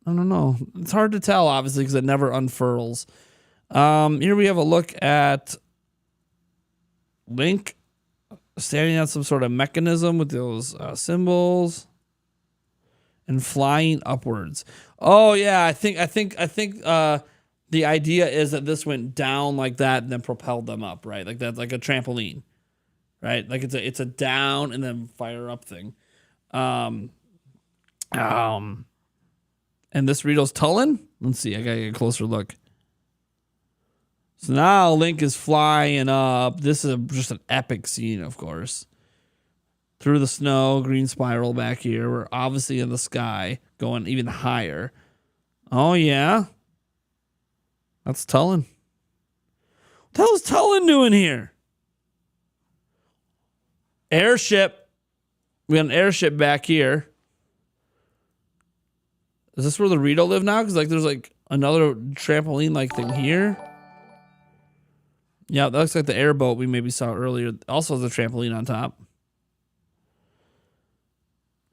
I don't know. It's hard to tell, obviously, because it never unfurls. Here we have a look at Link standing on some sort of mechanism with those symbols and flying upwards. Oh yeah, I think the idea is that this went down like that and then propelled them up, right? Like that's like a trampoline, right? Like it's a down and then fire up thing. And this Rito's Tulin? Let's see, I gotta get a closer look. So now Link is flying up. This is just an epic scene, of course. Through the snow, green spiral back here. We're obviously in the sky, going even higher. Oh, yeah? That's Tulin. What the hell is Tulin doing here? Airship. We got an airship back here. Is this where the Rito live now? Because like there's like another trampoline-like thing here. Yeah, that looks like the airboat we maybe saw earlier. Also has a trampoline on top.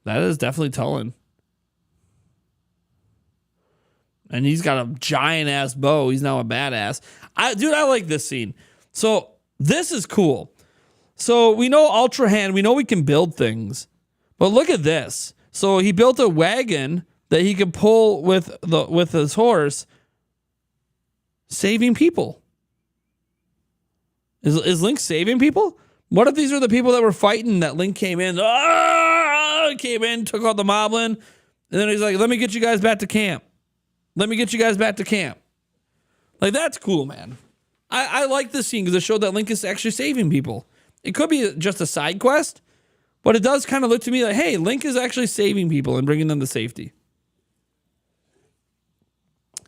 That is definitely Tullen. And he's got a giant ass bow. He's now a badass. I like this scene. So this is cool. So we know Ultra Hand. We know we can build things. But look at this. So he built a wagon that he could pull with his horse, saving people. Is Link saving people? What if these are the people that were fighting that Link came in, took out the moblin, and then he's like, let me get you guys back to camp. Let me get you guys back to camp. Like, that's cool, man. I like this scene because it showed that Link is actually saving people. It could be just a side quest, but it does kind of look to me like, hey, Link is actually saving people and bringing them to safety.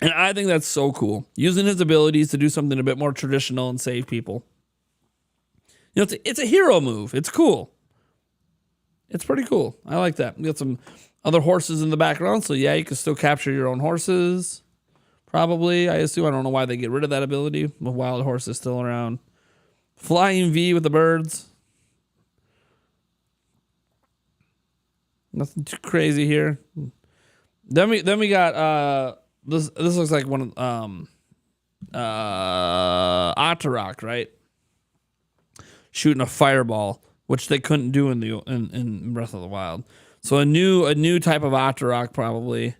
And I think that's so cool. Using his abilities to do something a bit more traditional and save people. You know, it's a hero move. It's cool. It's pretty cool. I like that. We got some other horses in the background. So, yeah, you can still capture your own horses. Probably. I assume. I don't know why they get rid of that ability. The wild horse is still around. Flying V with the birds. Nothing too crazy here. Then we got this looks like one of Atarak, right? Shooting a fireball, which they couldn't do in Breath of the Wild. So a new type of Atarak probably.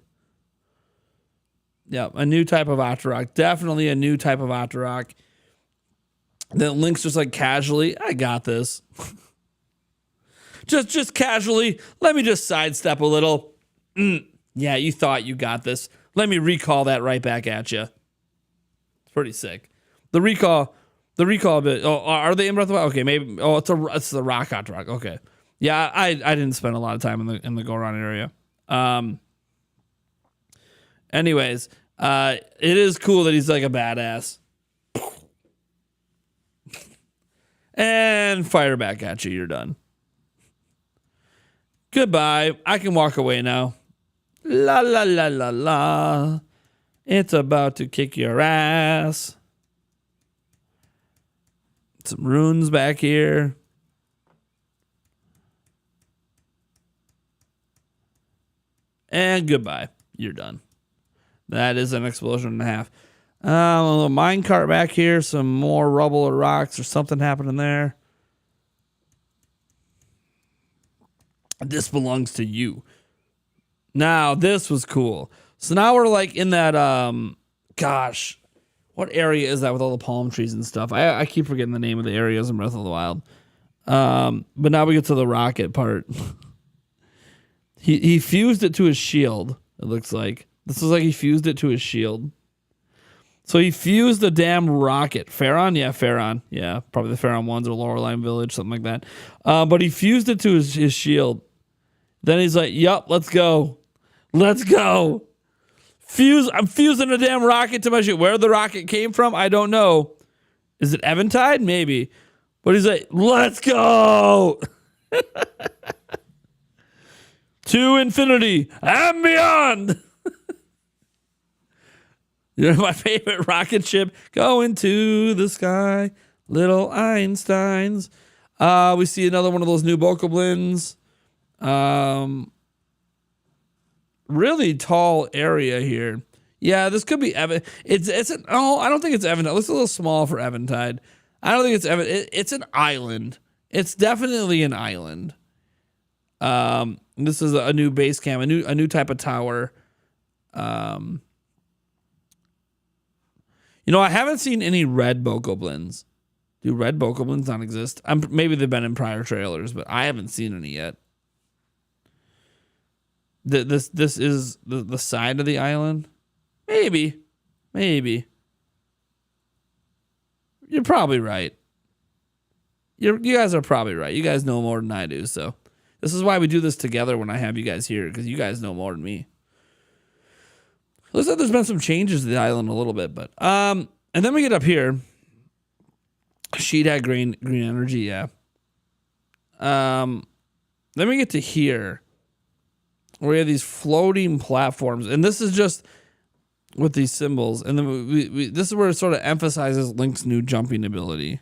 Yeah, a new type of Atarak. Definitely a new type of Atarak. Then Link's just like casually, I got this. just casually, let me just sidestep a little. Yeah, you thought you got this. Let me recall that right back at you. It's pretty sick. The recall bit. Oh, are they in Breath of the Wild? Okay, maybe. Oh, it's the Rock Atarak. Okay, yeah, I didn't spend a lot of time in the Goron area. Anyways, it is cool that he's like a badass. And fire back at you. You're done. Goodbye. I can walk away now. La la la la la. It's about to kick your ass. Some runes back here. And goodbye. You're done. That is an explosion and a half. A little minecart back here. Some more rubble or rocks or something happening there. This belongs to you. Now, this was cool. So now we're like in that, gosh, what area is that with all the palm trees and stuff? I keep forgetting the name of the areas in Breath of the Wild. But now we get to the rocket part. He fused it to his shield, it looks like. This is like he fused it to his shield. So he fused the damn rocket. Pharaon? Yeah, Pharaon. Yeah, probably the Pharaon ones or Loreline Village, something like that. But he fused it to his shield. Then he's like, yup, let's go. Let's go. I'm fusing a damn rocket to my shield. Where the rocket came from, I don't know. Is it Eventide? Maybe. But he's like, let's go. To infinity and beyond. You're my favorite rocket ship going to the sky. Little Einsteins. We see another one of those new bokoblins. Really tall area here. Yeah, this could be I don't think it's Eventide. It looks a little small for Eventide. I don't think it's Eventide. It's an island. It's definitely an island. This is a new base camp, a new type of tower. You know, I haven't seen any red bokoblins. Do red bokoblins not exist? Maybe they've been in prior trailers, but I haven't seen any yet. This is the side of the island? Maybe. You're probably right. You guys are probably right. You guys know more than I do, so this is why we do this together when I have you guys here, because you guys know more than me. Looks like there's been some changes to the island a little bit, but and then we get up here. Sheet had green energy, yeah. Then we get to here, where we have these floating platforms, and this is just with these symbols. And then this is where it sort of emphasizes Link's new jumping ability.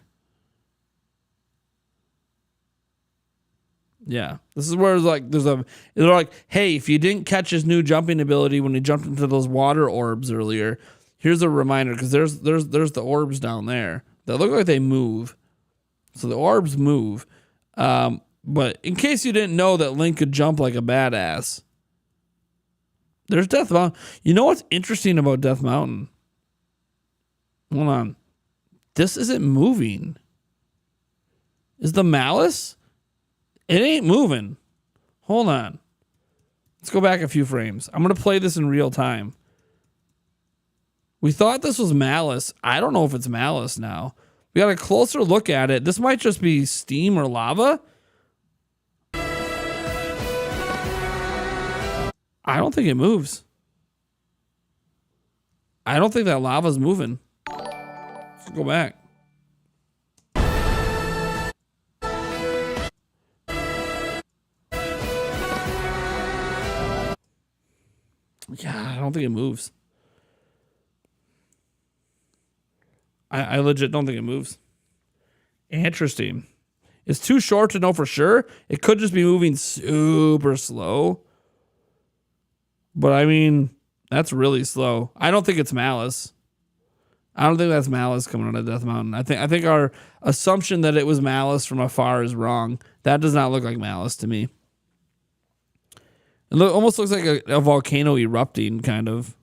Yeah, this is where it's like they're like, hey, if you didn't catch his new jumping ability when he jumped into those water orbs earlier, here's a reminder, because there's the orbs down there that look like they move. So the orbs move. But in case you didn't know that Link could jump like a badass, there's Death Mountain. You know what's interesting about Death Mountain? Hold on. This isn't moving. Is the malice? It ain't moving. Hold on. Let's go back a few frames. I'm going to play this in real time. We thought this was malice. I don't know if it's malice now. We got a closer look at it. This might just be steam or lava. I don't think it moves. I don't think that lava's moving. Let's go back. Yeah, I don't think it moves. I legit don't think it moves. Interesting. It's too short to know for sure. It could just be moving super slow. But I mean, that's really slow. I don't think it's malice. I don't think that's malice coming out of Death Mountain. I think our assumption that it was malice from afar is wrong. That does not look like malice to me. It almost looks like a volcano erupting, kind of.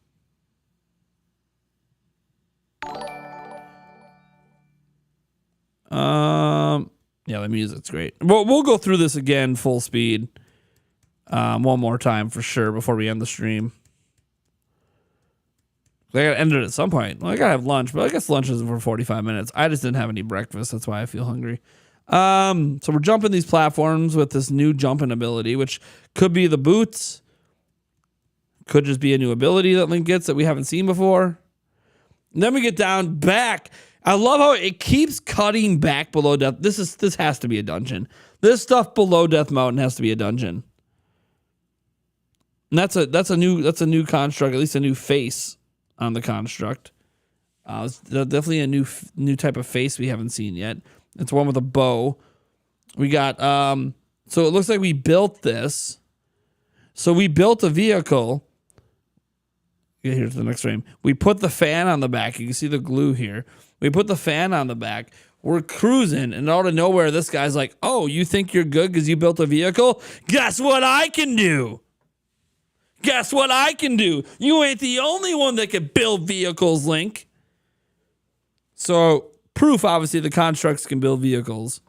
Yeah, the music's great. We'll go through this again full speed. One more time for sure before we end the stream. I gotta end it at some point. Well, I gotta have lunch, but I guess lunch isn't for 45 minutes. I just didn't have any breakfast. That's why I feel hungry. So we're jumping these platforms with this new jumping ability, which could be the boots. Could just be a new ability that Link gets that we haven't seen before. And then we get down back. I love how it keeps cutting back below Death. This has to be a dungeon. This stuff below Death Mountain has to be a dungeon. And that's a new construct, at least a new face on the construct. It's definitely a new type of face we haven't seen yet. It's one with a bow. We got so it looks like we built this. So we built a vehicle. Yeah, here's the next frame. We put the fan on the back. You can see the glue here. We put the fan on the back. We're cruising, and out of nowhere, this guy's like, "Oh, you think you're good because you built a vehicle? Guess what I can do? Guess what I can do? You ain't the only one that can build vehicles, Link." So, proof, obviously, the constructs can build vehicles.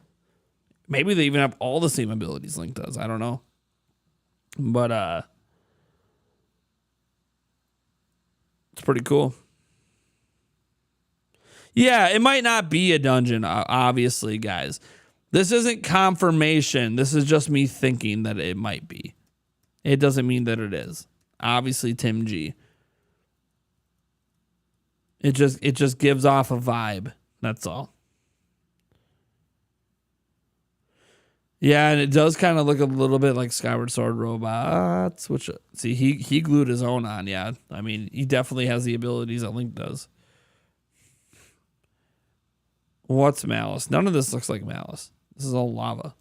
Maybe they even have all the same abilities Link does. I don't know. But, it's pretty cool. Yeah, it might not be a dungeon, obviously, guys. This isn't confirmation. This is just me thinking that it might be. It doesn't mean that it is. Obviously, Tim G. It just gives off a vibe. That's all. Yeah, and it does kind of look a little bit like Skyward Sword robots, which, see, he glued his own on, yeah. I mean, he definitely has the abilities that Link does. What's Malice? None of this looks like Malice. This is all lava.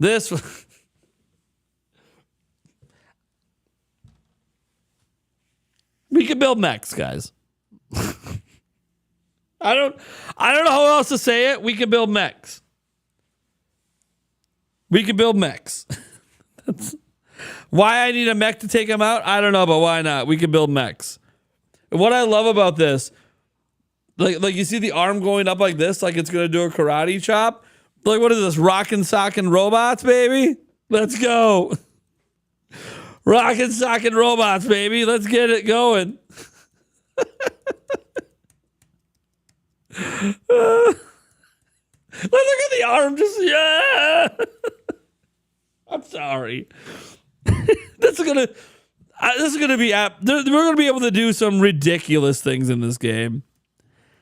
This... We can build mechs, guys. I don't know how else to say it. We can build mechs. We can build mechs. That's why I need a mech to take them out. I don't know, but why not? We can build mechs. And what I love about this, like you see the arm going up like this, like it's gonna do a karate chop. Like, what is this? Rockin' sockin' robots, baby. Let's go. Rockin' sockin' robots, baby. Let's get it going. Look at the arm, just yeah. I'm sorry. This is gonna be we're gonna be able to do some ridiculous things in this game.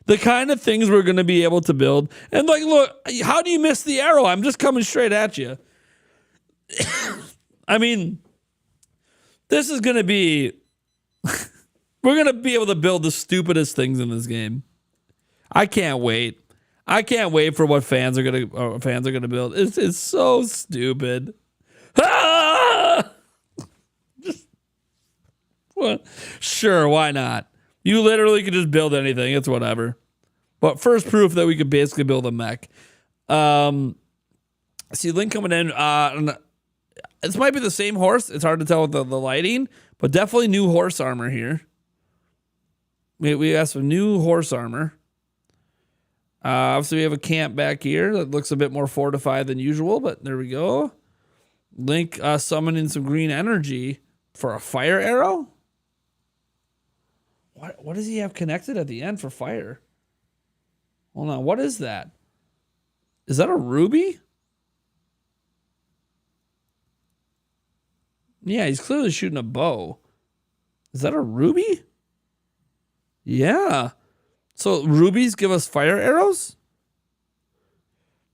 The kind of things we're gonna be able to build. And like, look, how do you miss the arrow? I'm just coming straight at you. I mean, this is going to be... We're going to be able to build the stupidest things in this game. I can't wait. I can't wait for what fans are going to build. It's so stupid. Ah! What? Sure, why not? You literally could just build anything. It's whatever. But first proof that we could basically build a mech. See, Link coming in. This might be the same horse. It's hard to tell with the lighting, but definitely new horse armor here. We got some new horse armor. Obviously, we have a camp back here that looks a bit more fortified than usual, but there we go. Link summoning some green energy for a fire arrow. What does he have connected at the end for fire? Hold on, what is that? Is that a ruby? Yeah, he's clearly shooting a bow. Is that a ruby? Yeah. So rubies give us fire arrows?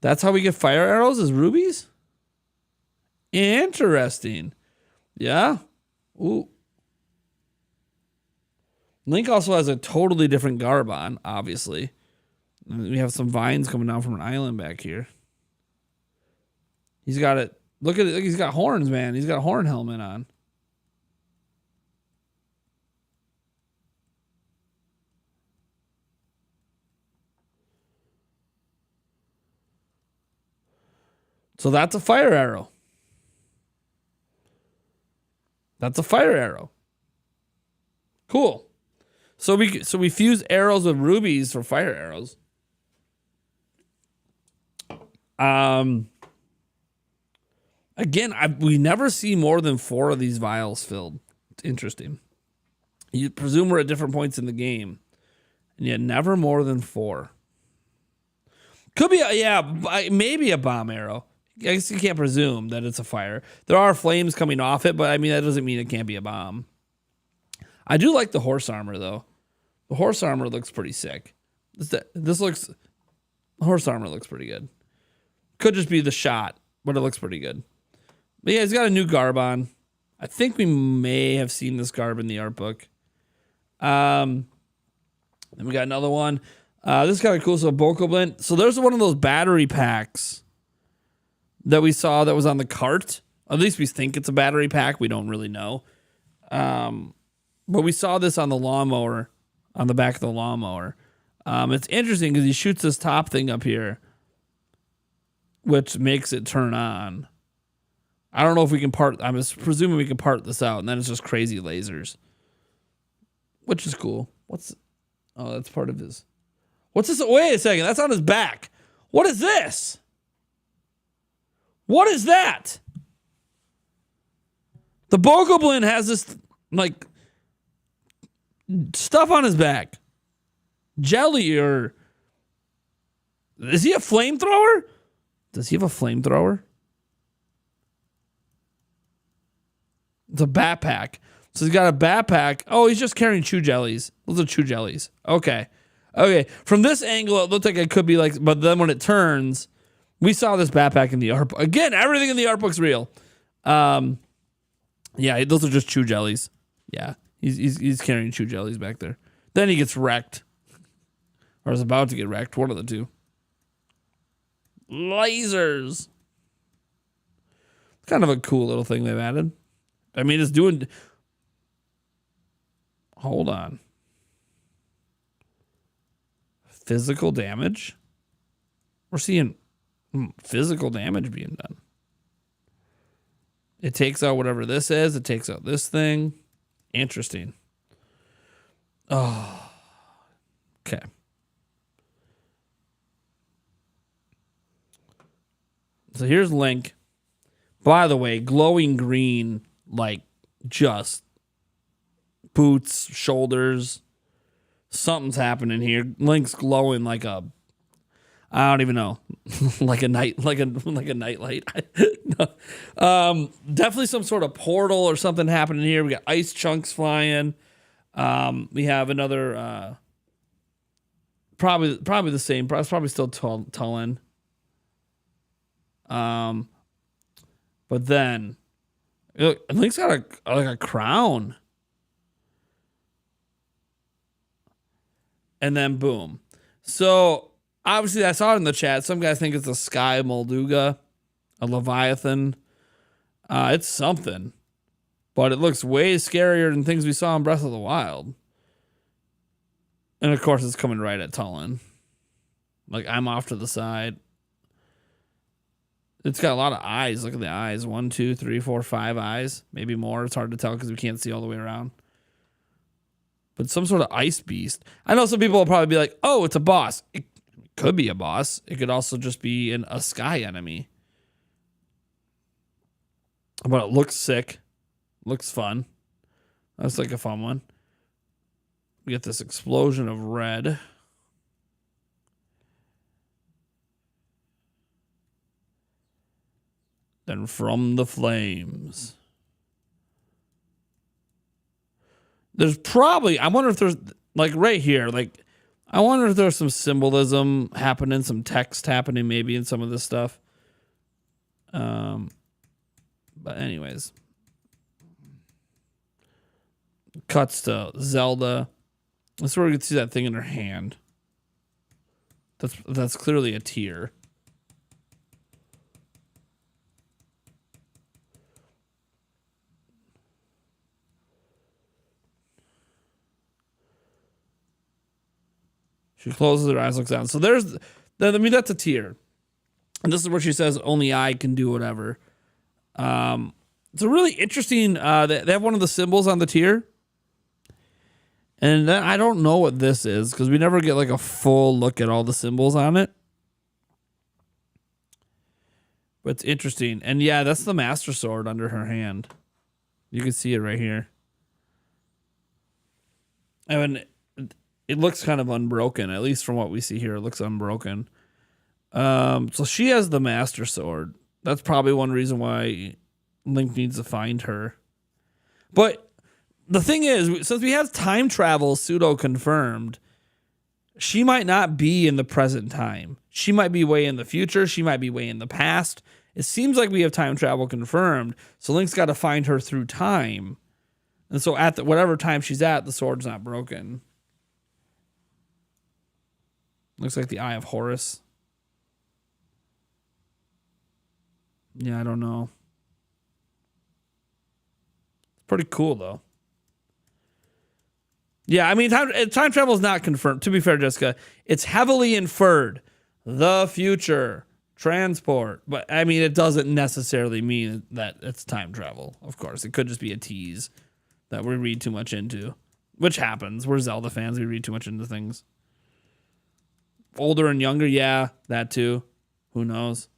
That's how we get fire arrows, is rubies? Interesting. Yeah. Ooh. Link also has a totally different garb on, obviously. We have some vines coming down from an island back here. He's got it. Look at it. He's got horns, man. He's got a horn helmet on. So that's a fire arrow. That's a fire arrow. Cool. So we fuse arrows with rubies for fire arrows. Again, we never see more than 4 of these vials filled. It's interesting. You presume we're at different points in the game, and yet never more than 4. Could be, maybe a bomb arrow. I guess you can't presume that it's a fire. There are flames coming off it, but I mean, that doesn't mean it can't be a bomb. I do like the horse armor, though. The horse armor looks pretty sick. The horse armor looks pretty good. Could just be the shot, but it looks pretty good. But yeah, he's got a new garb on. I think we may have seen this garb in the art book. Then we got another one. This is kind of cool. So Bokoblin. So there's one of those battery packs that we saw that was on the cart. At least we think it's a battery pack. We don't really know. But we saw this on the lawnmower, on the back of the lawnmower. It's interesting because he shoots this top thing up here, which makes it turn on. I don't know if we can I'm presuming we can part this out, and then it's just crazy lasers, which is cool. That's part of his. What's this? Wait a second. That's on his back. What is this? What is that? The Bokoblin has this, like, stuff on his back. Jelly or... Is he a flamethrower? Does he have a flamethrower? It's a backpack. So he's got a backpack. Oh, he's just carrying chew jellies. Those are chew jellies. Okay. From this angle, it looked like it could be like... But then when it turns... We saw this backpack in the art book. Again, everything in the art book's real. Yeah, those are just chew jellies. Yeah, he's carrying chew jellies back there. Then he gets wrecked. Or is about to get wrecked. One of the two. Lasers. Kind of a cool little thing they've added. I mean, it's doing... Hold on. Physical damage? We're seeing... physical damage being done. It takes out whatever this is. It takes out this thing. Interesting. Oh. Okay. So here's Link. By the way, glowing green, like just boots, shoulders. Something's happening here. Link's glowing like a... I don't even know, like a nightlight. Definitely some sort of portal or something happening here. We got ice chunks flying. We have another, probably the same. Probably still Tullen. But then Look, Link's got a crown. And then boom. So obviously I saw it in the chat. Some guys think it's a Sky Molduga, a Leviathan. It's something. But it looks way scarier than things we saw in Breath of the Wild. And of course it's coming right at Tulin. Like, I'm off to the side. It's got a lot of eyes. Look at the eyes. 1, 2, 3, 4, 5 eyes. Maybe more. It's hard to tell because we can't see all the way around. But some sort of ice beast. I know some people will probably be like, oh, it's a boss. It could be a boss. It could also just be a sky enemy. But it looks sick. Looks fun. That's like a fun one. We get this explosion of red. Then from the flames. There's probably, I wonder if there's, like right here, like, I wonder if there's some symbolism happening, some text happening maybe in some of this stuff. But anyways. Cuts to Zelda. That's where we can see that thing in her hand. That's clearly a tear. She closes her eyes, looks down. So that's a tear. And this is where she says, only I can do whatever. It's a really interesting, they have one of the symbols on the tear. And then I don't know what this is because we never get like a full look at all the symbols on it. But it's interesting. And yeah, that's the Master Sword under her hand. You can see it right here. I mean, it looks kind of unbroken, at least from what we see here. It looks unbroken. So she has the Master Sword. That's probably one reason why Link needs to find her. But the thing is, since we have time travel pseudo confirmed, she might not be in the present time. She might be way in the future. She might be way in the past. It seems like we have time travel confirmed. So Link's got to find her through time. And so at whatever time she's at, the sword's not broken. Looks like the Eye of Horus. Yeah, I don't know. It's pretty cool, though. Yeah, I mean, time travel is not confirmed. To be fair, Jessica, it's heavily inferred. The future, transport. But, I mean, it doesn't necessarily mean that it's time travel, of course. It could just be a tease that we read too much into. Which happens. We're Zelda fans. We read too much into things. Older and younger, yeah, that too. Who knows?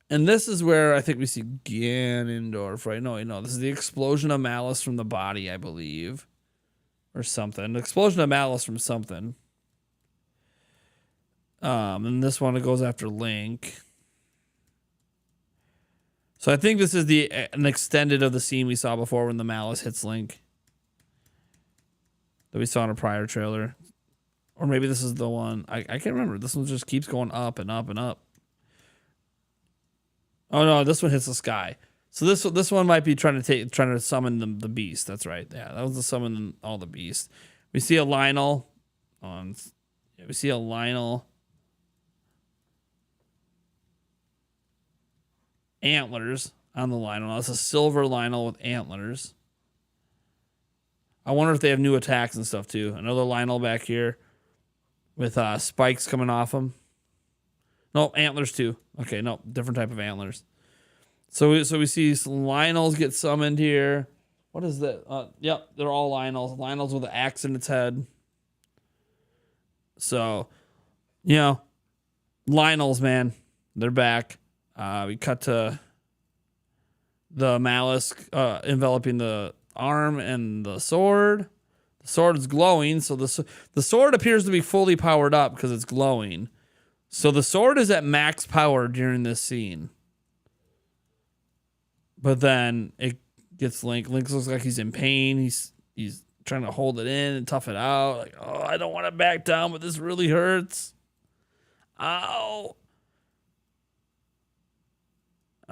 And this is where I think we see Ganondorf, right? No, this is the explosion of malice from the body, I believe. Or something. The explosion of malice from something. And this one, it goes after Link. So I think this is an extended of the scene we saw before when the malice hits Link. That we saw in a prior trailer. Or maybe this is the one. I can't remember. This one just keeps going up and up and up. Oh no, this one hits the sky. So this one might be trying to summon the beast. That's right. Yeah, that was the summon all the beasts. We see a Lionel on. Yeah, we see a Lionel. Antlers on the Lionel. That's a silver Lionel with antlers. I wonder if they have new attacks and stuff too. Another Lionel back here with spikes coming off him. No, antlers too. Okay, no, different type of antlers. So we see some Lionels get summoned here. What is that? Yep, they're all Lionels. Lionels with an axe in its head. So, Lionels, man, they're back. We cut to the malice enveloping the arm and the sword. The sword is glowing, so the sword appears to be fully powered up because it's glowing. So the sword is at max power during this scene. But then it gets Link. Link looks like he's in pain. He's trying to hold it in and tough it out. Like, oh, I don't want to back down, but this really hurts. Ow.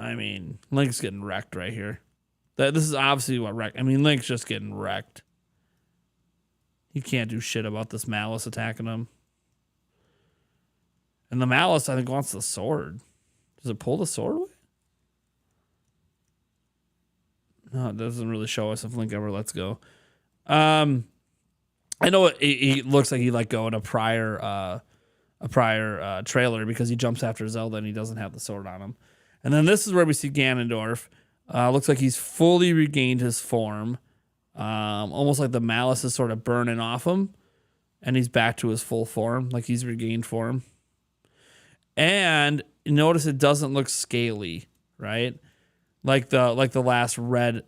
I mean, Link's getting wrecked right here. This is obviously what wrecked. I mean, Link's just getting wrecked. He can't do shit about this Malice attacking him. And the Malice, I think, wants the sword. Does it pull the sword away? No, it doesn't really show us if Link ever lets go. I know he looks like he let go in a prior trailer because he jumps after Zelda and he doesn't have the sword on him. And then this is where we see Ganondorf. Looks like he's fully regained his form. Almost like the Malice is sort of burning off him. And he's back to his full form, like he's regained form. And notice it doesn't look scaly, right? Like the last red,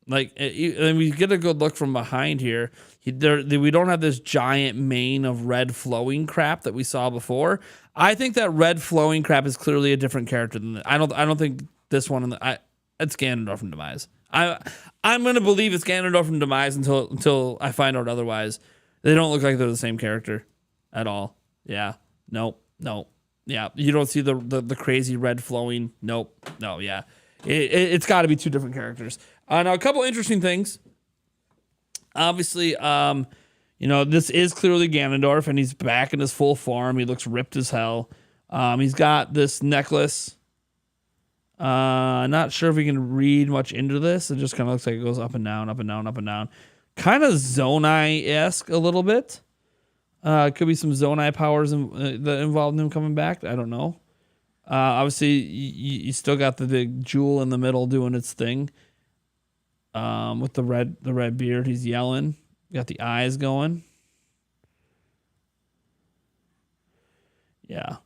and we get a good look from behind here. We don't have this giant mane of red flowing crap that we saw before. I think that red flowing crap is clearly a different character than that. I don't think this one. It's Ganondorf from Demise. I'm gonna believe it's Ganondorf from Demise until I find out otherwise. They don't look like they're the same character at all. Yeah. Nope. Yeah. You don't see the crazy red flowing. Nope. No. Yeah. It's got to be two different characters. Now, a couple interesting things. Obviously, this is clearly Ganondorf, and he's back in his full form. He looks ripped as hell. He's got this necklace. Not sure if we can read much into this. It just kind of looks like it goes up and down, up and down, up and down. Kind of Zonai-esque a little bit. Could be some Zonai powers that involved in him coming back. I don't know. Obviously, you still got the big jewel in the middle doing its thing. With the red beard, he's yelling. Got the eyes going. Yeah,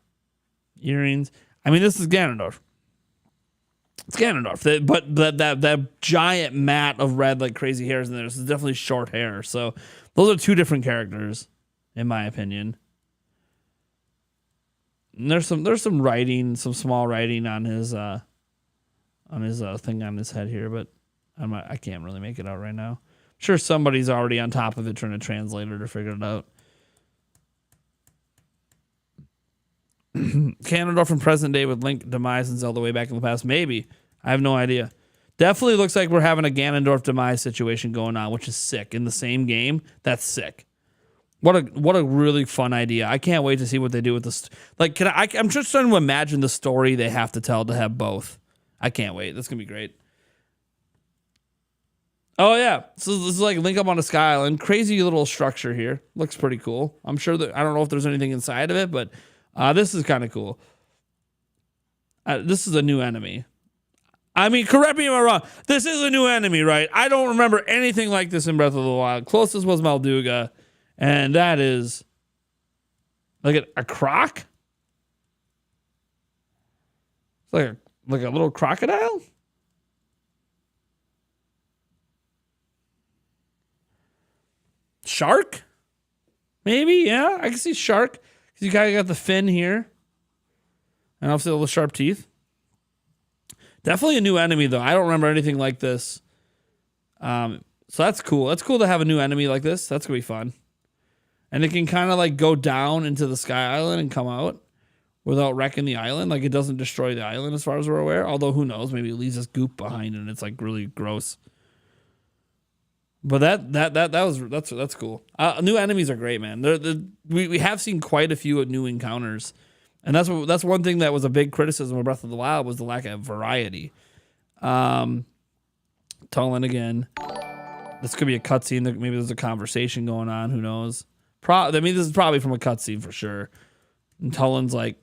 earrings. I mean, this is Ganondorf. It's Ganondorf, but that giant mat of red, like crazy hairs in there. This is definitely short hair. So those are two different characters, in my opinion. And there's some writing, some small writing on his thing on his head here, but I can't really make it out right now. I'm sure somebody's already on top of it trying to translate it or figure it out. Ganondorf from present day with Link, Demise, and Zelda way back in the past. Maybe. I have no idea. Definitely looks like we're having a Ganondorf Demise situation going on, which is sick. In the same game, that's sick. What a really fun idea. I can't wait to see what they do with this. Like, I'm just trying to imagine the story they have to tell to have both. I can't wait. That's going to be great. Oh, yeah. So this is like Link up on a sky island. Crazy little structure here. Looks pretty cool. I'm sure that I don't know if there's anything inside of it, but this is kind of cool. This is a new enemy. I mean, correct me if I'm wrong. This is a new enemy, right? I don't remember anything like this in Breath of the Wild. Closest was Malduga. And that is like a croc? It's like a little crocodile? Shark? Maybe, yeah. I can see shark. Because you kind of got the fin here. And obviously all the sharp teeth. Definitely a new enemy, though. I don't remember anything like this. So that's cool. That's cool to have a new enemy like this. That's going to be fun. And it can kind of like go down into the Sky Island and come out without wrecking the island. Like it doesn't destroy the island as far as we're aware. Although who knows? Maybe it leaves this goop behind and it's like really gross. But that's cool. New enemies are great, man. We have seen quite a few new encounters, and that's one thing that was a big criticism of Breath of the Wild was the lack of variety. Tulin again. This could be a cutscene. Maybe there's a conversation going on. Who knows? I mean, this is probably from a cutscene for sure. And Tulin's like,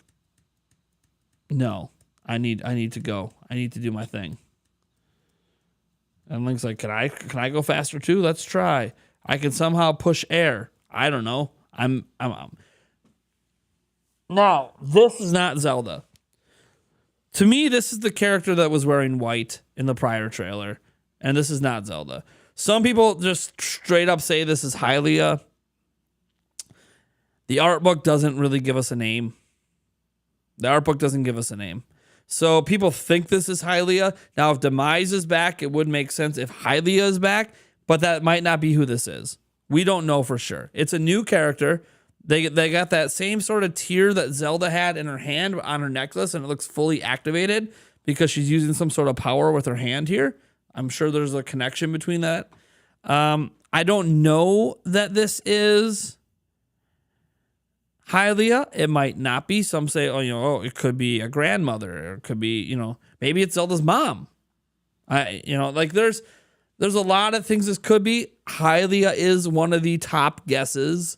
"No, I need to go. I need to do my thing." And Link's like, "Can I go faster too? Let's try. I can somehow push air. I don't know. I'm." Now, this is not Zelda. To me, this is the character that was wearing white in the prior trailer, and this is not Zelda. Some people just straight up say this is Hylia. The art book doesn't really give us a name. The art book doesn't give us a name. So people think this is Hylia. Now, if Demise is back, it would make sense if Hylia is back, but that might not be who this is. We don't know for sure. It's a new character. They got that same sort of tear that Zelda had in her hand on her necklace, and it looks fully activated. because she's using some sort of power with her hand here. I'm sure there's a connection between that. I don't know that this is Hylia. It might not be. Some say, it could be a grandmother, or it could be, maybe it's Zelda's mom. There's a lot of things this could be. Hylia is one of the top guesses,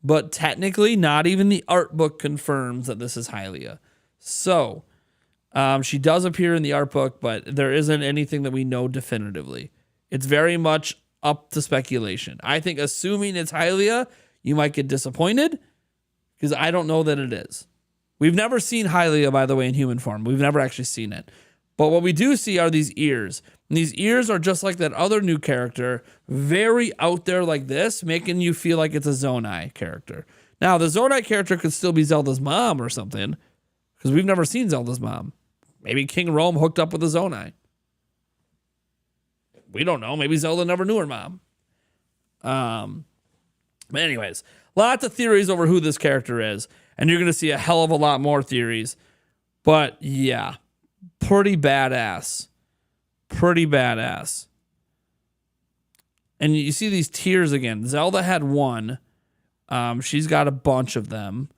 but technically not even the art book confirms that this is Hylia. So she does appear in the art book, but there isn't anything that we know definitively. It's very much up to speculation. I think assuming it's Hylia, you might get disappointed because I don't know that it is. We've never seen Hylia, by the way, in human form. We've never actually seen it. But what we do see are these ears. And these ears are just like that other new character, very out there like this, making you feel like it's a Zonai character. Now, the Zonai character could still be Zelda's mom or something, because we've never seen Zelda's mom. Maybe King Rome hooked up with a Zonai. We don't know. Maybe Zelda never knew her mom. But anyways, lots of theories over who this character is. And you're going to see a hell of a lot more theories. But yeah, pretty badass. Pretty badass. And you see these tiers again. Zelda had one. She's got a bunch of them.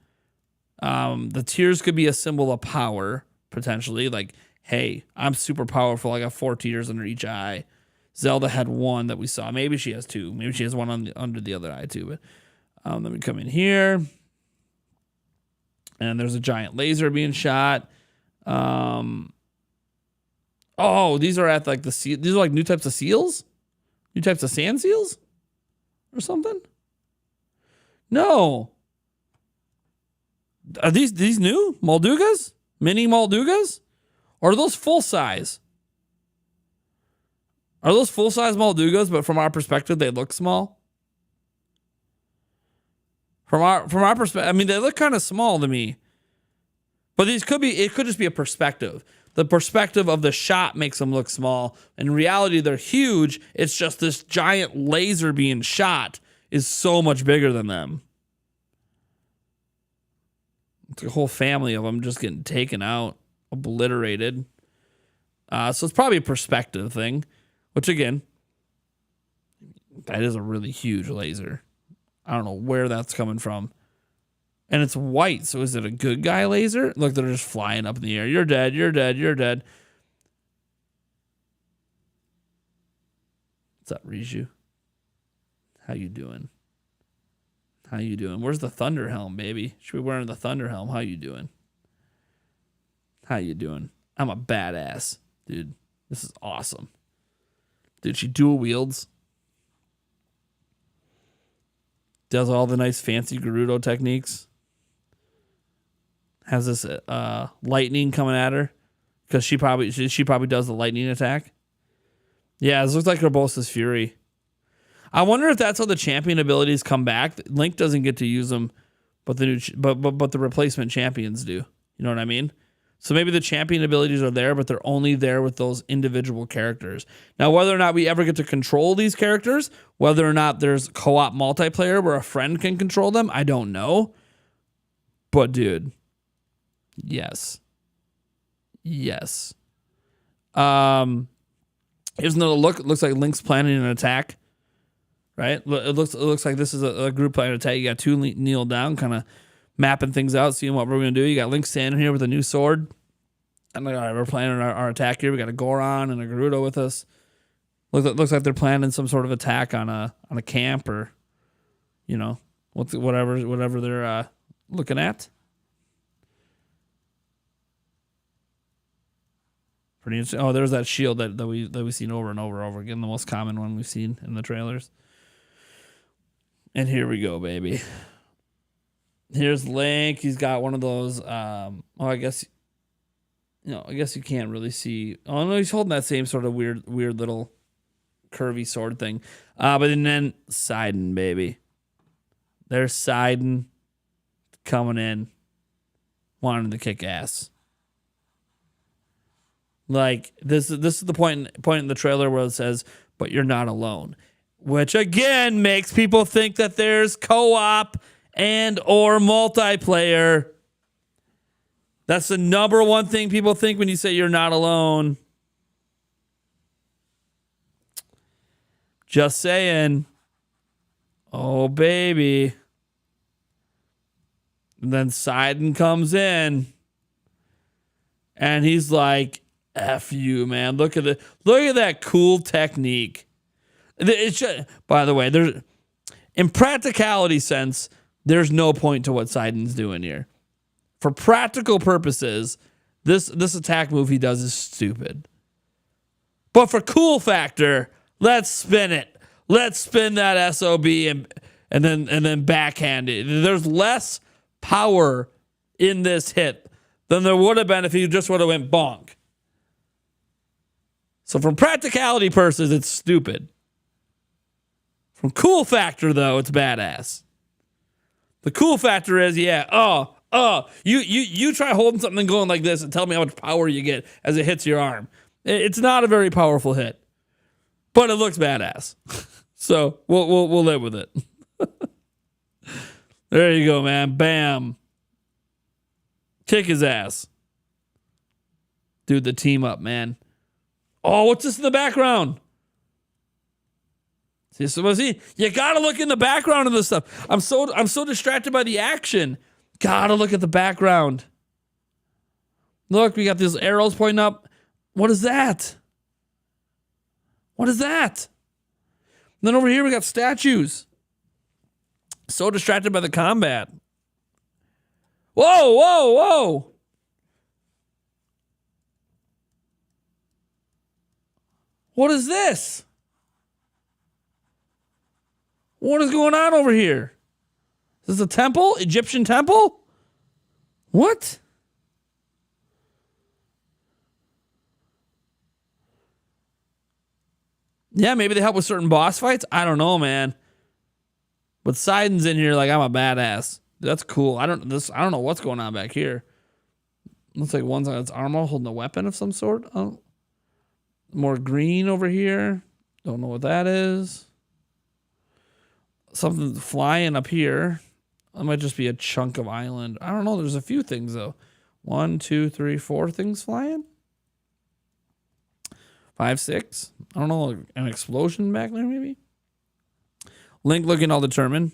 The tiers could be a symbol of power, potentially. Like, hey, I'm super powerful. I got 4 tiers under each eye. Zelda had one that we saw. Maybe she has 2. Maybe she has one under the other eye too. But let me come in here. And there's a giant laser being shot. These are at like the sea. These are like new types of seals? New types of sand seals? Or something? No. Are these new? Moldugas? Mini Moldugas? Or are those full size? Are those full-size Moldugas, but from our perspective, they look small? From our perspective, I mean, they look kind of small to me. But it could just be a perspective. The perspective of the shot makes them look small. In reality, they're huge. It's just this giant laser being shot is so much bigger than them. It's a whole family of them just getting taken out, obliterated. So it's probably a perspective thing. Which, again, that is a really huge laser. I don't know where that's coming from. And it's white, so is it a good guy laser? Look, they're just flying up in the air. You're dead, you're dead, you're dead. What's up, Riju? How you doing? How you doing? Where's the thunder helm, baby? Should be wearing the thunder helm. How you doing? How you doing? I'm a badass, dude. This is awesome. Dude, she dual wields. Does all the nice fancy Gerudo techniques. Has this lightning coming at her. Because she probably does the lightning attack. Yeah, this looks like Urbosa's Fury. I wonder if that's how the champion abilities come back. Link doesn't get to use them, but the replacement champions do. You know what I mean? So maybe the champion abilities are there, but they're only there with those individual characters. Now, whether or not we ever get to control these characters, whether or not there's co-op multiplayer where a friend can control them, I don't know. But, dude, yes. Yes. Here's another look. It looks like Link's planning an attack, right? It looks like this is a group planning an attack. You got 2 kneel down, kind of mapping things out, seeing what we're going to do. You got Link standing here with a new sword. I'm like, all right, we're planning our attack here. We got a Goron and a Gerudo with us. Looks like they're planning some sort of attack on a camp or, whatever they're looking at. Pretty interesting. Oh, there's that shield that we've seen over and over again, the most common one we've seen in the trailers. And here we go, baby. Here's Link. He's got one of those. I guess you can't really see. Oh no, he's holding that same sort of weird little curvy sword thing. But then Sidon, baby. There's Sidon coming in, wanting to kick ass. Like this is the point in the trailer where it says, "But you're not alone," which again makes people think that there's co-op and or multiplayer. That's the number one thing people think when you say you're not alone. Just saying. Oh, baby. And then Sidon comes in. And he's like, F you, man. Look at that cool technique. By the way, there's in practicality sense, there's no point to what Sidon's doing here. For practical purposes, this attack move he does is stupid. But for cool factor, let's spin it. Let's spin that SOB and then backhand it. There's less power in this hit than there would have been if he just would have went bonk. So from practicality purposes, it's stupid. From cool factor, though, it's badass. The cool factor is, you try holding something and going like this and tell me how much power you get as it hits your arm. It's not a very powerful hit, but it looks badass. So we'll live with it. There you go, man. Bam. Kick his ass. Dude, the team up, man. Oh, what's this in the background? See, you gotta look in the background of this stuff. I'm so distracted by the action. Gotta look at the background. Look, we got these arrows pointing up. What is that? What is that? And then over here we got statues. So distracted by the combat. Whoa, whoa, whoa. What is this? What is going on over here? Is this a temple? Egyptian temple? What? Yeah, maybe they help with certain boss fights. I don't know, man. But Sidon's in here like I'm a badass. That's cool. I don't know what's going on back here. Looks like one's on its armor holding a weapon of some sort. Oh. More green over here. Don't know what that is. Something flying up here. That might just be a chunk of island. I don't know. There's a few things, though. 1, 2, 3, 4 things flying. 5, 6. I don't know. An explosion back there, maybe? Link looking all determined.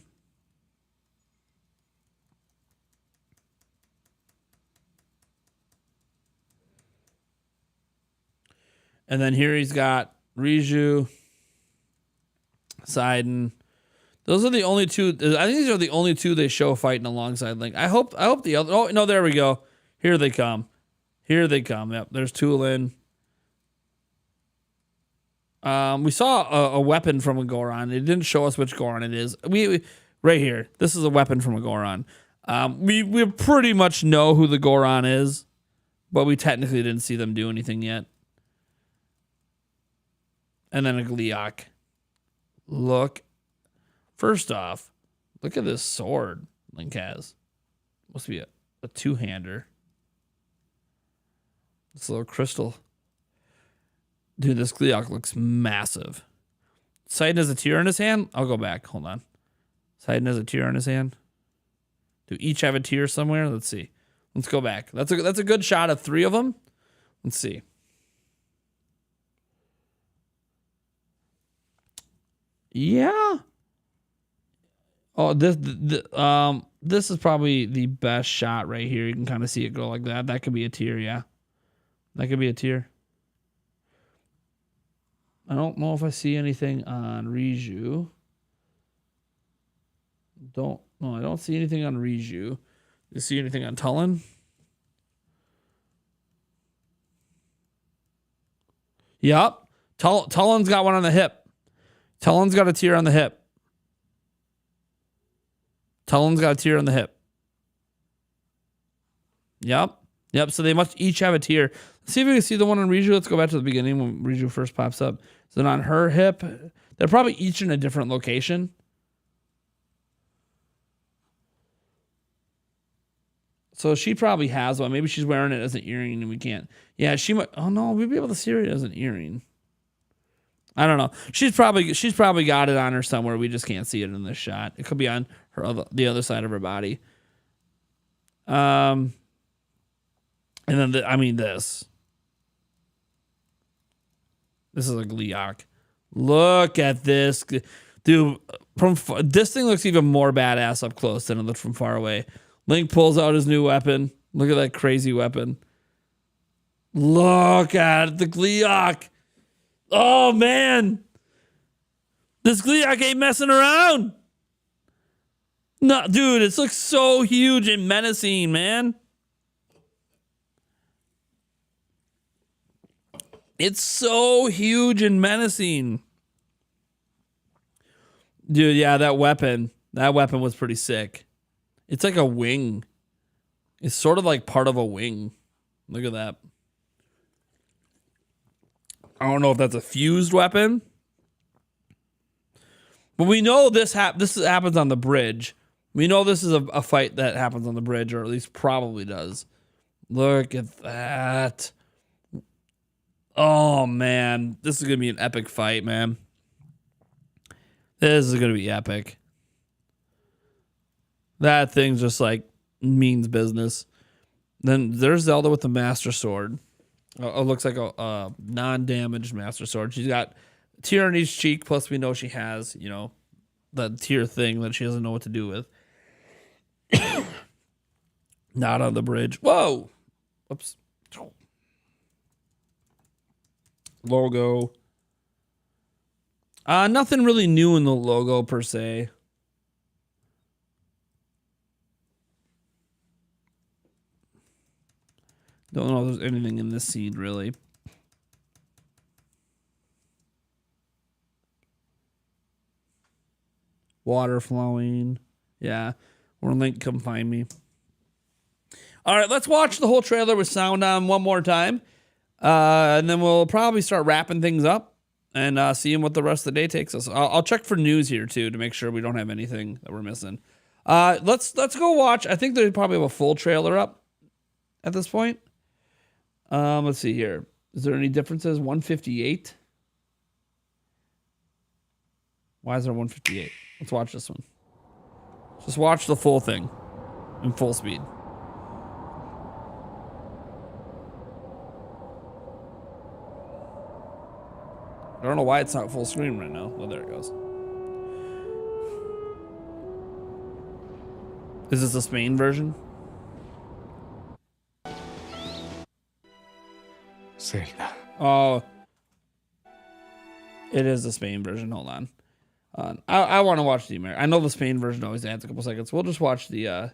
And then here he's got Riju, Sidon. Those are the only two. I think these are the only two they show fighting alongside Link. I hope the other. Oh no, there we go. Here they come. Here they come. Yep, there's Tulin. We saw a weapon from a Goron. It didn't show us which Goron it is. We right here. This is a weapon from a Goron. We pretty much know who the Goron is, but we technically didn't see them do anything yet. And then a Gliok. Look. First off, look at this sword Link has. Must be a two-hander. This little crystal. Dude, this Gliok looks massive. Sidon has a tear in his hand. I'll go back. Hold on. Sidon has a tear in his hand. Do each have a tear somewhere? Let's see. Let's go back. That's a good shot of 3 of them. Let's see. Yeah. Oh, this is probably the best shot right here. You can kind of see it go like that. That could be a tear, yeah. That could be a tear. I don't know if I see anything on Riju. I don't see anything on Riju. You see anything on Tulin? Yup. Tullin's got one on the hip. Tullin's got a tear on the hip. Tullin's got a tear on the hip. Yep. So they must each have a tear. Let's see if we can see the one on Riju. Let's go back to the beginning when Riju first pops up. So then on her hip, they're probably each in a different location. So she probably has one. Maybe she's wearing it as an earring and we can't. Yeah, she might. Oh no, we'd be able to see it as an earring. I don't know. She's probably got it on her somewhere. We just can't see it in this shot. It could be on the other side of her body. And then, I mean, this. This is a Gliok. Look at this. Dude, this thing looks even more badass up close than it looked from far away. Link pulls out his new weapon. Look at that crazy weapon. Look at the Gliok. Oh, man. This Gliok ain't messing around. No, dude, it looks so huge and menacing, man. It's so huge and menacing. Dude, yeah, that weapon was pretty sick. It's like a wing. It's sort of like part of a wing. Look at that. I don't know if that's a fused weapon. But we know this happens on the bridge. We know this is a fight that happens on the bridge, or at least probably does. Look at that. Oh, man. This is going to be an epic fight, man. This is going to be epic. That thing just, like, means business. Then there's Zelda with the Master Sword. It looks like a non-damaged Master Sword. She's got a tear on each cheek, plus we know she has, you know, that tear thing that she doesn't know what to do with. Not on the bridge. Whoa! Oops. Logo. Nothing really new in the logo per se. Don't know if there's anything in this scene really. Water flowing. Yeah. Or Link, come find me. All right, let's watch the whole trailer with sound on one more time. And then we'll probably start wrapping things up and seeing what the rest of the day takes us. I'll check for news here too to make sure we don't have anything that we're missing. Let's go watch. I think they probably have a full trailer up at this point. Let's see here. Is there any differences? 158. Why is there 158? Let's watch this one. Just watch the full thing in full speed. I don't know why it's not full screen right now. Oh, there it goes. Is this the Spain version? Zelda. Oh. It is the Spain version. Hold on. I want to watch the American. I know the Spain version always adds a couple seconds. We'll just watch the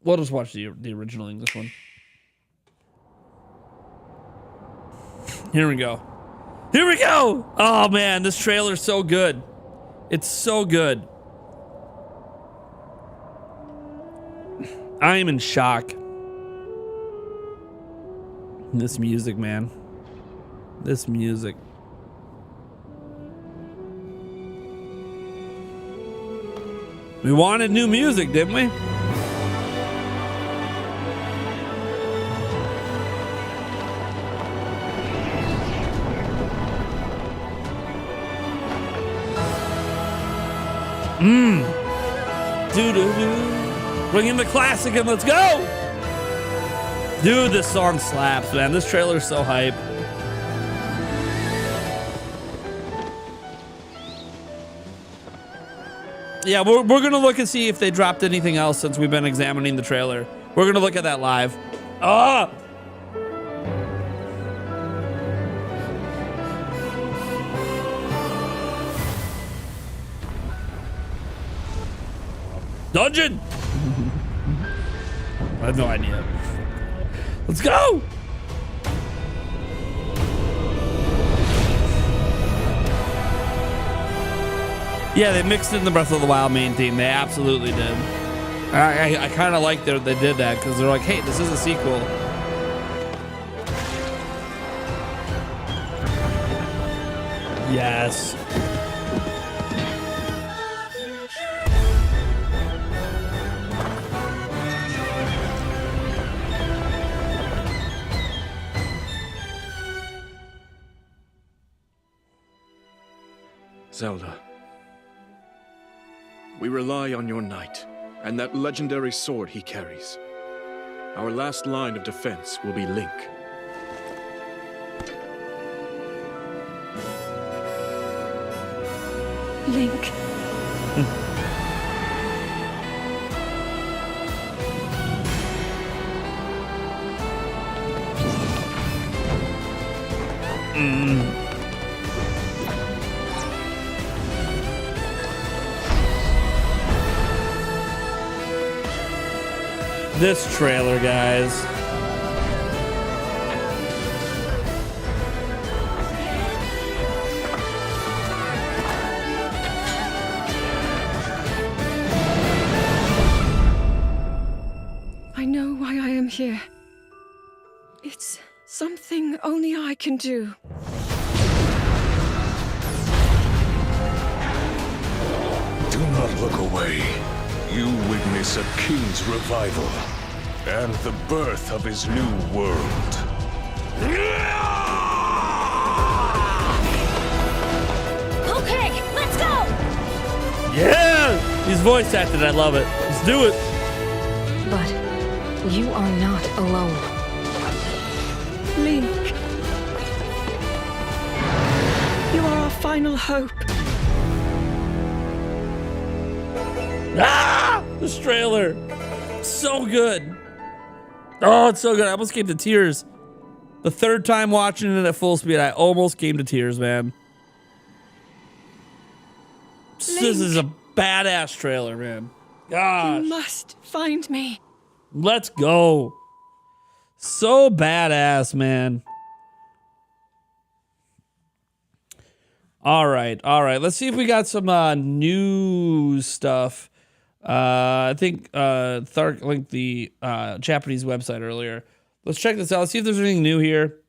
original English one. Here we go. Here we go. Oh man, this trailer's so good. It's so good. I am in shock. This music, man. This music. We wanted new music, didn't we? Do-do-do. Bring in the classic and let's go. Dude, this song slaps, man. This trailer's so hype. Yeah, we're going to look and see if they dropped anything else since we've been examining the trailer. We're going to look at that live. Ah! Dungeon! I have no idea. Let's go! Yeah, they mixed in the Breath of the Wild main theme. They absolutely did. I kind of like that they did that because they're like, hey, this is a sequel. Yes. Zelda. We rely on your knight, and that legendary sword he carries. Our last line of defense will be Link. Link. This trailer, guys. I know why I am here. It's something only I can do. Do not look away. You witness a king's revival and the birth of his new world. Okay, let's go! Yeah! He's voice acted. I love it. Let's do it. But you are not alone. Link. You are our final hope. Ah! This trailer. So good. Oh, it's so good. I almost came to tears. The third time watching it at full speed, I almost came to tears, man. This is a badass trailer, man. Gosh. You must find me. Let's go. So badass, man. All right. Let's see if we got some new stuff. I think Thark linked the Japanese website earlier. Let's check this out. Let's see if there's anything new here.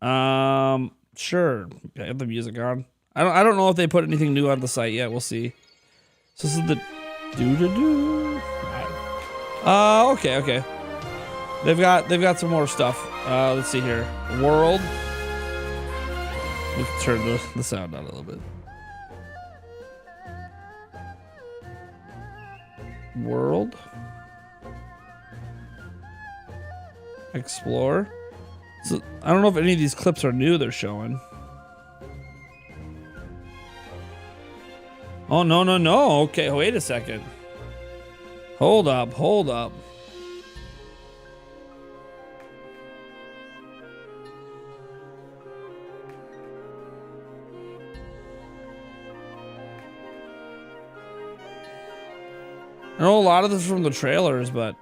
Sure. I have the music on. I don't know if they put anything new on the site yet. We'll see. So this is the doo-doo-doo. Okay. They've got some more stuff. Let's see here. World. We can turn the sound down a little bit. World. Explore. So I don't know if any of these clips are new they're showing. Oh, no. Okay, wait a second. Hold up. I know a lot of this is from the trailers, but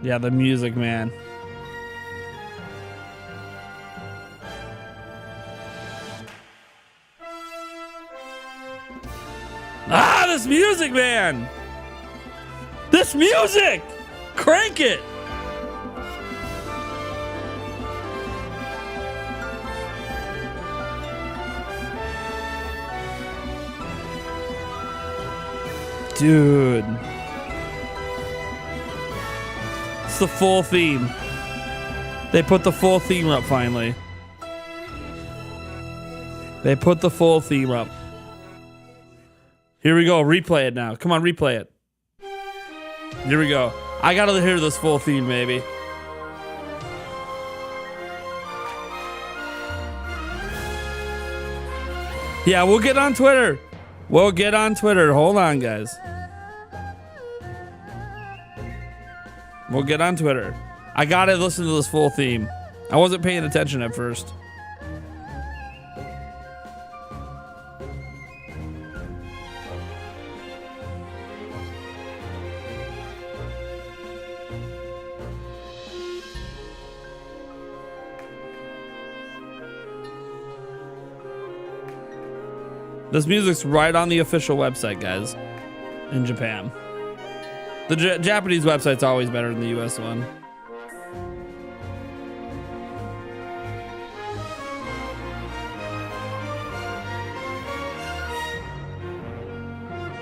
yeah, the music, man. This music, man. This music. Crank it. Dude. It's the full theme. They put the full theme up finally. They put the full theme up. Here we go. Replay it now. Come on, replay it. Here we go. I gotta hear this full theme, baby. Yeah, we'll get on Twitter. Hold on, guys. We'll get on Twitter. I gotta listen to this full theme. I wasn't paying attention at first. This music's right on the official website, guys, in Japan. The Japanese website's always better than the US one.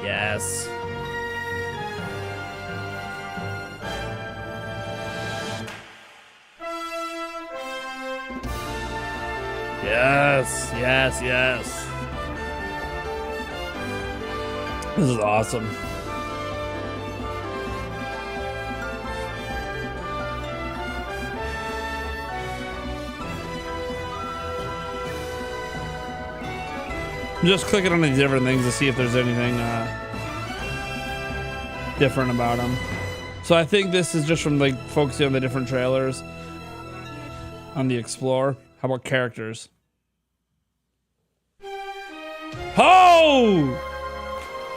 Yes. Yeah. Yes, yes, yes. This is awesome. I'm just clicking on these different things to see if there's anything different about them. So I think this is just from like focusing on the different trailers on the Explore. How about characters? Oh!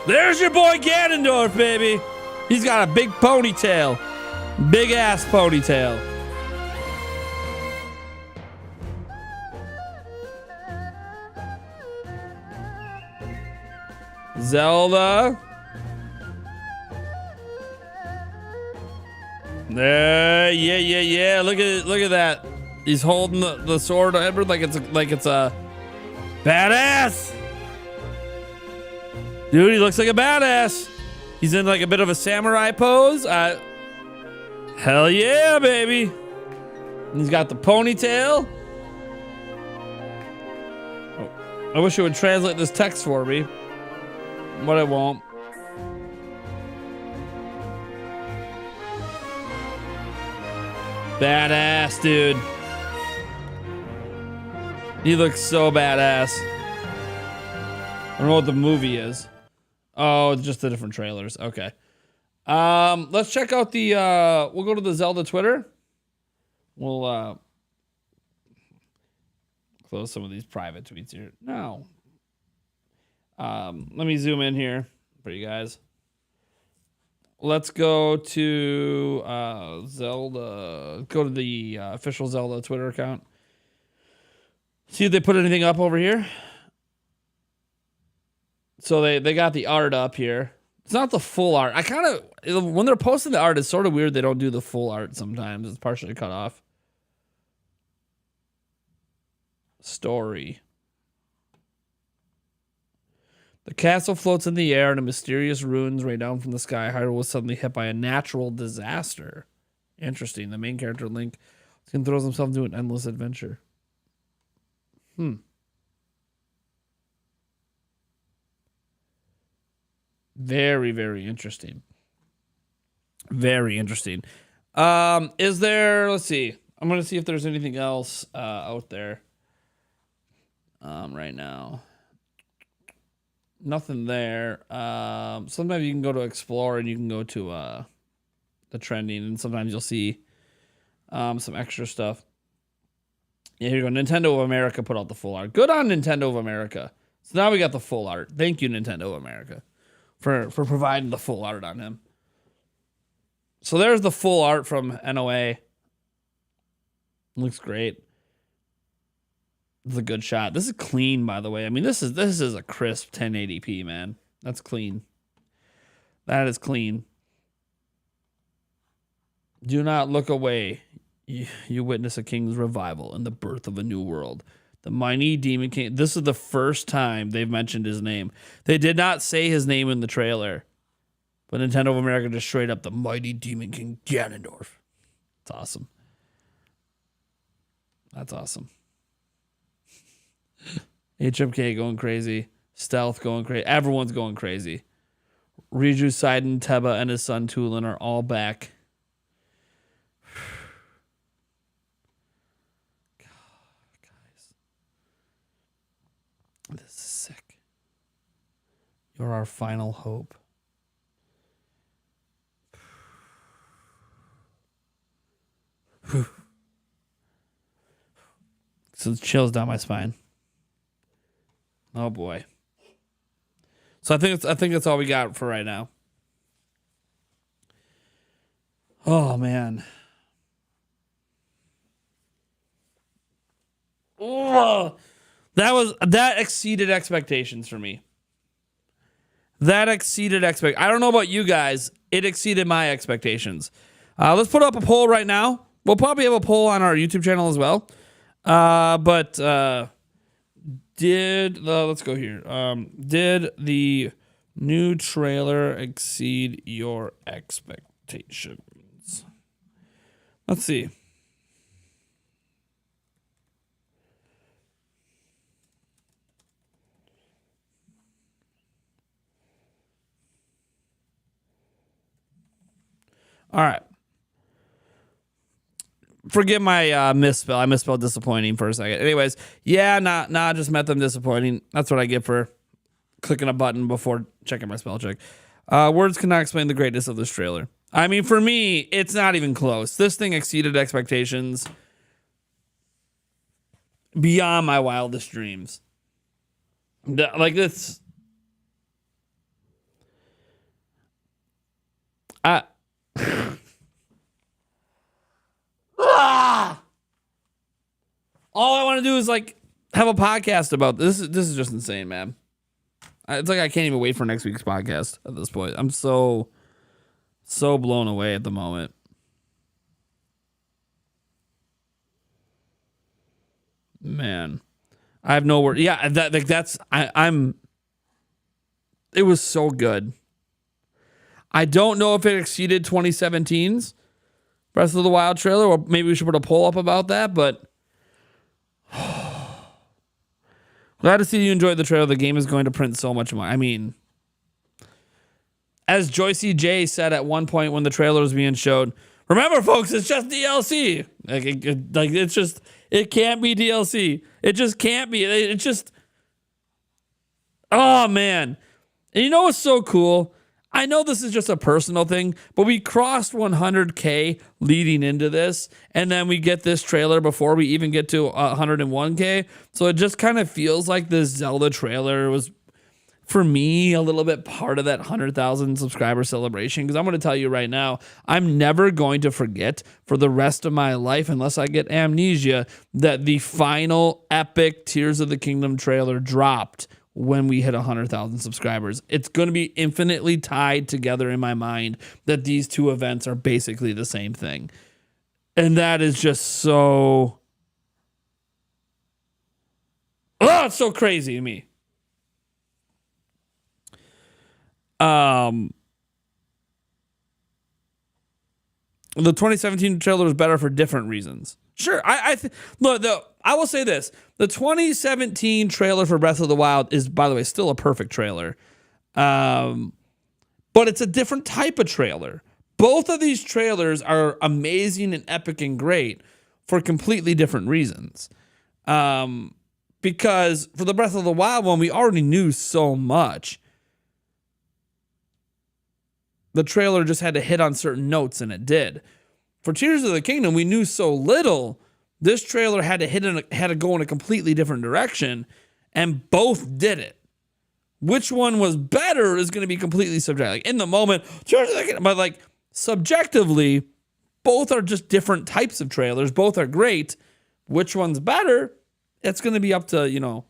There's your boy Ganondorf, baby. He's got a big ponytail. Big ass ponytail. Zelda. Yeah. Look at that. He's holding the sword Edward like it's a badass. Dude, he looks like a badass. He's in like a bit of a samurai pose. Hell yeah, baby. And he's got the ponytail. Oh, I wish it would translate this text for me, but it won't. Badass, dude. He looks so badass. I don't know what the movie is. Oh, just the different trailers. Okay. Let's check out the we'll go to the Zelda Twitter. We'll close some of these private tweets here. No. Let me zoom in here for you guys. Let's go to Zelda. Go to the official Zelda Twitter account. See if they put anything up over here. So they got the art up here. It's not the full art. I kind of, when they're posting the art, it's sort of weird they don't do the full art sometimes. It's partially cut off. Story. The castle floats in the air and a mysterious ruins rain down from the sky. Hyrule was suddenly hit by a natural disaster. Interesting. The main character, Link, throws himself into an endless adventure. Very, very interesting. Very interesting. Is there, let's see. I'm going to see if there's anything else out there right now. Nothing there. Sometimes you can go to Explore and you can go to the trending, and sometimes you'll see some extra stuff. Yeah, here you go. Nintendo of America put out the full art. Good on Nintendo of America. So now we got the full art. Thank you, Nintendo of America, for providing the full art on him. So there's the full art from NOA. Looks great. It's a good shot. This is clean, by the way. I mean, this is a crisp 1080p, man. That's clean. That is clean. Do not look away. You witness a king's revival and the birth of a new world. The mighty Demon King. This is the first time they've mentioned his name. They did not say his name in the trailer, but Nintendo of America just straight up the mighty Demon King Ganondorf. It's awesome. That's awesome. HMK going crazy. Stealth going crazy. Everyone's going crazy. Riju, Sidon, Teba, and his son Tulin are all back. This is sick. You're our final hope. So it chills down my spine. Oh boy. So I think that's all we got for right now. Oh man. Oh. That exceeded expectations for me. I don't know about you guys. It exceeded my expectations. Let's put up a poll right now. We'll probably have a poll on our YouTube channel as well. Let's go here. Did the new trailer exceed your expectations? Let's see. All right. Forget my misspell. I misspelled disappointing for a second. Anyways, yeah, nah, just met them disappointing. That's what I get for clicking a button before checking my spell check. Words cannot explain the greatness of this trailer. I mean, for me, it's not even close. This thing exceeded expectations beyond my wildest dreams. Like this. All I want to do is like have a podcast about this. This is just insane, man. It's like I can't even wait for next week's podcast at this point. I'm so blown away at the moment. Man, I have no word. Yeah, I'm. It was so good. I don't know if it exceeded 2017's Breath of the Wild trailer, or maybe we should put a poll up about that, but glad to see you enjoyed the trailer. The game is going to print so much more. I mean, as Joycey J said at one point when the trailer was being showed, remember, folks, it's just DLC. It can't be DLC. It just can't be. It just, oh, man. And you know what's so cool? I know this is just a personal thing, but we crossed 100K leading into this, and then we get this trailer before we even get to 101K. So it just kind of feels like this Zelda trailer was, for me, a little bit part of that 100,000 subscriber celebration. Because I'm going to tell you right now, I'm never going to forget for the rest of my life, unless I get amnesia, that the final epic Tears of the Kingdom trailer dropped when we hit 100,000 subscribers. It's going to be infinitely tied together in my mind that these two events are basically the same thing. And that is just so... oh, it's so crazy to me. The 2017 trailer was better for different reasons. Sure, look, I will say this. The 2017 trailer for Breath of the Wild is, by the way, still a perfect trailer. But it's a different type of trailer. Both of these trailers are amazing and epic and great for completely different reasons. Because for the Breath of the Wild one, we already knew so much. The trailer just had to hit on certain notes, and it did. For Tears of the Kingdom, we knew so little. This trailer had to go in a completely different direction, and both did it. Which one was better is going to be completely subjective. Like in the moment, Tears of the Kingdom, but like subjectively, both are just different types of trailers. Both are great. Which one's better? It's going to be up to,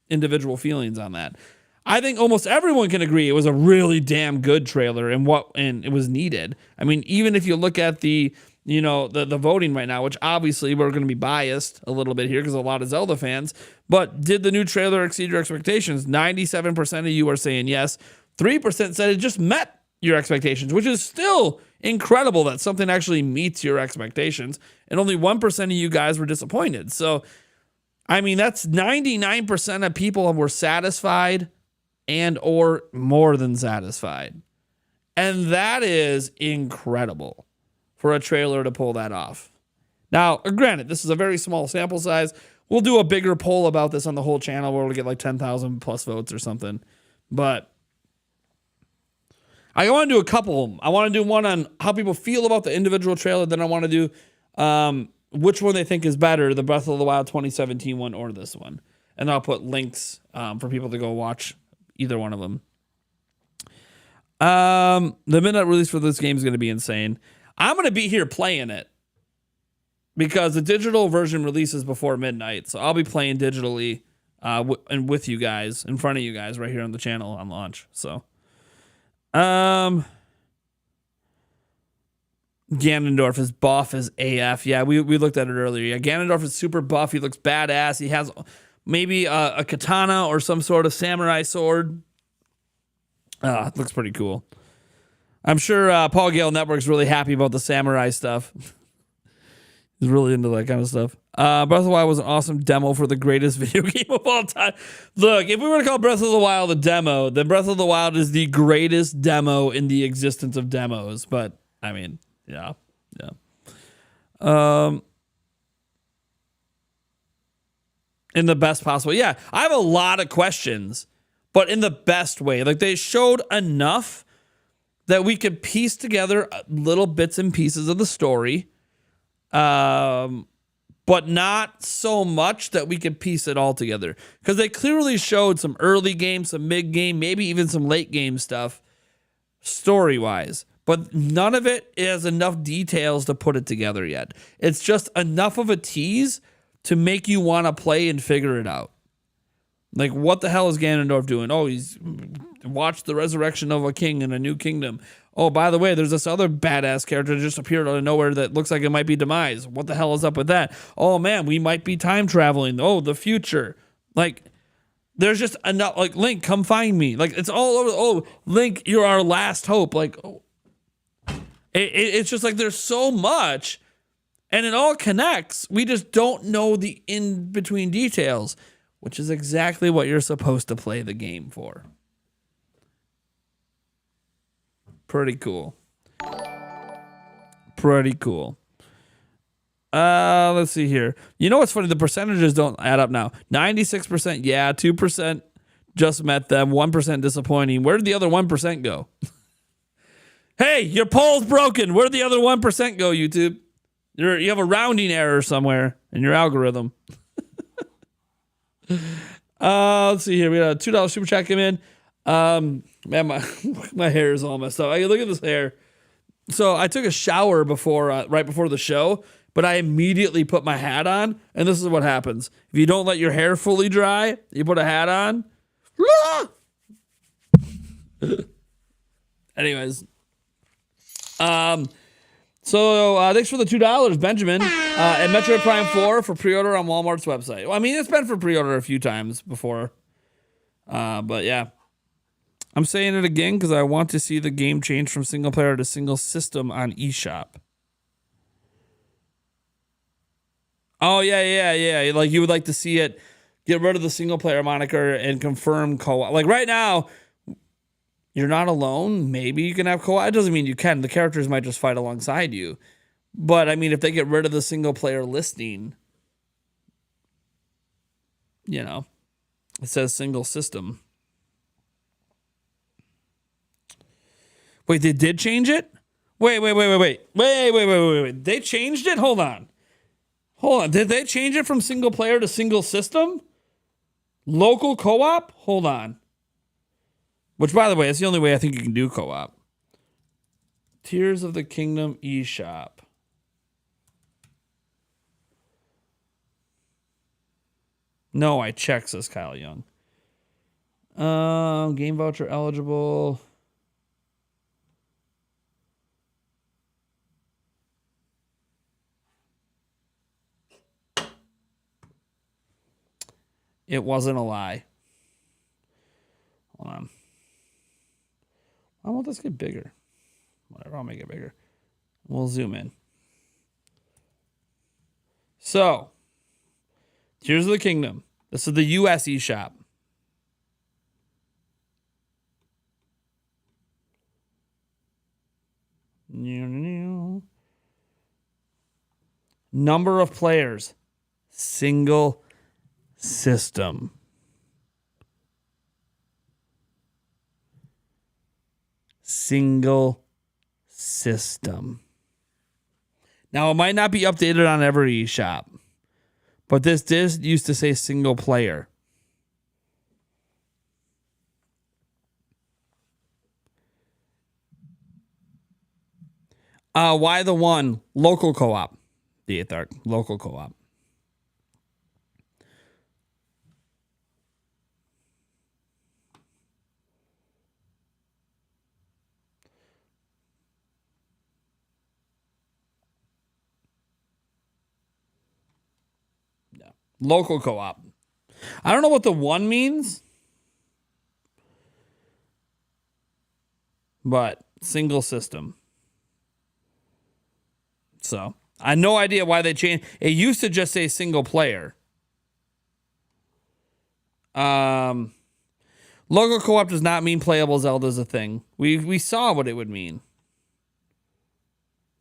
individual feelings on that. I think almost everyone can agree it was a really damn good trailer and it was needed. I mean, even if you look at the voting right now, which obviously we're going to be biased a little bit here because a lot of Zelda fans, but did the new trailer exceed your expectations? 97% of you are saying yes. 3% said it just met your expectations, which is still incredible that something actually meets your expectations. And only 1% of you guys were disappointed. So, I mean, that's 99% of people were satisfied and or more than satisfied. And that is incredible for a trailer to pull that off. Now, granted, this is a very small sample size. We'll do a bigger poll about this on the whole channel where we'll get like 10,000 plus votes or something. But I want to do a couple. I want to do one on how people feel about the individual trailer. Then I want to do which one they think is better, the Breath of the Wild 2017 one or this one. And I'll put links for people to go watch either one of them. The midnight release for this game is going to be insane. I'm going to be here playing it because the digital version releases before midnight. So I'll be playing digitally and with you guys, in front of you guys right here on the channel on launch. So, Ganondorf is buff as AF. Yeah, we looked at it earlier. Yeah, Ganondorf is super buff. He looks badass. He has maybe a katana or some sort of samurai sword. It looks pretty cool. I'm sure Paul Gale Network's really happy about the samurai stuff. He's really into that kind of stuff. Breath of the Wild was an awesome demo for the greatest video game of all time. Look, if we were to call Breath of the Wild a demo, then Breath of the Wild is the greatest demo in the existence of demos. But, I mean, Yeah. In the best possible. Yeah, I have a lot of questions, but in the best way. Like, they showed enough that we could piece together little bits and pieces of the story, but not so much that we could piece it all together. Because they clearly showed some early game, some mid game, maybe even some late game stuff, story-wise. But none of it has enough details to put it together yet. It's just enough of a tease to make you want to play and figure it out. Like, what the hell is Ganondorf doing? Oh, he's watched the resurrection of a king in a new kingdom. Oh, by the way, there's this other badass character that just appeared out of nowhere that looks like it might be Demise. What the hell is up with that? Oh, man, we might be time traveling. Oh, the future. Like, there's just enough. Like, Link, come find me. Like, it's all over. Oh, Link, you're our last hope. Like, oh. It's just like there's so much, and it all connects. We just don't know the in-between details, which is exactly what you're supposed to play the game for. Pretty cool. Pretty cool. Let's see here. You know what's funny? The percentages don't add up now. 96%, yeah. 2% just met them. 1% disappointing. Where did the other 1% go? Hey, your poll's broken. Where'd the other 1% go, YouTube? You have a rounding error somewhere in your algorithm. Let's see here. We got a $2 super chat come in. Man, my hair is all messed up. Look at this hair. So I took a shower right before the show, but I immediately put my hat on, and this is what happens. If you don't let your hair fully dry, you put a hat on. Anyways. So thanks for the $2, Benjamin. And Metroid Prime 4 for pre-order on Walmart's website. Well, I mean, it's been for pre-order a few times before. But yeah. I'm saying it again because I want to see the game change from single player to single system on eShop. Oh, yeah. Like, you would like to see it get rid of the single player moniker and confirm co-op. Like, right now, you're not alone. Maybe you can have co-op. It doesn't mean you can. The characters might just fight alongside you. But, I mean, if they get rid of the single player listing, you know, it says single system. Wait, they did change it? Wait. They changed it? Hold on. Did they change it from single player to single system? Local co-op? Hold on. Which, by the way, it's the only way I think you can do co-op. Tears of the Kingdom eShop. No, I checked, says Kyle Young. Game voucher eligible. It wasn't a lie. Hold on. Why won't this get bigger? Whatever, I'll make it bigger. We'll zoom in. So, Tears of the Kingdom. This is the US eShop. Number of players. Single system. Single system. Now, it might not be updated on every eShop, but this used to say single player. Why the one? Local co-op. The 8th arc. Local co-op. Local co-op. I don't know what the one means, but single system. So, I have no idea why they changed. It used to just say single player. Local co-op does not mean playable Zelda is a thing. We saw what it would mean.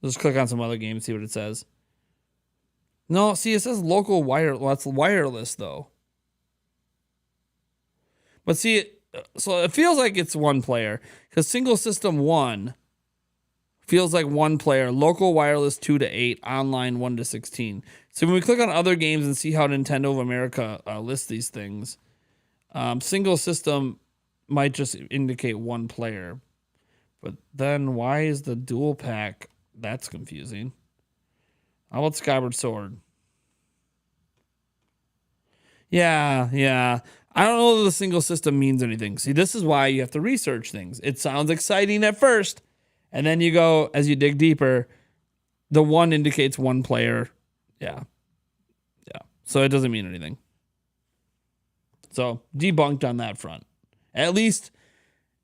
Let's click on some other games, see what it says. No, see, it says local wire. Well, it's wireless though. But see, so it feels like it's one player because single system 1 feels like one player. Local wireless 2 to 8, online 1 to 16. So when we click on other games and see how Nintendo of America lists these things, single system might just indicate one player. But then why is the dual pack? That's confusing. How about Skyward Sword? Yeah. I don't know that the single system means anything. See, this is why you have to research things. It sounds exciting at first, and then you go, as you dig deeper, the 1 indicates one player. Yeah. So it doesn't mean anything. So debunked on that front. At least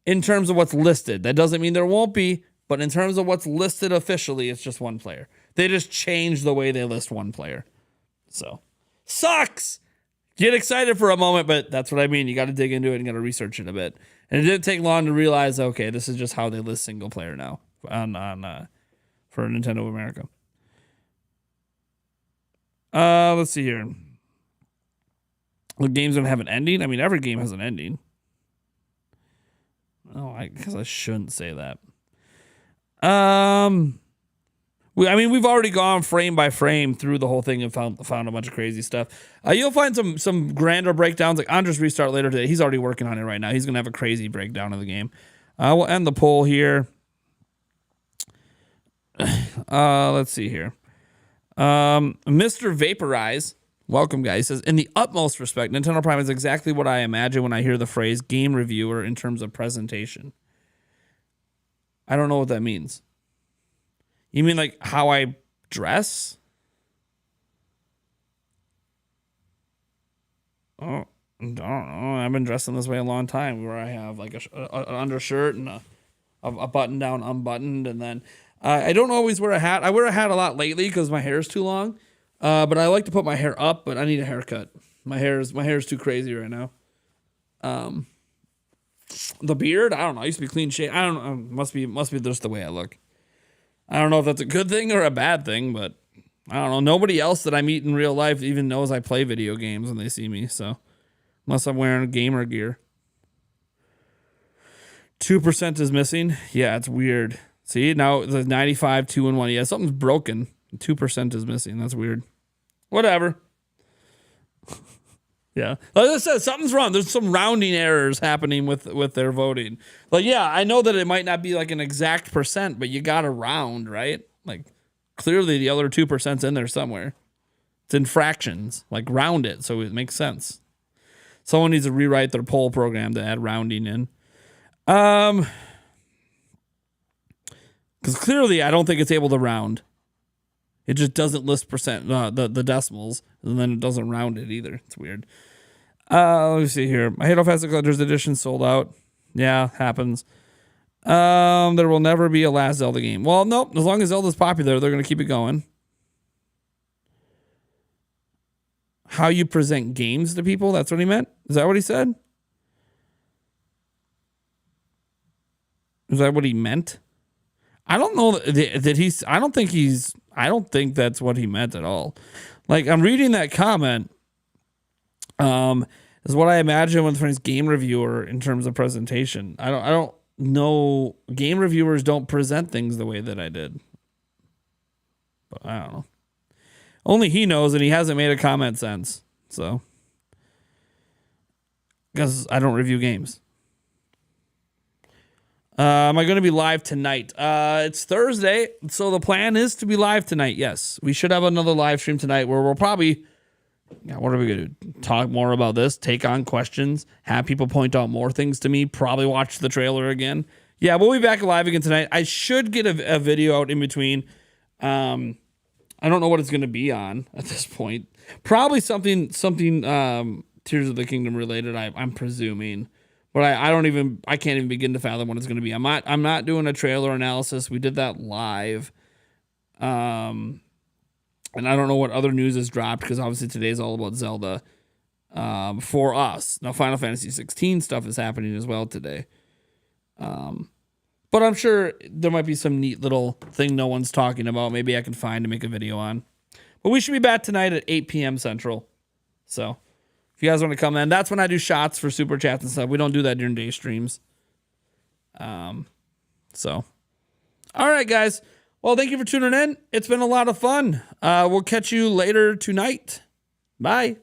in terms of what's listed. That doesn't mean there won't be, but in terms of what's listed officially, it's just one player. They just changed the way they list one player. So, sucks! Get excited for a moment, but that's what I mean. You got to dig into it and got to research it a bit. And it didn't take long to realize, okay, this is just how they list single player now for Nintendo of America. Let's see here. The game's gonna have an ending. I mean, every game has an ending. Oh, I guess I shouldn't say that. We've already gone frame by frame through the whole thing and found a bunch of crazy stuff. You'll find some grander breakdowns. Like Andres Restart later today. He's already working on it right now. He's gonna have a crazy breakdown of the game. We'll end the poll here. Let's see here. Mr. Vaporize, welcome guys. He says, in the utmost respect, Nintendo Prime is exactly what I imagine when I hear the phrase game reviewer in terms of presentation. I don't know what that means. You mean like how I dress? Oh, I don't know. I've been dressing this way a long time, where I have like an undershirt and a button down unbuttoned, and then I don't always wear a hat. I wear a hat a lot lately because my hair is too long. But I like to put my hair up, but I need a haircut. My hair is too crazy right now. The beard, I don't know. I used to be clean shaved. I don't know. Must be just the way I look. I don't know if that's a good thing or a bad thing, but I don't know. Nobody else that I meet in real life even knows I play video games when they see me. So unless I'm wearing gamer gear. 2% is missing. Yeah, it's weird. See, now the 95, 2 and 1. Yeah, something's broken. 2% is missing. That's weird. Whatever. Yeah. Like I said, something's wrong. There's some rounding errors happening with their voting. Like, yeah, I know that it might not be like an exact percent, but you got to round, right? Like, clearly the other 2%'s in there somewhere. It's in fractions. Like, round it so it makes sense. Someone needs to rewrite their poll program to add rounding in. Because clearly I don't think it's able to round. It just doesn't list percent, the decimals, and then it doesn't round it either. It's weird. Let me see here. My Halo Classic Collector's Edition sold out. Yeah, happens. There will never be a last Zelda game. Well, nope. As long as Zelda's popular, they're going to keep it going. How you present games to people? That's what he meant? Is that what he said? Is that what he meant? I don't know that he's. I don't think that's what he meant at all. Like, I'm reading that comment. Is what I imagine when the phrase game reviewer in terms of presentation. I don't know. Game reviewers don't present things the way that I did. But I don't know. Only he knows, and he hasn't made a comment since. So, because I don't review games. Am I going to be live tonight? It's Thursday, so the plan is to be live tonight. Yes, we should have another live stream tonight where we'll probably, what are we going to do? Talk more about this, take on questions, have people point out more things to me, probably watch the trailer again. Yeah, we'll be back live again tonight. I should get a video out in between. I don't know what it's going to be on at this point. Probably something Tears of the Kingdom related, I'm presuming. But I can't even begin to fathom what it's going to be. I'm not doing a trailer analysis. We did that live. And I don't know what other news has dropped because obviously today's all about Zelda for us. Now Final Fantasy 16 stuff is happening as well today. But But I'm sure there might be some neat little thing no one's talking about. Maybe I can find to make a video on. But we should be back tonight at 8 p.m. Central. So if you guys want to come in, that's when I do shots for super chats and stuff. We don't do that during day streams. So, all right, guys. Well, thank you for tuning in. It's been a lot of fun. We'll catch you later tonight. Bye.